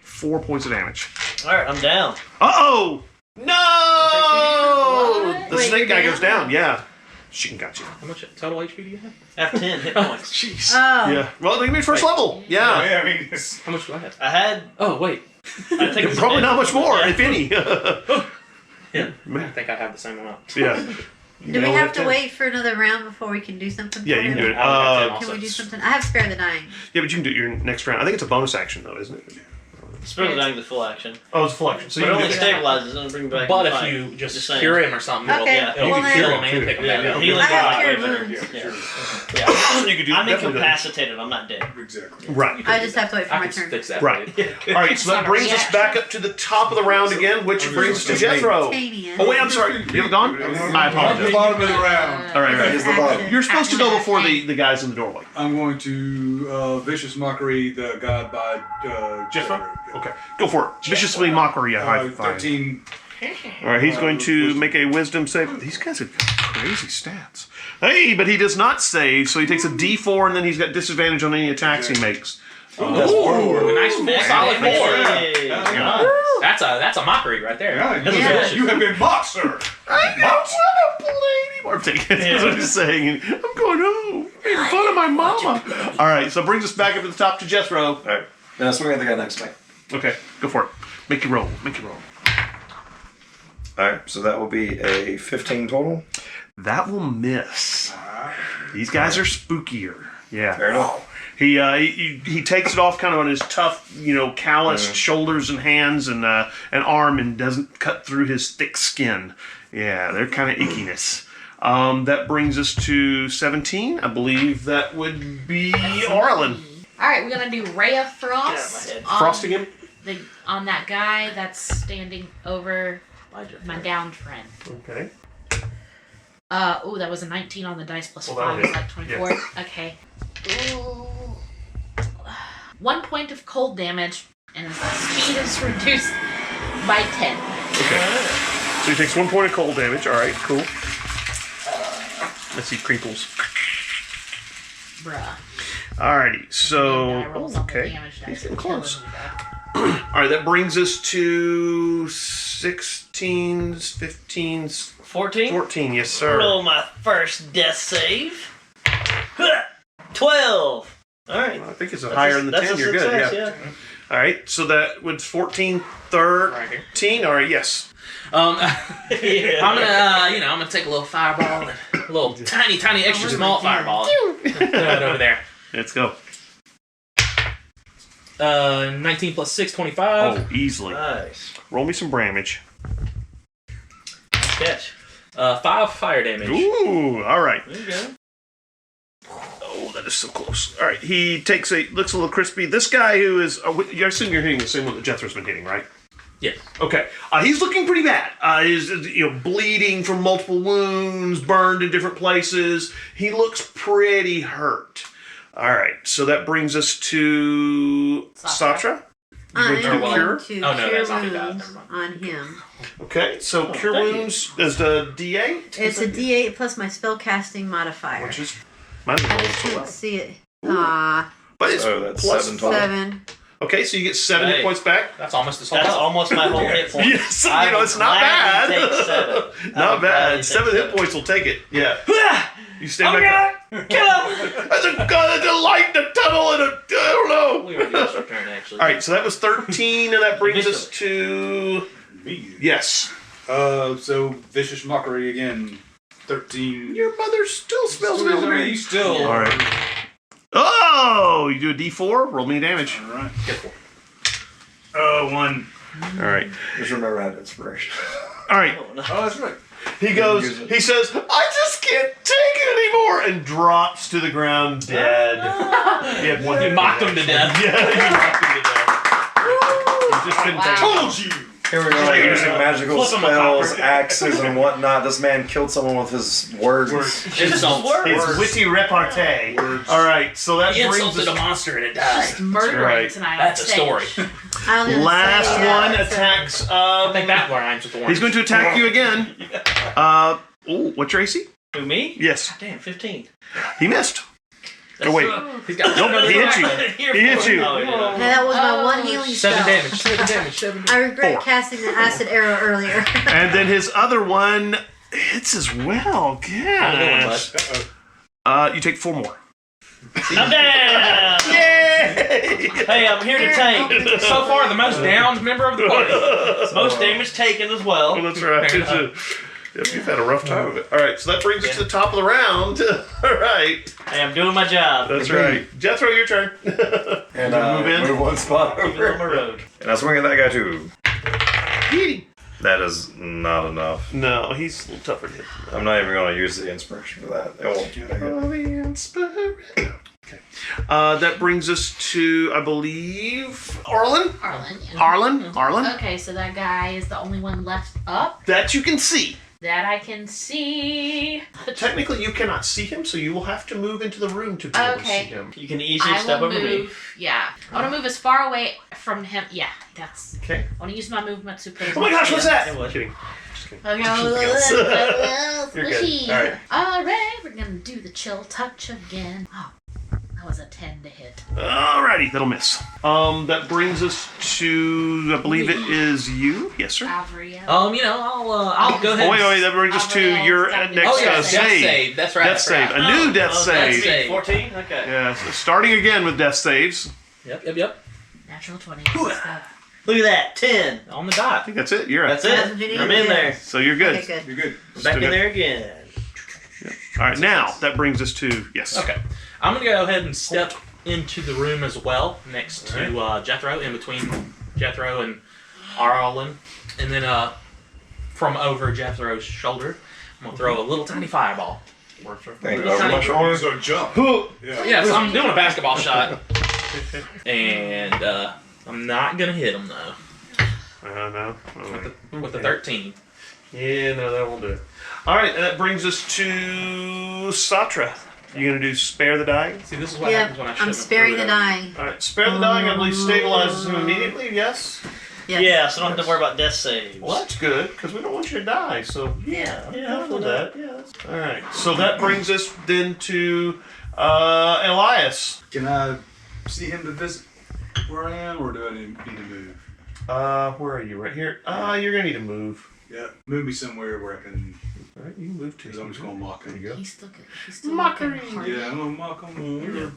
4 points of damage. Alright, I'm down. Uh-oh! No! What? The Wait, snake you're guy down? goes down. Yeah. She got you. How much total HP do you have? I have 10 hit points. Jeez. Oh. Yeah. Well, they made first level. Yeah. Yeah, I mean, it's, How much do I have? I had. Oh, wait. I think it's Probably not much more, Yeah. if any. Yeah. I think I have the same amount. Yeah. Do we have to wait for another round before we can do something? Yeah, for you can him? do it. I would have Can we do also. something? I have spare the dying. Yeah, but you can do it your next round. I think it's a bonus action, though, isn't it? Spare the dying the full action. Oh, it's a full action. So But you it can only do it. stabilizes, it doesn't bring back But the if fight. you just saying. cure him or something, Okay. Yeah. you Well, can kill then- him and pick him Yeah, back up. healing I have God. cure wounds. Yeah. You could do I'm definitely do that. incapacitated, I'm not dead. exactly. Right. I just have to wait for I my can turn. fix that. Right. for you. All right, so that brings us back up to the top of the round again, which brings us to Jethro. Titania. Oh, wait, I'm sorry. You haven't gone? I At the apologize. bottom of the round, All right, right. Here's the bottom. Action. You're supposed to go Action. before the guys in the doorway. I'm going to Vicious Mockery, the god by Jethro? Okay, go for it. Viciously mockery, I find. 13. All right, he's going to make a wisdom save. These guys have crazy stats. Hey, but he does not save, so he takes a D4, and then he's got disadvantage on any attacks he makes. Ooh, a nice full solid 4. Hey. Yeah. That's a mockery right there. Yeah. You have been mocked, sir. I don't want to play anymore. I'm taking it. That's what he's saying. I'm going home. Making fun of my mama. All right, so it brings us back up to the top to Jethro. Alright. Now swing at the guy next to me. Okay, go for it. Make your roll. Make your roll. Alright, so that will be a 15 total. That will miss. These guys are spookier. Yeah. Fair enough. He takes it off kind of on his tough, calloused shoulders and hands and arm, and doesn't cut through his thick skin. Yeah, they're kind of ickiness. That brings us to 17. I believe that would be Arlen. Alright, we're gonna do Ray of Get out of Frost my head. Frosting him. on that guy that's standing over my downed friend. Okay. Oh, that was a 19 on the dice plus Well, 5 that'll is like 24. Okay. Ooh. 1 point of cold damage, and his speed is reduced by 10. Okay. So he takes 1 point of cold damage. All right, cool. Let's see, crinkles. Bruh. Alrighty, so Die rolls on the okay, damage dice he's getting are killing close. me, bruh. All right, that brings us to 16s, 15s, 14? 14. Yes, sir. Roll my first death save. 12. All right. I think it's higher than the 10. You're good. success, Yeah. All right, so that was 14, 13. All right, yes. I'm Yeah. gonna take a little fireball, and a little tiny, extra small fireball. Throw it over there. Let's go. 19 plus 6, 25. Oh, easily. Nice. Roll me some damage. Catch. 5 fire damage. Ooh, all right. There you go. Oh, that is so close. All right, he looks a little crispy. This guy who is, I assume you're hitting the same one that Jethro's been hitting, right? Yes. Okay. He's looking pretty bad. He's bleeding from multiple wounds, burned in different places. He looks pretty hurt. All right, so that brings us to Satra. I'm You're going to going cure? to Oh, no, cure that's not good. wounds Never mind. on him. Okay, so cure thank you. wounds is the D8, It's a D8 plus my spellcasting modifier. which is mine. I just couldn't see it. Aw, But it's So that's plus 7 total. 7. Okay, so you get 7 hit Hey. points back. That's almost as whole. That's almost my whole hit point. Yes, I would it's not gladly bad. take 7. I Not would gladly bad. take 7 hit points will take it. Yeah. You stand Oh back God! up. Kill him! There's a light in the tunnel and I don't know. We already lost our turn, actually. All right, so that was 13, and that brings us to yes. So vicious mockery again. 13. Your mother still smells Still misery. Still. All right. Oh, you do a D4. Roll me damage. All right. Get 4. Oh, 1. All right. Just remember I have inspiration. All right. Oh, no. Oh, that's right. He goes. He says, "I just can't take it anymore," and drops to the ground dead. He had one. You hit mocked point. him to death. Yeah, you mocked him to death. He just couldn't take it. Told you. Here we go, using magical Flip him a spells, copper. axes, and whatnot. This man killed someone with his words. Insult. His witty repartee. All right, so that He brings insulted a us. monster and it died. Just murdering right. tonight. That's a on story. stage. I was gonna Last say, yeah, one it's a- attacks. I think that rhymes with the He's going to attack you again. What's your AC? Who, me? Yes, Damn, 15. he missed. Oh wait, He's got nope, he hit you. Here He hit for it. you. Oh, yeah. And that was my Oh. one healing 7 spell. damage. 7 damage. 7 damage. I regret 4. casting the acid arrow earlier. And then his other one hits as well. Gosh. You take 4 more. I'm down! Yay! Hey, I'm here to tank. So far, the most downed member of the party. Most damage taken as well. Oh, that's right. Yep, you've had a rough time of it. All right, so that brings us to the top of the round. All right, Hey, I'm doing my job. that's right. Jethro, your turn. And move in. move one spot Keep it on my over. road. And I swing at that guy too. Hit him. That is not enough. No, he's a little tougher to hit. I'm not even going to use the inspiration for that. It won't make it. Oh, the inspiration. Okay. That brings us to, I believe, Arlen. Arlen. Yeah. Arlen. Arlen. Okay, so that guy is the only one left up That you can see. that I can see. Technically, you cannot see him, so you will have to move into the room to be able to see Okay. him. You can easily I step will over move. me. Yeah, I want to move as far away from him. Yeah, that's. Okay. I want to use my movement to put. Oh my gosh, what's that? It was. Kidding. Just kidding. Okay, You're good. All right. All right, we're gonna do the chill touch again. Oh, that was a 10 to hit. Alrighty, that'll miss. That brings us to, I believe it is you. Yes, sir. Avriel. I'll go ahead. Oh, wait, that brings us to your next Oh yeah, save. death save. That's right. Death save. A new death Death save. save. 14? Okay. Yeah, so starting again with death saves. Yep. Natural 20. Look at that. 10. On the dot. I think that's it. You're That's up. That's it. what you need I'm to in do. there. So you're good. Okay, good. You're good. Back in good. there again. All right, now that brings us to yes. Okay. I'm gonna go ahead and step into the room as well, next to Jethro, in between Jethro and Arlen, and then from over Jethro's shoulder, I'm gonna throw a little tiny fireball. Thank you. Over my shoulder. So jump. Yeah. Yes, I'm doing a basketball shot, and I'm not gonna hit him though. No. All right. With the 13. Yeah, no, that won't do it. All right, and that brings us to Satra. You gonna do spare the dying? See, this is what Yeah, happens when I I'm shouldn't sparing the have dying. All right, spare the dying. I believe stabilizes him immediately. Yes. Yes. Yeah, so I don't have to worry about death saves. Well, that's good because we don't want you to die. So Yeah, I'm with that. Yeah. All right. So that brings us then to Elias. Can I see him to visit where I am, or do I need to move? Where are you? Right here. You're gonna need to move. Yeah, move me somewhere where I can. All right, you can move to. Because I'm just gonna mock him. There you go. He's still Mockery. looking hard. Yeah, I'm gonna mock him.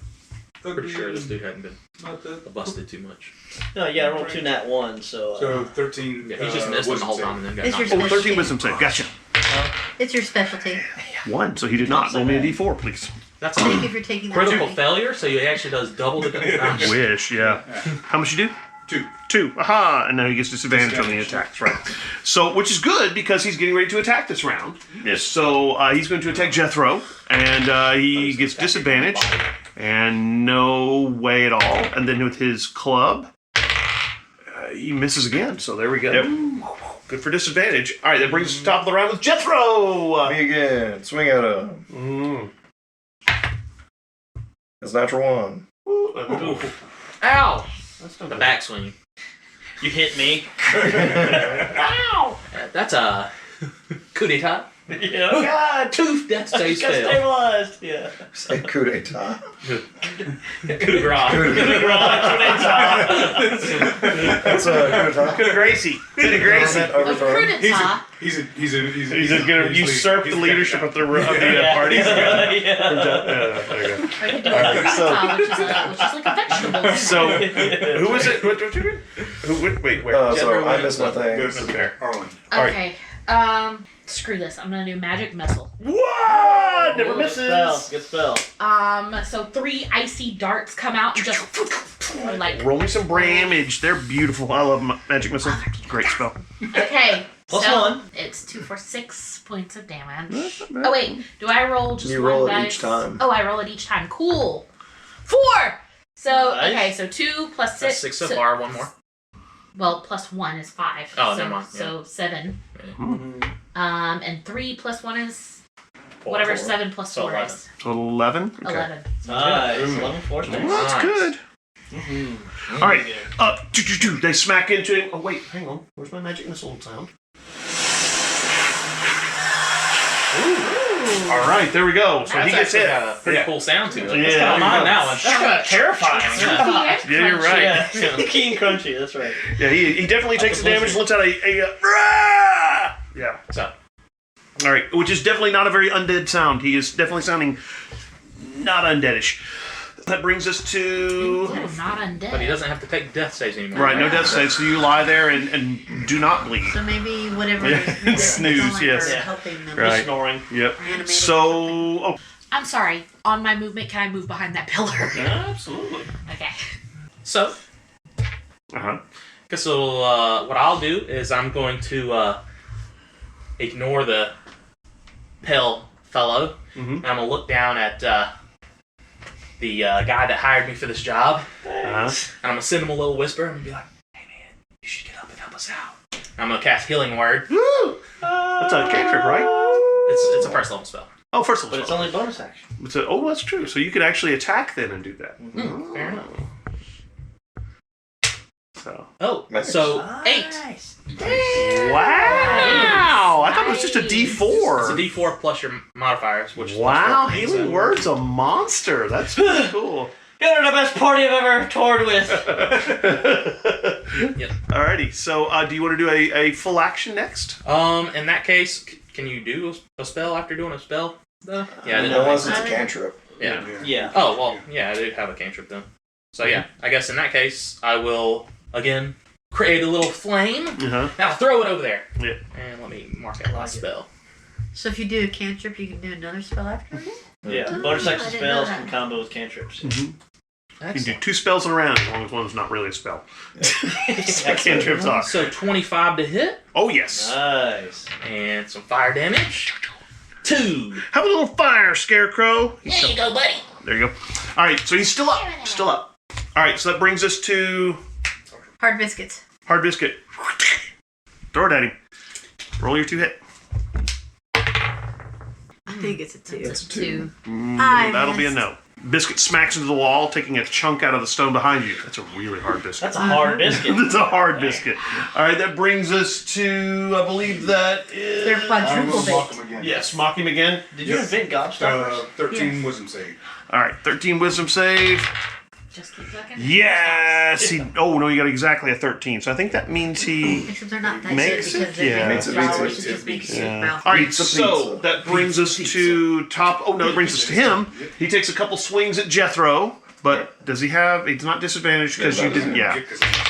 Pretty sure this dude hadn't been Not that. busted too much. No, you gotta roll 2 nat 1, so. So 13. Yeah, he just missed him the whole time and then got It's your knocked out. 13 wisdom save. Gotcha. It's your specialty. 1. So he did not. Roll me a d4, please. That's Thank you a for taking that. critical journey. failure, so he actually does double the damage. Wish. Yeah. How much you do? 2. 2. Aha! And now he gets disadvantage on the Disadvantage. attacks. Right. So, which is good because he's getting ready to attack this round. Yes. So he's going to attack Jethro, and he gets disadvantage, and no way at all. And then with his club, he misses again. So there we go. Yep. Good for disadvantage. All right, that brings us to the top of the round with Jethro. Me again. Swing at him. Mm. It's natural 1. Ow! That's no The good. backswing. You hit me. Ow! That's a coup d'etat. Yeah. Oh God! Tooth death stays Got fail. stabilized. Yeah. Say coup d'etat. Coup de grace. Coup de grace. That's a coup d'etat. Good Gracie. Good Gracie. A Overthrow. crudita. He's He's going to usurp the leadership of the party. Yeah. There you go. Or you can do a Alright, so- crudita, which is like a vegetable. So, who was it? What you did? Who? Wait, where? So Jethro I missed my Goes thing. to there. Arlen. Alright. Okay. Screw this. I'm gonna do magic missile. What? Never Good misses. spell. Good spell. So 3 icy darts come out and just like. Roll me some damage. They're beautiful. I love magic missile. Great spell. Okay. Plus so 1. It's 2 for 6 points of damage. Oh wait, do I roll just You one roll it dice? each time. Oh, I roll it each time. Cool. 4. So Nice. okay, so 2 plus 6. That's 6 so far, one more. Well, plus 1 is 5. Oh, so, never mind, So 7. Mm-hmm. And 3 plus 1 is whatever 7 plus So 4 11. is. So 11. Okay. 11. Nice. 11 force Well, damage. that's Nice. good. Mm-hmm. All right. They smack into him. Oh wait, hang on. Where's my magic missile sound? All right, there we go. So he gets That's actually hit. got a pretty cool sound to it. Yeah. That's kind of mine now. That's kind of terrifying. Yeah, you're right. Yeah. Key and crunchy. That's right. Yeah, he definitely takes the damage. Lets out a yeah. So, All right, which is definitely not a very undead sound. He is definitely sounding not undeadish. That brings us to Not undead. but he doesn't have to take death saves anymore. right. No death save, so you lie there and do not bleed. So maybe whatever Yeah. is reading Snooze, sound like yes. they're Yeah. helping them. Right. Snoring. Yep. Animated. So oh, I'm sorry. On my movement, can I move behind that pillar? absolutely. Okay. So, Uh-huh. what I'll do is I'm going to ignore the pale fellow, Mhm. and I'm gonna look down at the guy that hired me for this job, and Uh-huh. I'm gonna send him a little whisper. I'm gonna be like, "Hey man, you should get up and help us out." And I'm gonna cast Healing Word. That's a cantrip, right? It's a first level spell. Oh, first of all, But it's only bonus action. oh, that's true. So you could actually attack then and do that. Fair enough. So Oh, Nice. so 8. wow, I thought it was just a Nice. D4. It's a D4 plus your modifiers, which is Wow, plus 4. Healing Word's a monster. That's pretty cool. You're the best party I've ever toured with. Yep. Alrighty, so do you want to do a full action next? In that case, can you do a spell after doing a spell? Though? Yeah, I didn't know. Unless it's a cantrip. Yeah. Yeah. Oh well, yeah, I do have a cantrip then. So yeah, I guess in that case, I will again create a little flame. Uh-huh. Now throw it over there. Yeah. And let me mark out my spell. So if you do a cantrip, you can do another spell afterwards? Yeah. Oh, Bonus action I didn't know spells that. can combo with cantrips. You can do Excellent. 2 spells in a round as long as one's not really a spell. Like cantrips are. So 25 to hit, Oh, yes. Nice. and some fire damage. 2. Have a little fire, Scarecrow. There you go, buddy. There you go. All right, so he's still up. Still up. All right, so that brings us to Hard biscuits. Hard Biscuit. Throw it at him. Roll your 2 hit. I think it's a 2. It's a 2. I That'll be a missed. no. Biscuit smacks into the wall, taking a chunk out of the stone behind you. That's a really hard biscuit. That's a hard biscuit. That's a hard biscuit. All right, that brings us to, I believe that is... They're quadruple mock baked. him again. Yes, mock him again. Did you invent gobstoppers? 13 wisdom save. All right, 13 wisdom save. Just keep looking. Yes! Oh, no, you got exactly a 13. So I think that means he... Except they're not that Makes good it, because they're yeah. made Makes of it, flour, makes which it, just makes makes your Yeah. mouth. All right, Pizza, so pizza. that brings us to top... Oh, no, it brings us to him. He takes a couple swings at Jethro, but does he have... He's not disadvantaged because you didn't... Yeah.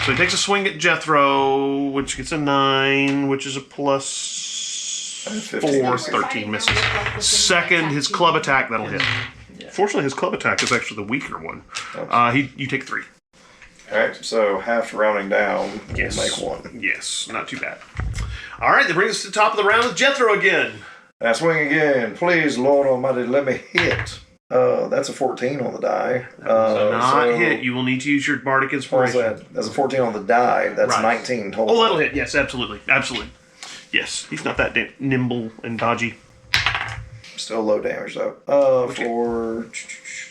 So he takes a swing at Jethro, which gets a 9, which is a plus 4, 13 misses. Second, his club attack, that'll hit. Fortunately, his club attack is actually the weaker one. You take 3. Alright, so half rounding down, Yes. we'll make 1. Yes, not too bad. All right, that brings us to the top of the round with Jethro again. I swing again. Please, Lord Almighty, let me hit. That's a 14 on the die. Not hit. You will need to use your bardic What was inspiration. that? That's a 14 on the die. That's Right. 19 total. Oh, that'll hit. Yes, absolutely. Absolutely. Yes, he's not that nimble and dodgy. Still low damage though. For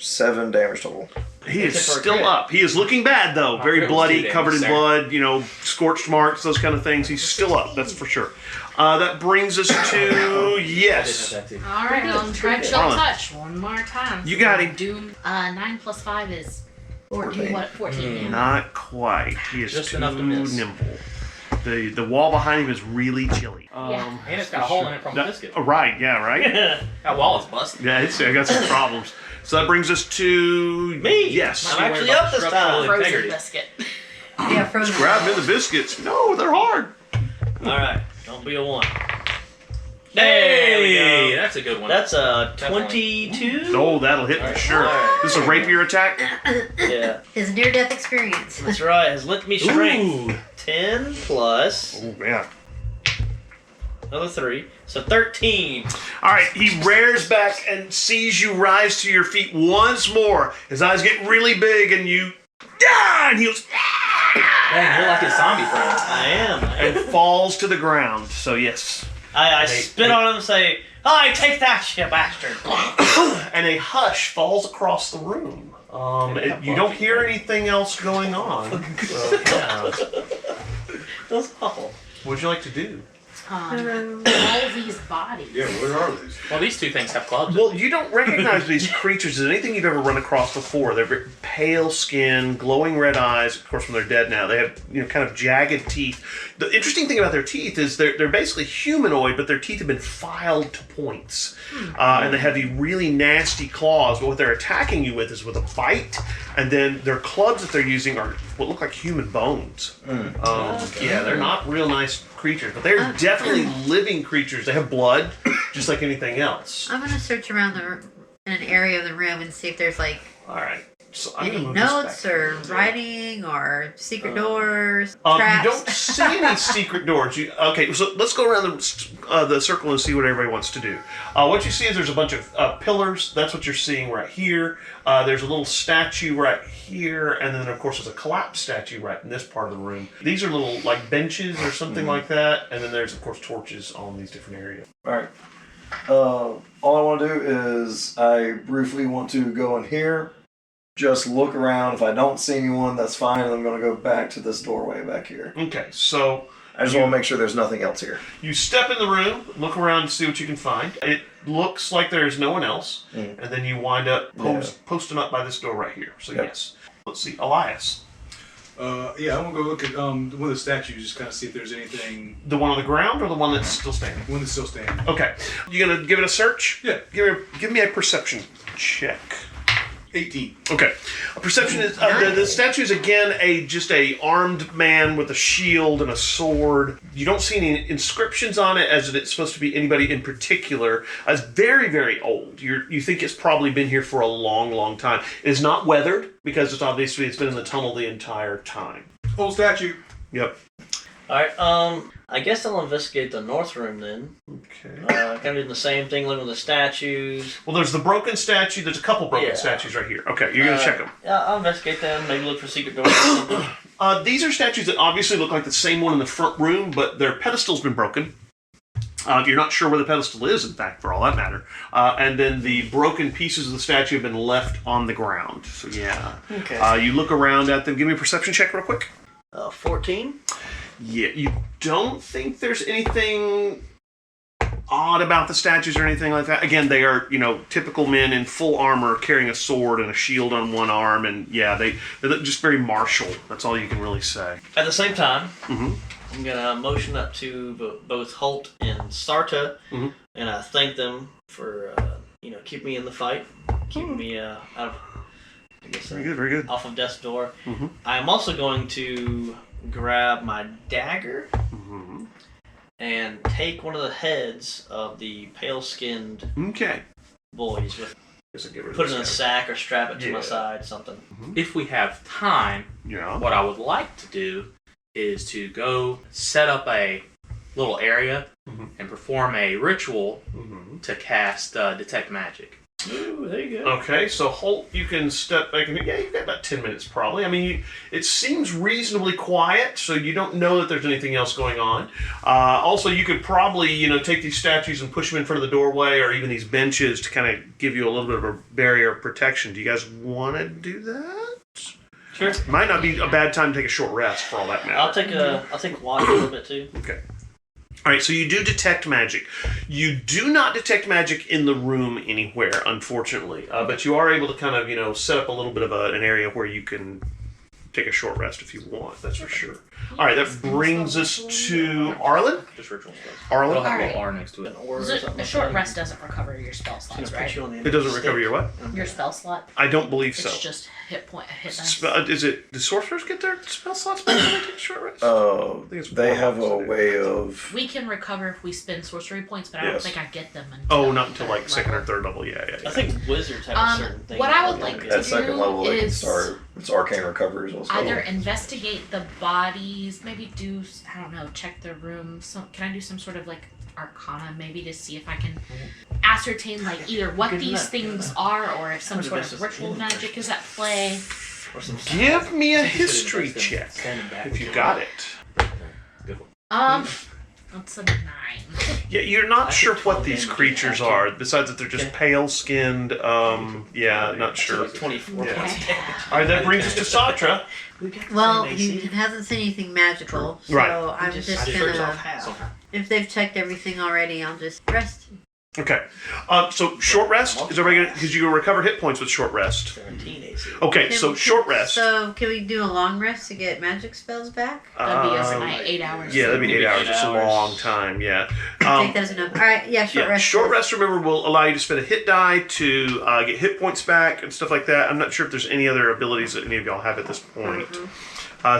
7 damage total. He is Except for a still crit. up. He is looking bad, though. Very crit was bloody, 2 damage, covered in sir. blood, scorched marks, those kind of things. He's still up, that's for sure. That brings us to... Yes. All right, I'll try chill Marlon. touch one more time. You got him. Doom. 9 plus 5 is 14. What? 14. Yeah. Not quite. He is Just too enough to miss. nimble. The wall behind him is really chilly. Yeah. And it's got a hole in it from the biscuit. Right, yeah, right? That wall is busted. Yeah, I got some problems. So that brings us to... Me? Yes. I'm actually up this time. Frozen Integrity. biscuit. Yeah, frozen. Grab him in the biscuits. No, they're hard. Alright, don't be a 1. Hey, There we go. that's a good one. That's a Definitely. 22? Oh, that'll hit for sure. Alright. This is a rapier attack. Yeah, His near-death experience. that's right. Has licked me strength. Ooh. 10 plus Oh, yeah. another 3. So 13. All right, he rears back and sees you rise to your feet once more. His eyes get really big, and you... Ah! And he goes... Dang, you're like his zombie friend. I am. and falls to the ground. So, yes. I spit on him and say, "Hi, take that, you bastard." And a hush falls across the room. You don't hear anything else going on. So, yeah. That's awful. What'd you like to do? All these bodies. Yeah, where are these? Well, these two things have clubs. Well, you don't recognize these creatures as anything you've ever run across before. They're very pale skin, glowing red eyes. Of course, when they're dead now, they have kind of jagged teeth. The interesting thing about their teeth is they're basically humanoid, but their teeth have been filed to points, and they have these really nasty claws. But what they're attacking you with is with a bite, and then their clubs that they're using are what look like human bones. Yeah, they're not real nice creatures, but they're definitely living creatures. They have blood, just like anything else. I'm gonna search around in an area of the room and see if there's like All right. So I'm gonna any move this notes back or here. writing or secret doors, You traps. don't see any secret doors. Okay, so let's go around the circle and see what everybody wants to do. What you see is there's a bunch of pillars. That's what you're seeing right here. There's a little statue right here, and then of course there's a collapsed statue right in this part of the room. These are little like benches or something like that, and then there's of course torches on these different areas. Alright. All I want to do is I briefly want to go in here, just look around. If I don't see anyone, that's fine. And I'm going to go back to this doorway back here. Okay, so I just want to make sure there's nothing else here. you step in the room, look around to see what you can find. It looks like there's no one else, and then you wind up posting up by this door right here. So yes, let's see, Elias, Yeah, I want to go look at one of the statues, just kind of see if there's anything. the one on the ground or the one that's still standing? One that's still standing. Okay, you gonna give it a search? Yeah. Give me a perception check. 18. Okay, a perception is the statue is again just a armed man with a shield and a sword. You don't see any inscriptions on it as it's supposed to be anybody in particular. It's very, very old. You think it's probably been here for a long, long time. It is not weathered because it's been in the tunnel the entire time. Old statue. Yep. Alright, I guess I'll investigate the north room then. Okay. Kind of doing the same thing, looking at the statues. Well, there's the broken statue. There's a couple broken Yeah. statues right here. Okay, you're gonna check them. Yeah, I'll investigate them. Maybe look for secret doors or something. These are statues that obviously look like the same one in the front room, but their pedestal's been broken. You're not sure where the pedestal is, in fact, for all that matter. And then the broken pieces of the statue have been left on the ground. So, yeah. Okay. You look around at them. Give me a perception check real quick. 14. Yeah, you don't think there's anything odd about the statues or anything like that. Again, they are, typical men in full armor carrying a sword and a shield on one arm. And, yeah, they look just very martial. That's all you can really say. At the same time, Mm-hmm. I'm going to motion up to both Holt and Sarta, Mhm. and I thank them for, keeping me in the fight, keeping me out of, I guess, Very good, very good. off of death's door. Mhm. I'm also going to grab my dagger Mm-hmm. and take one of the heads of the pale-skinned Okay. boys, Guess I'll get rid of put it in a this sack or strap it to my Yeah. side, something. If we have time, guy. Yeah. what I would like to do is to go set up a little area Mhm. and perform a ritual Mm-hmm. to cast Detect Magic. Ooh, there you go. Okay, so Holt, you can step back. Yeah, you've got about 10 minutes probably. I mean, it seems reasonably quiet, so you don't know that there's anything else going on. Also, you could probably, take these statues and push them in front of the doorway or even these benches to kind of give you a little bit of a barrier of protection. Do you guys want to do that? Sure. Might not be a bad time to take a short rest for all that matter. I'll take watch a little bit too. Okay. All right, so you do detect magic. You do not detect magic in the room anywhere, unfortunately, but you are able to kind of, set up a little bit of an area where you can take a short rest if you want. That's for sure. All right, that brings us to Arlen. Just ritual spells. Arlen. It'll have a Alright. little R next to it. An orb or something A like short that. rest doesn't recover your spell It's gonna slots, put right? you on the end It of doesn't the recover stick. your what? Your spell slot. I don't believe so. It's just hit dice. Is it? Do sorcerers get their spell slots back when they take a short rest? Oh, think it's they have a warlocks. way of. We can recover if we spend sorcery points, but I Yes. don't think I get them until. Oh, not until like third second or level. third level. Yeah. I think wizards have a certain thing. what that I they would like get. to At second do level, they can is start. It's arcane recovery as well. Either investigate the bodies, maybe do, I don't know, check the room. Can I do some sort of like arcana maybe to see if I can ascertain like either what Good these enough, things are or if some What sort if of this is ritual in magic is at play. Or some Give me a Something to history invest in. check Standing back. if you got it. Good one. That's a 9. Yeah, you're not I sure think what 12 these damage creatures would are, besides that they're just Yeah. pale-skinned. Yeah, not sure. Like 24 Yeah. points of damage. All right, that brings us to Satra. We got the Well, same he AC. hasn't seen anything magical, so Right. I'm He just shrugs off gonna. half. If they've checked everything already, I'll just rest. Okay. So short rest is everybody gonna, because you can recover hit points with short rest. 17 AC. Okay, so short rest. So can we do a long rest to get magic spells back? That'd be Um, overnight, 8 hours. Yeah, that'd be 8 hours. Eight It's a hours. long time. Yeah. Take that as enough. All right, yeah, short Yeah, rest. short rest, remember, will allow you to spend a hit die to get hit points back and stuff like that. I'm not sure if there's any other abilities that any of y'all have at this point.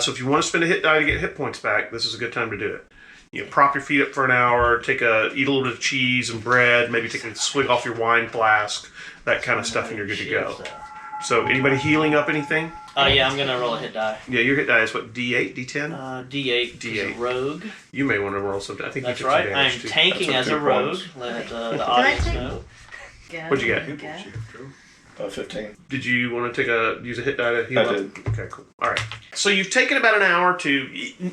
So if you want to spend a hit die to get hit points back, this is a good time to do it. Prop your feet up for an hour, eat a little bit of cheese and bread, maybe take a swig off your wine flask, that kind of stuff, and you're good to go. So anybody healing up anything? Yeah, I'm gonna roll a hit die. Yeah, your hit die is what, D8, D10? D8. D8. Is a rogue. You may want to roll something. I think That's you took some right. damage I'm too. tanking That's as a okay, rogue. points. Let the audience take- know. What'd you get? Okay. 15. Did you want to use a hit die to heal I up? did. Okay, cool. All right. So you've taken about an hour to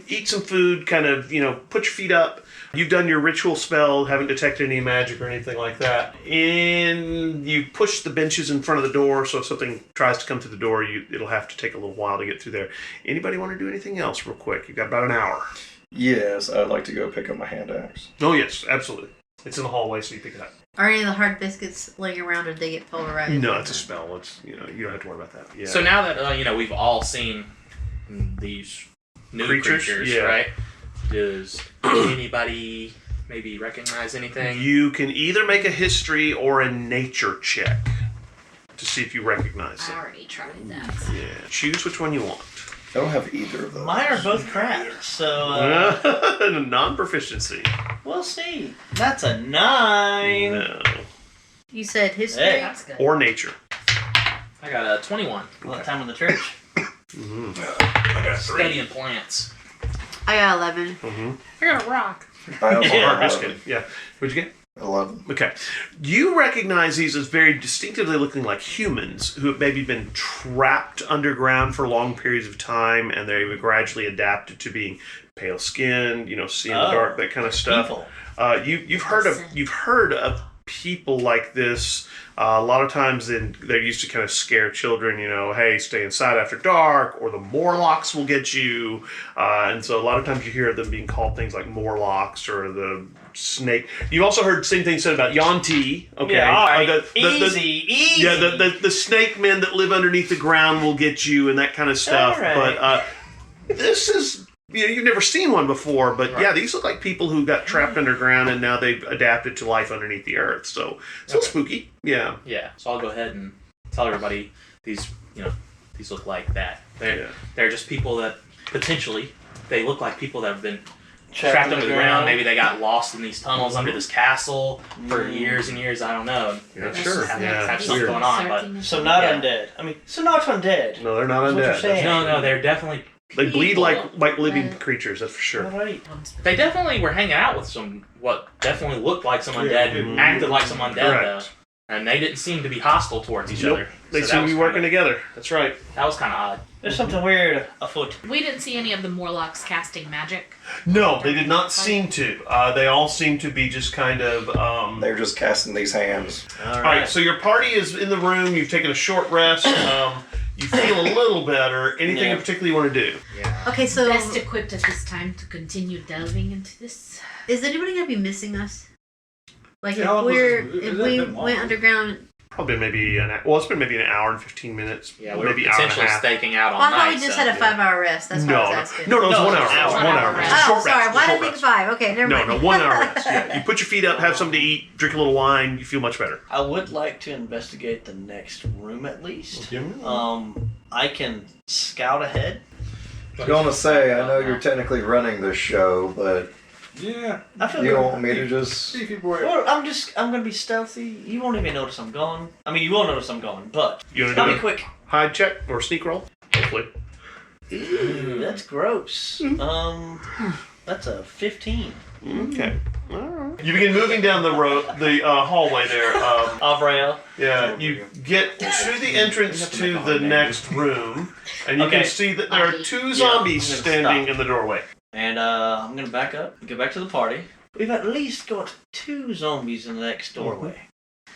eat some food, kind of, put your feet up. You've done your ritual spell, haven't detected any magic or anything like that. And you push the benches in front of the door, so if something tries to come through the door, it'll have to take a little while to get through there. Anybody want to do anything else real quick? You've got about an hour. Yes, I'd like to go pick up my hand axe. Oh, yes, absolutely. It's in the hallway, so you pick it up. Are any of the hard biscuits laying around or they get pulverized? No, it's a spell. It's, you don't have to worry about that. Yeah. So now that we've all seen these new creatures, yeah. right? Does anybody maybe recognize anything? You can either make a history or a nature check to see if you recognize I it. already tried that. Yeah. Choose which one you want. I don't have either of those. Mine are both crap, so Non-proficiency. we'll see. That's a 9. No. You said history? Hey. That's good. Or nature. I got a 21. Well, that time in the church. I got 3. Studying plants. I got 11. Mm-hmm. I got a rock. I also Yeah. have Hard 11. biscuit. Yeah. What'd you get? 11. Okay. You recognize these as very distinctively looking like humans who have maybe been trapped underground for long periods of time, and they've gradually adapted to being pale skinned, see in the dark, that kind of stuff. People. You've heard of people like this. A lot of times they're used to kind of scare children, hey, stay inside after dark, or the Morlocks will get you. And so a lot of times you hear them being called things like Morlocks or the snake. You've also heard the same thing said about Yonti. Okay. Yeah, all right. Easy. Yeah, the snake men that live underneath the ground will get you and that kind of stuff. All right. But this is... you've never seen one before, but yeah, these look like people who got trapped underground and now they've adapted to life underneath the earth. So spooky. Yeah. Yeah. So I'll go ahead and tell everybody these look like that. They're just people that potentially they look like people that have been trapped under the ground. Maybe they got lost in these tunnels under this castle for years and years. I don't know. Yeah, They sure. just have Yeah. something going on, but So not Yeah. undead. I mean, so not undead. No, they're not That's what you're undead. saying. no, they're definitely. They bleed like living Right. creatures, that's for sure. All right. They definitely were hanging out with what definitely looked like some undead, Mhm. acted like some undead Correct. though, and they didn't seem to be hostile towards each Nope. other. They So seem that to be was working kinda- together. That's right. That was kind of odd. There's something weird afoot. We didn't see any of the Morlocks casting magic. No, they did not seem to. They all seem to be just kind of... They're just casting these hands. All All right, so your party is in the room. You've taken a short rest. You feel a little better. Anything in particular you want to do? Yeah. Okay, so Best equipped at this time to continue delving into this. is anybody gonna be missing us? Like Yeah, if it's we been long. went underground, Probably maybe it's been maybe an hour and 15 minutes. Yeah, we were maybe hour and a potentially half. staking out all well, I thought night. we just so- had a 5-hour rest. That's why I was asking. No, it's No, 1 hour. it's an It's hour. 1 hour. One It's a Oh, short sorry. rest. Why did I Short think rest. 5? Okay, never mind. No, 1 hour rest. Yeah, you put your feet up, have something to eat, drink a little wine, you feel much better. I would like to investigate the next room at least. Okay. I can scout ahead. I was going to say, I know you're technically running this show, but Yeah. I feel you good. don't want me to just... See if people were. Well, I'm gonna be stealthy. You won't even notice I'm gone. I mean, you will notice I'm gone, but You want I'll to be do quick. a hide check or sneak roll? Hopefully. Ooh, that's gross. That's a 15. Okay. All right. You begin moving down the hallway there. Avrael. Yeah, you get to the entrance to the next room, and you Okay. can see that there are 2 Yeah, zombies I'm gonna standing stop. in the doorway. And I'm gonna back up and get back to the party. We've at least got 2 zombies in the next doorway.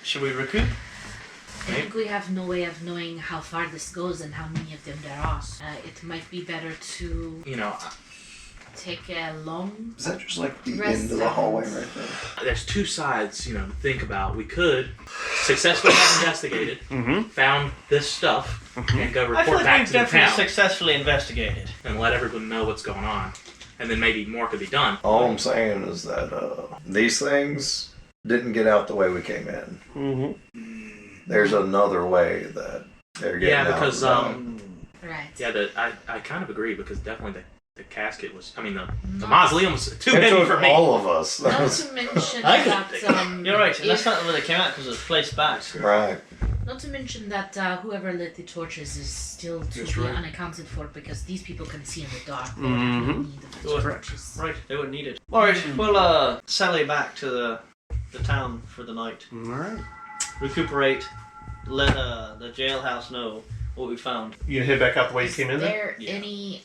Should we recoup? I think we have no way of knowing how far this goes and how many of them there are. It might be better to take a long Is that just like the Rest end of the hallway zones. right there? There's 2 sides, to think about. We could successfully have investigated, found this stuff, and go I feel report like back we've to the definitely town successfully investigated. and let everyone know what's going on, and then maybe more could be done. All I'm saying is that these things didn't get out the way we came in. Mm-hmm. There's another way that they're getting Yeah, out. because right. yeah, I kind of agree because definitely the casket was. I mean, the mausoleum was too it heavy took for me. all of us. Not to mention I could that think. You're right. That's if- not where they came out because it was placed back. Right. not to mention that whoever lit the torches is still to That's be right. unaccounted for because these people can see in the dark. They Mhm. have no need of the Correct. torches. Right. They wouldn't need it. All right. We'll sally back to the town for the night. All right. Recuperate. Let the jailhouse know what we found. You gonna head back out the way you Is came in there? there Yeah. any?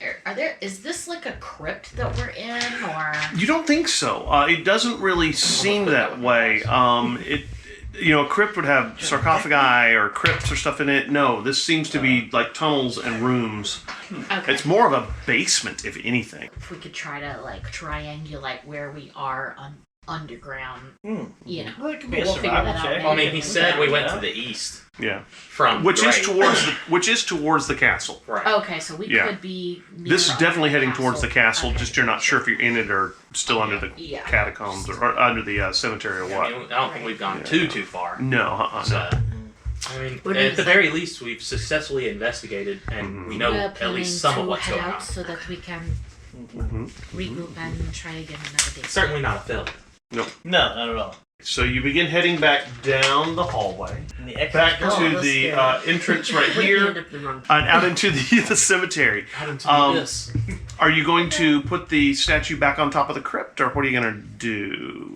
Is this like a crypt that we're in, or? You don't think so. It doesn't really seem that way. A crypt would have sarcophagi or crypts or stuff in it. No, this seems to be like tunnels and rooms. Okay. It's more of a basement, if anything. If we could try to like triangulate where we are underground, Hmm. Well, it could be a we'll figure survival that out check. later. Well, I mean, he said we went Yeah. to the east Yeah. from Which is Gray. towards the castle. Right. Okay, so we Yeah. could be. This is near definitely heading towards the castle. Okay. Just you're not sure if you're in it or still under the Yeah. catacombs or under the cemetery or I what. mean, I don't think we've gone too far. No, So, no. I mean, What at is the that? very least, we've successfully investigated, and we know We're at planning least some to of what's head going out on. so that we can Mhm. regroup and try again another day. Certainly not a failure. No, not at all. So you begin heading back down the hallway, And the exit back door. to that's the scary. entrance right End here, up the wrong. and out into the cemetery. How did you Um, do this? Are you going to put the statue back on top of the crypt, or what are you going to do?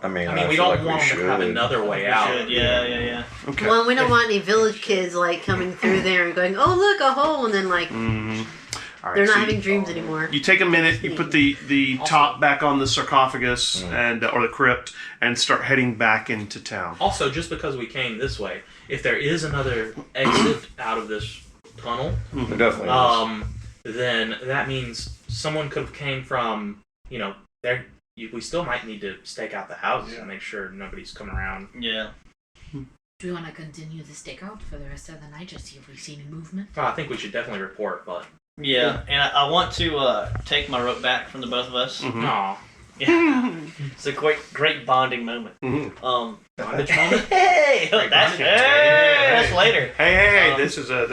I mean, I mean, we feel don't like want we them to have should. another way We out. should, yeah. Okay. Well, we don't want any village kids like coming through there and going, "Oh, look, a hole," and then like All right, they're not so having dreams anymore. you take a minute, you put the top back on the sarcophagus and or the crypt, and start heading back into town. Also, just because we came this way, if there is another exit out of this tunnel, There definitely is. then that means someone could have came from, there. We still might need to stake out the houses and make sure nobody's coming around. Yeah. Do we want to continue the stakeout for the rest of the night, just see if we see any movement? Well, I think we should definitely report, but Yeah, and I want to take my rope back from the both of us. no. Yeah. It's a great bonding moment. Bondage moment? Hey, Great that's bonding. that's later. Hey! Um, This is a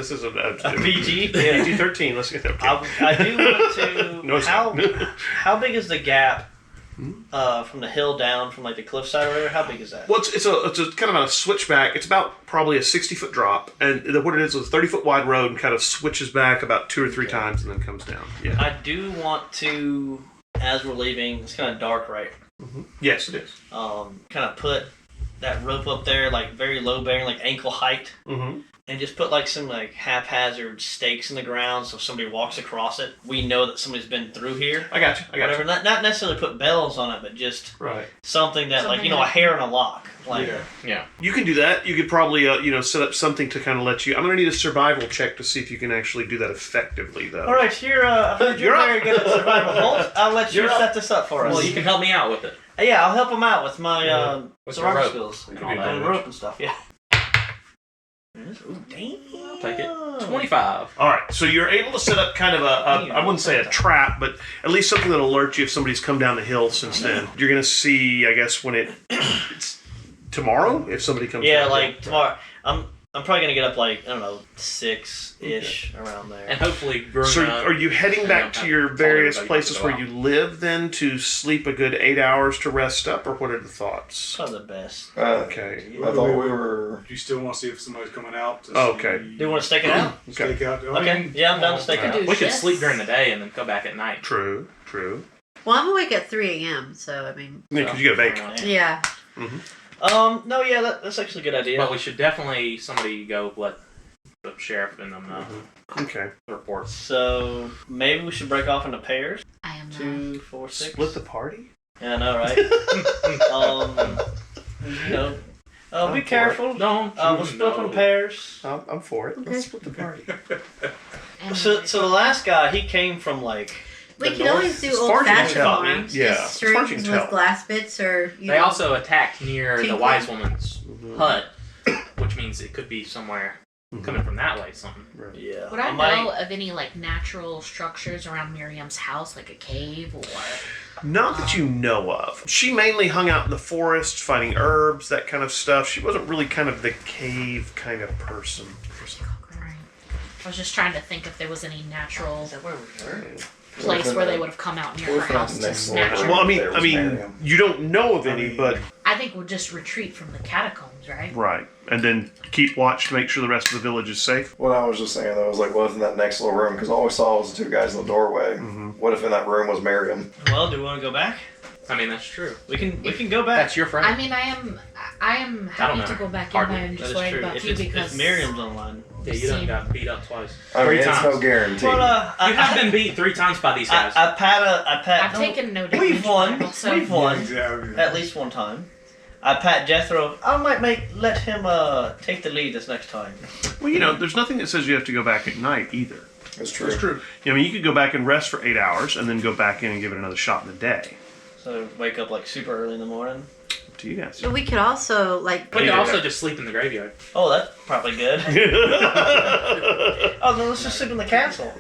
PG? PG-13. Let's get that. I do want to. No, how big is the gap from the hill down from like the cliffside or whatever? How big is that? Well, it's a kind of a switchback. It's about probably a 60-foot drop, and what it is a 30-foot wide road, and kind of switches back about 2 or 3 times, and then comes down. Yeah. I do want to, as we're leaving, it's kind of dark, right? Yes, it is. Kind of put that rope up there, like very low bearing, like ankle height. Mm-hmm. And just put like some like haphazard stakes in the ground, so if somebody walks across it, we know that somebody's been through here. I got you. Whatever. Not necessarily put bells on it, but just Right. something that like Something a like- hair in a lock. Like Yeah. You can do that. You could probably set up something to kind of let you. I'm going to need a survival check to see if you can actually do that effectively, though. all right, I heard you're You're up. very good at survival. Holt, I'll let you You're up. set this up for us. Well, you can help me out with it. Yeah, I'll help him out with my With survival your rope. skills And all and that. rope and stuff. Yeah. Ooh, damn. I'll take it. 25. All right, so you're able to set up kind of I wouldn't say a trap, but at least something that'll alert you if somebody's come down the hill since then. You're going to see, I guess, when it's tomorrow, if somebody comes Yeah, down. like tomorrow. I'm probably gonna get up like I don't know 6-ish around there. And hopefully, growing So up, are you heading and back I'll to have your told various everybody places to go where out. you live then to sleep a good 8 hours to rest up, or what are the thoughts? Probably the best. Okay. I thought we were. Do you still want to see if somebody's coming out? To Oh, okay. see- Do you want to stake it out? Stake out. I Okay. mean, Yeah, I'm down to stake it do out. We could shifts. sleep during the day and then go back at night. True. Well, I'm awake at 3 a.m. So I mean, Yeah, because you got a bake. yeah. No, yeah, that's actually a good idea. But we should definitely somebody go let the sheriff and them know. Okay. Reports. So maybe we should break off into pairs. I am 2, 4, 6. Split the party? Yeah, I know, right? Be for careful. Don't. We'll split up in pairs. I'm for it. Let's split the party. And So the last guy, he came from like. We the can north. always do As far old as you can fashioned tell, arms. yeah, Just as far as you strings can with tell. glass bits or. They also attacked near the Tinkling. wise woman's hut, which means it could be somewhere coming from that way. Something. Yeah. would I might- know of any like natural structures around Miriam's house, like a cave or? Not that you know of. She mainly hung out in the forest, finding herbs, that kind of stuff. She wasn't really kind of the cave kind of person. Right. I was just trying to think if there was any natural Is that where we were? place where they would have come out near her house to snatch her. Well, I There was mean, Miriam. you don't know of any, but I think we'll just retreat from the catacombs, right? right, and then keep watch to make sure the rest of the village is safe. What I was just saying, though, was like, what if in that next little room? Because all we saw was the 2 guys in the doorway. What if in that room was Miriam? Well, do we want to go back? I mean, that's true. We can go back. That's your friend. I mean, I am happy to know. go back in Hardly. there and That just is worry true. about If, you it's, because if Miriam's online. yeah, you done got beat up twice. I mean, 3 it's times. no guarantee. Well, You have been beat 3 times by these guys. I pat. I've taken no damage. We've won. Also, We've won. Exactly. At least one time. I pat Jethro. I might let him take the lead this next time. Well, there's nothing that says you have to go back at night either. It's true. That's true. I mean, you could go back and rest for 8 hours, and then go back in and give it another shot in the day. So wake up like super early in the morning. Up to you guys. So we could also like. we could also just sleep in the graveyard. Oh, that's probably good. Oh, then let's just sleep in the castle.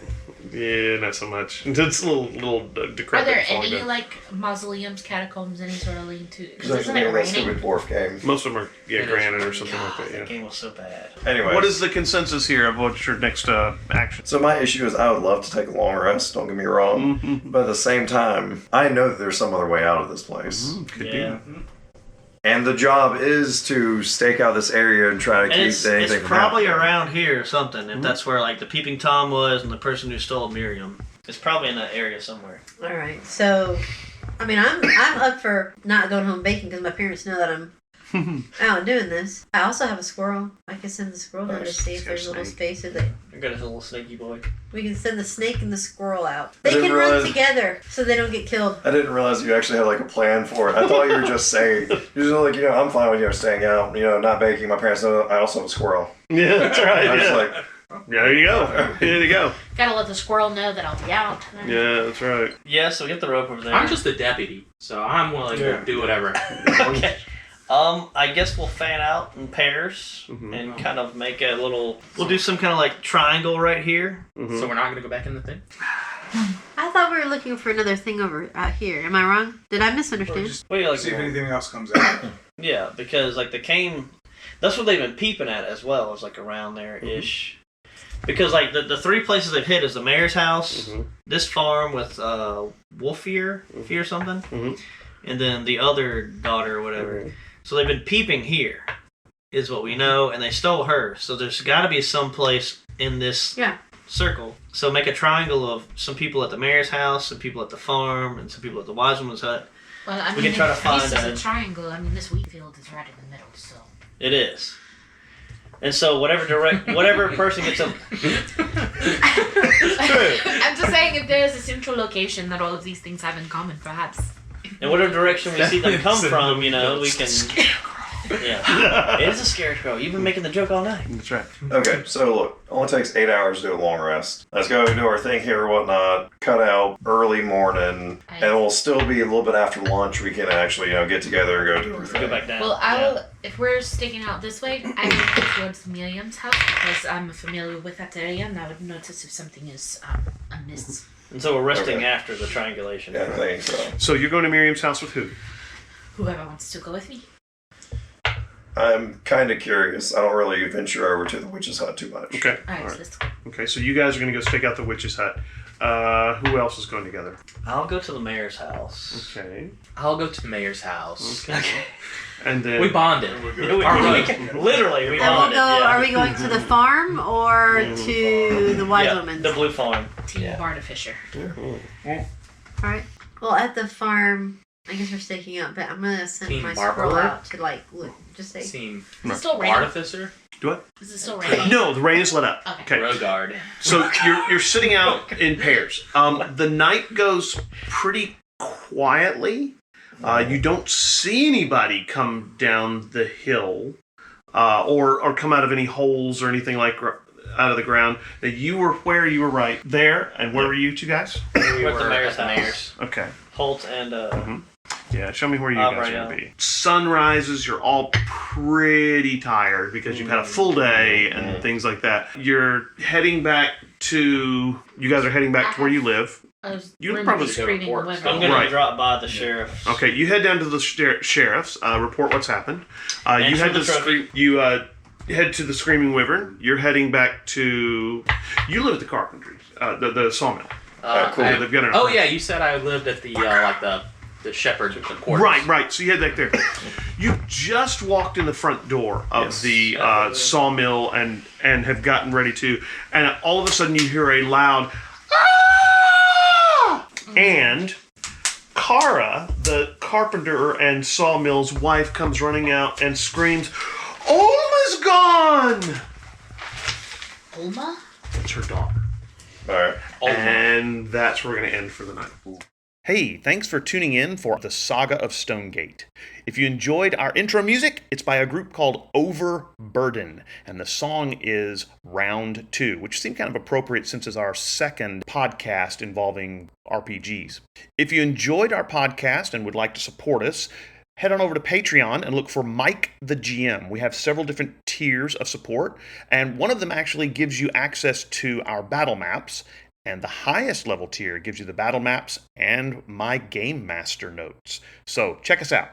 Yeah, not so much. It's a little decrepit. are there falling any down. like mausoleums, catacombs, any sort of lean to? Because Because there's isn't the name it of that raining? stupid dwarf game. Most of them are It is. granite or something like that. That Yeah. game was so bad. Anyway. What is the consensus here of what's your next action? So my issue is I would love to take a long rest, don't get me wrong. But at the same time, I know that there's some other way out of this place. Could Yeah. be. And the job is to stake out this area and try to And keep it's anything from probably happening. around here or something. If that's where like the peeping Tom was and the person who stole Miriam. It's probably in that area somewhere. All right. So I mean, I'm up for not going home baking because my parents know that I'm out doing this. I also have a squirrel. I can send the squirrel down to see if there's a little space so that I got a little snaky boy. we can send the snake and the squirrel out. They didn't can run realize- together so they don't get killed. I didn't realize you actually had like a plan for it. I thought you were just saying, you're just like, I'm fine with staying out, not baking. My parents know I also have a squirrel. Yeah, that's right. I was Yeah. like, There you go. There you go. Gotta let the squirrel know that I'll be out. Yeah, that's right. Yeah, so get the rope over there. I'm just a deputy, so I'm willing to do whatever. Okay. I guess we'll fan out in pairs Mhm. and kind of make a little. We'll do some kind of like triangle right here. Mhm. So we're not gonna go back in the thing. I thought we were looking for another thing over out here. Am I wrong? Did I Or misunderstand? just Well, yeah, like, see if anything else comes out. yeah, because like the cane, that's what they've been peeping at as well. Is like around there ish. Because like the three places they've hit is the mayor's house, Mhm. this farm with Wolfier, or something, Mhm. and then the other daughter or whatever. So they've been peeping here, is what we know, and they stole her. So there's got to be some place in this circle. So make a triangle of some people at the mayor's house, some people at the farm, and some people at the wise woman's hut. Well, I We mean, can try to if find this is a- a triangle. I mean, this wheat field is right in the middle, so. It is. And so whatever person gets up. I'm just saying, if there's a central location that all of these things have in common, perhaps. In whatever direction we see them come from, we can. Yeah, it is a scarecrow. You've been making the joke all night. That's right. okay, so look, only takes 8 hours to do a long rest. Let's go do our thing here or whatnot, cut out early morning, and we'll still be a little bit after lunch. We can actually, get together and go do our thing. Go back down. Well, I'll. If we're sticking out this way, I will go towards Miriam's house because I'm familiar with that area, and I would notice if something is amiss. And so we're resting Okay. after the triangulation. Yeah, I think so. So you're going to Miriam's house with who? Whoever wants to go with me. I'm kind of curious. I don't really venture over to the witch's hut too much. Okay. All right, All so right. let's go. Okay, so you guys are going to go stake out the witch's hut. Who else is going together? I'll go to the mayor's house. Okay. I'll go to the mayor's house. Okay. And then We bonded. Literally, we And we'll bonded, go. yeah. Are we going to the farm or to the wise Yeah, woman's? the blue farm. Team Yeah. Bartificer. All right. Well, at the farm, I guess we're staking out, but I'm gonna send Team my Barber? squirrel out to look, just say. Seem Is it still raining? artificer. do what? Is it still raining? No, the rain is let up. Okay. Okay. Rogard. So you're sitting out in pairs. The night goes pretty quietly. You don't see anybody come down the hill, or come out of any holes or anything like out of the ground. That you were where you were right there, and where were you two guys? We were at the were mayor's at the house. Okay. Holt and Yeah, show me where you guys are Right going now. to be. Sun rises, you're all pretty tired because you've had a full day and things like that. You're heading back to, you guys are heading back to where you live. I was You really probably- screaming I'm whether- I'm gonna Right. drop by the sheriff. Okay, you head down to the sheriff's, report what's happened. You Answer head the to trophy. you head to the Screaming Wyvern. You're heading back to, you live at the carpentry, the sawmill. Cool. Yeah, they've got an Oh yeah, you said I lived at the the shepherd's quarters. Right. So you head back there. You just walked in the front door of Yes. the sawmill and have gotten ready to, and all of a sudden you hear a loud "Ah!" and Kara, the carpenter and sawmill's wife, comes running out and screams, "Olma's gone!" Ulma? It's her daughter. All right. And that's where we're going to end for the night. Hey, thanks for tuning in for the Saga of Stonegate. If you enjoyed our intro music, it's by a group called Overburden, and the song is Round 2, which seemed kind of appropriate since it's our second podcast involving RPGs. If you enjoyed our podcast and would like to support us, head on over to Patreon and look for Mike the GM. We have several different tiers of support, and one of them actually gives you access to our battle maps, and the highest level tier gives you the battle maps and my Game Master notes. So check us out.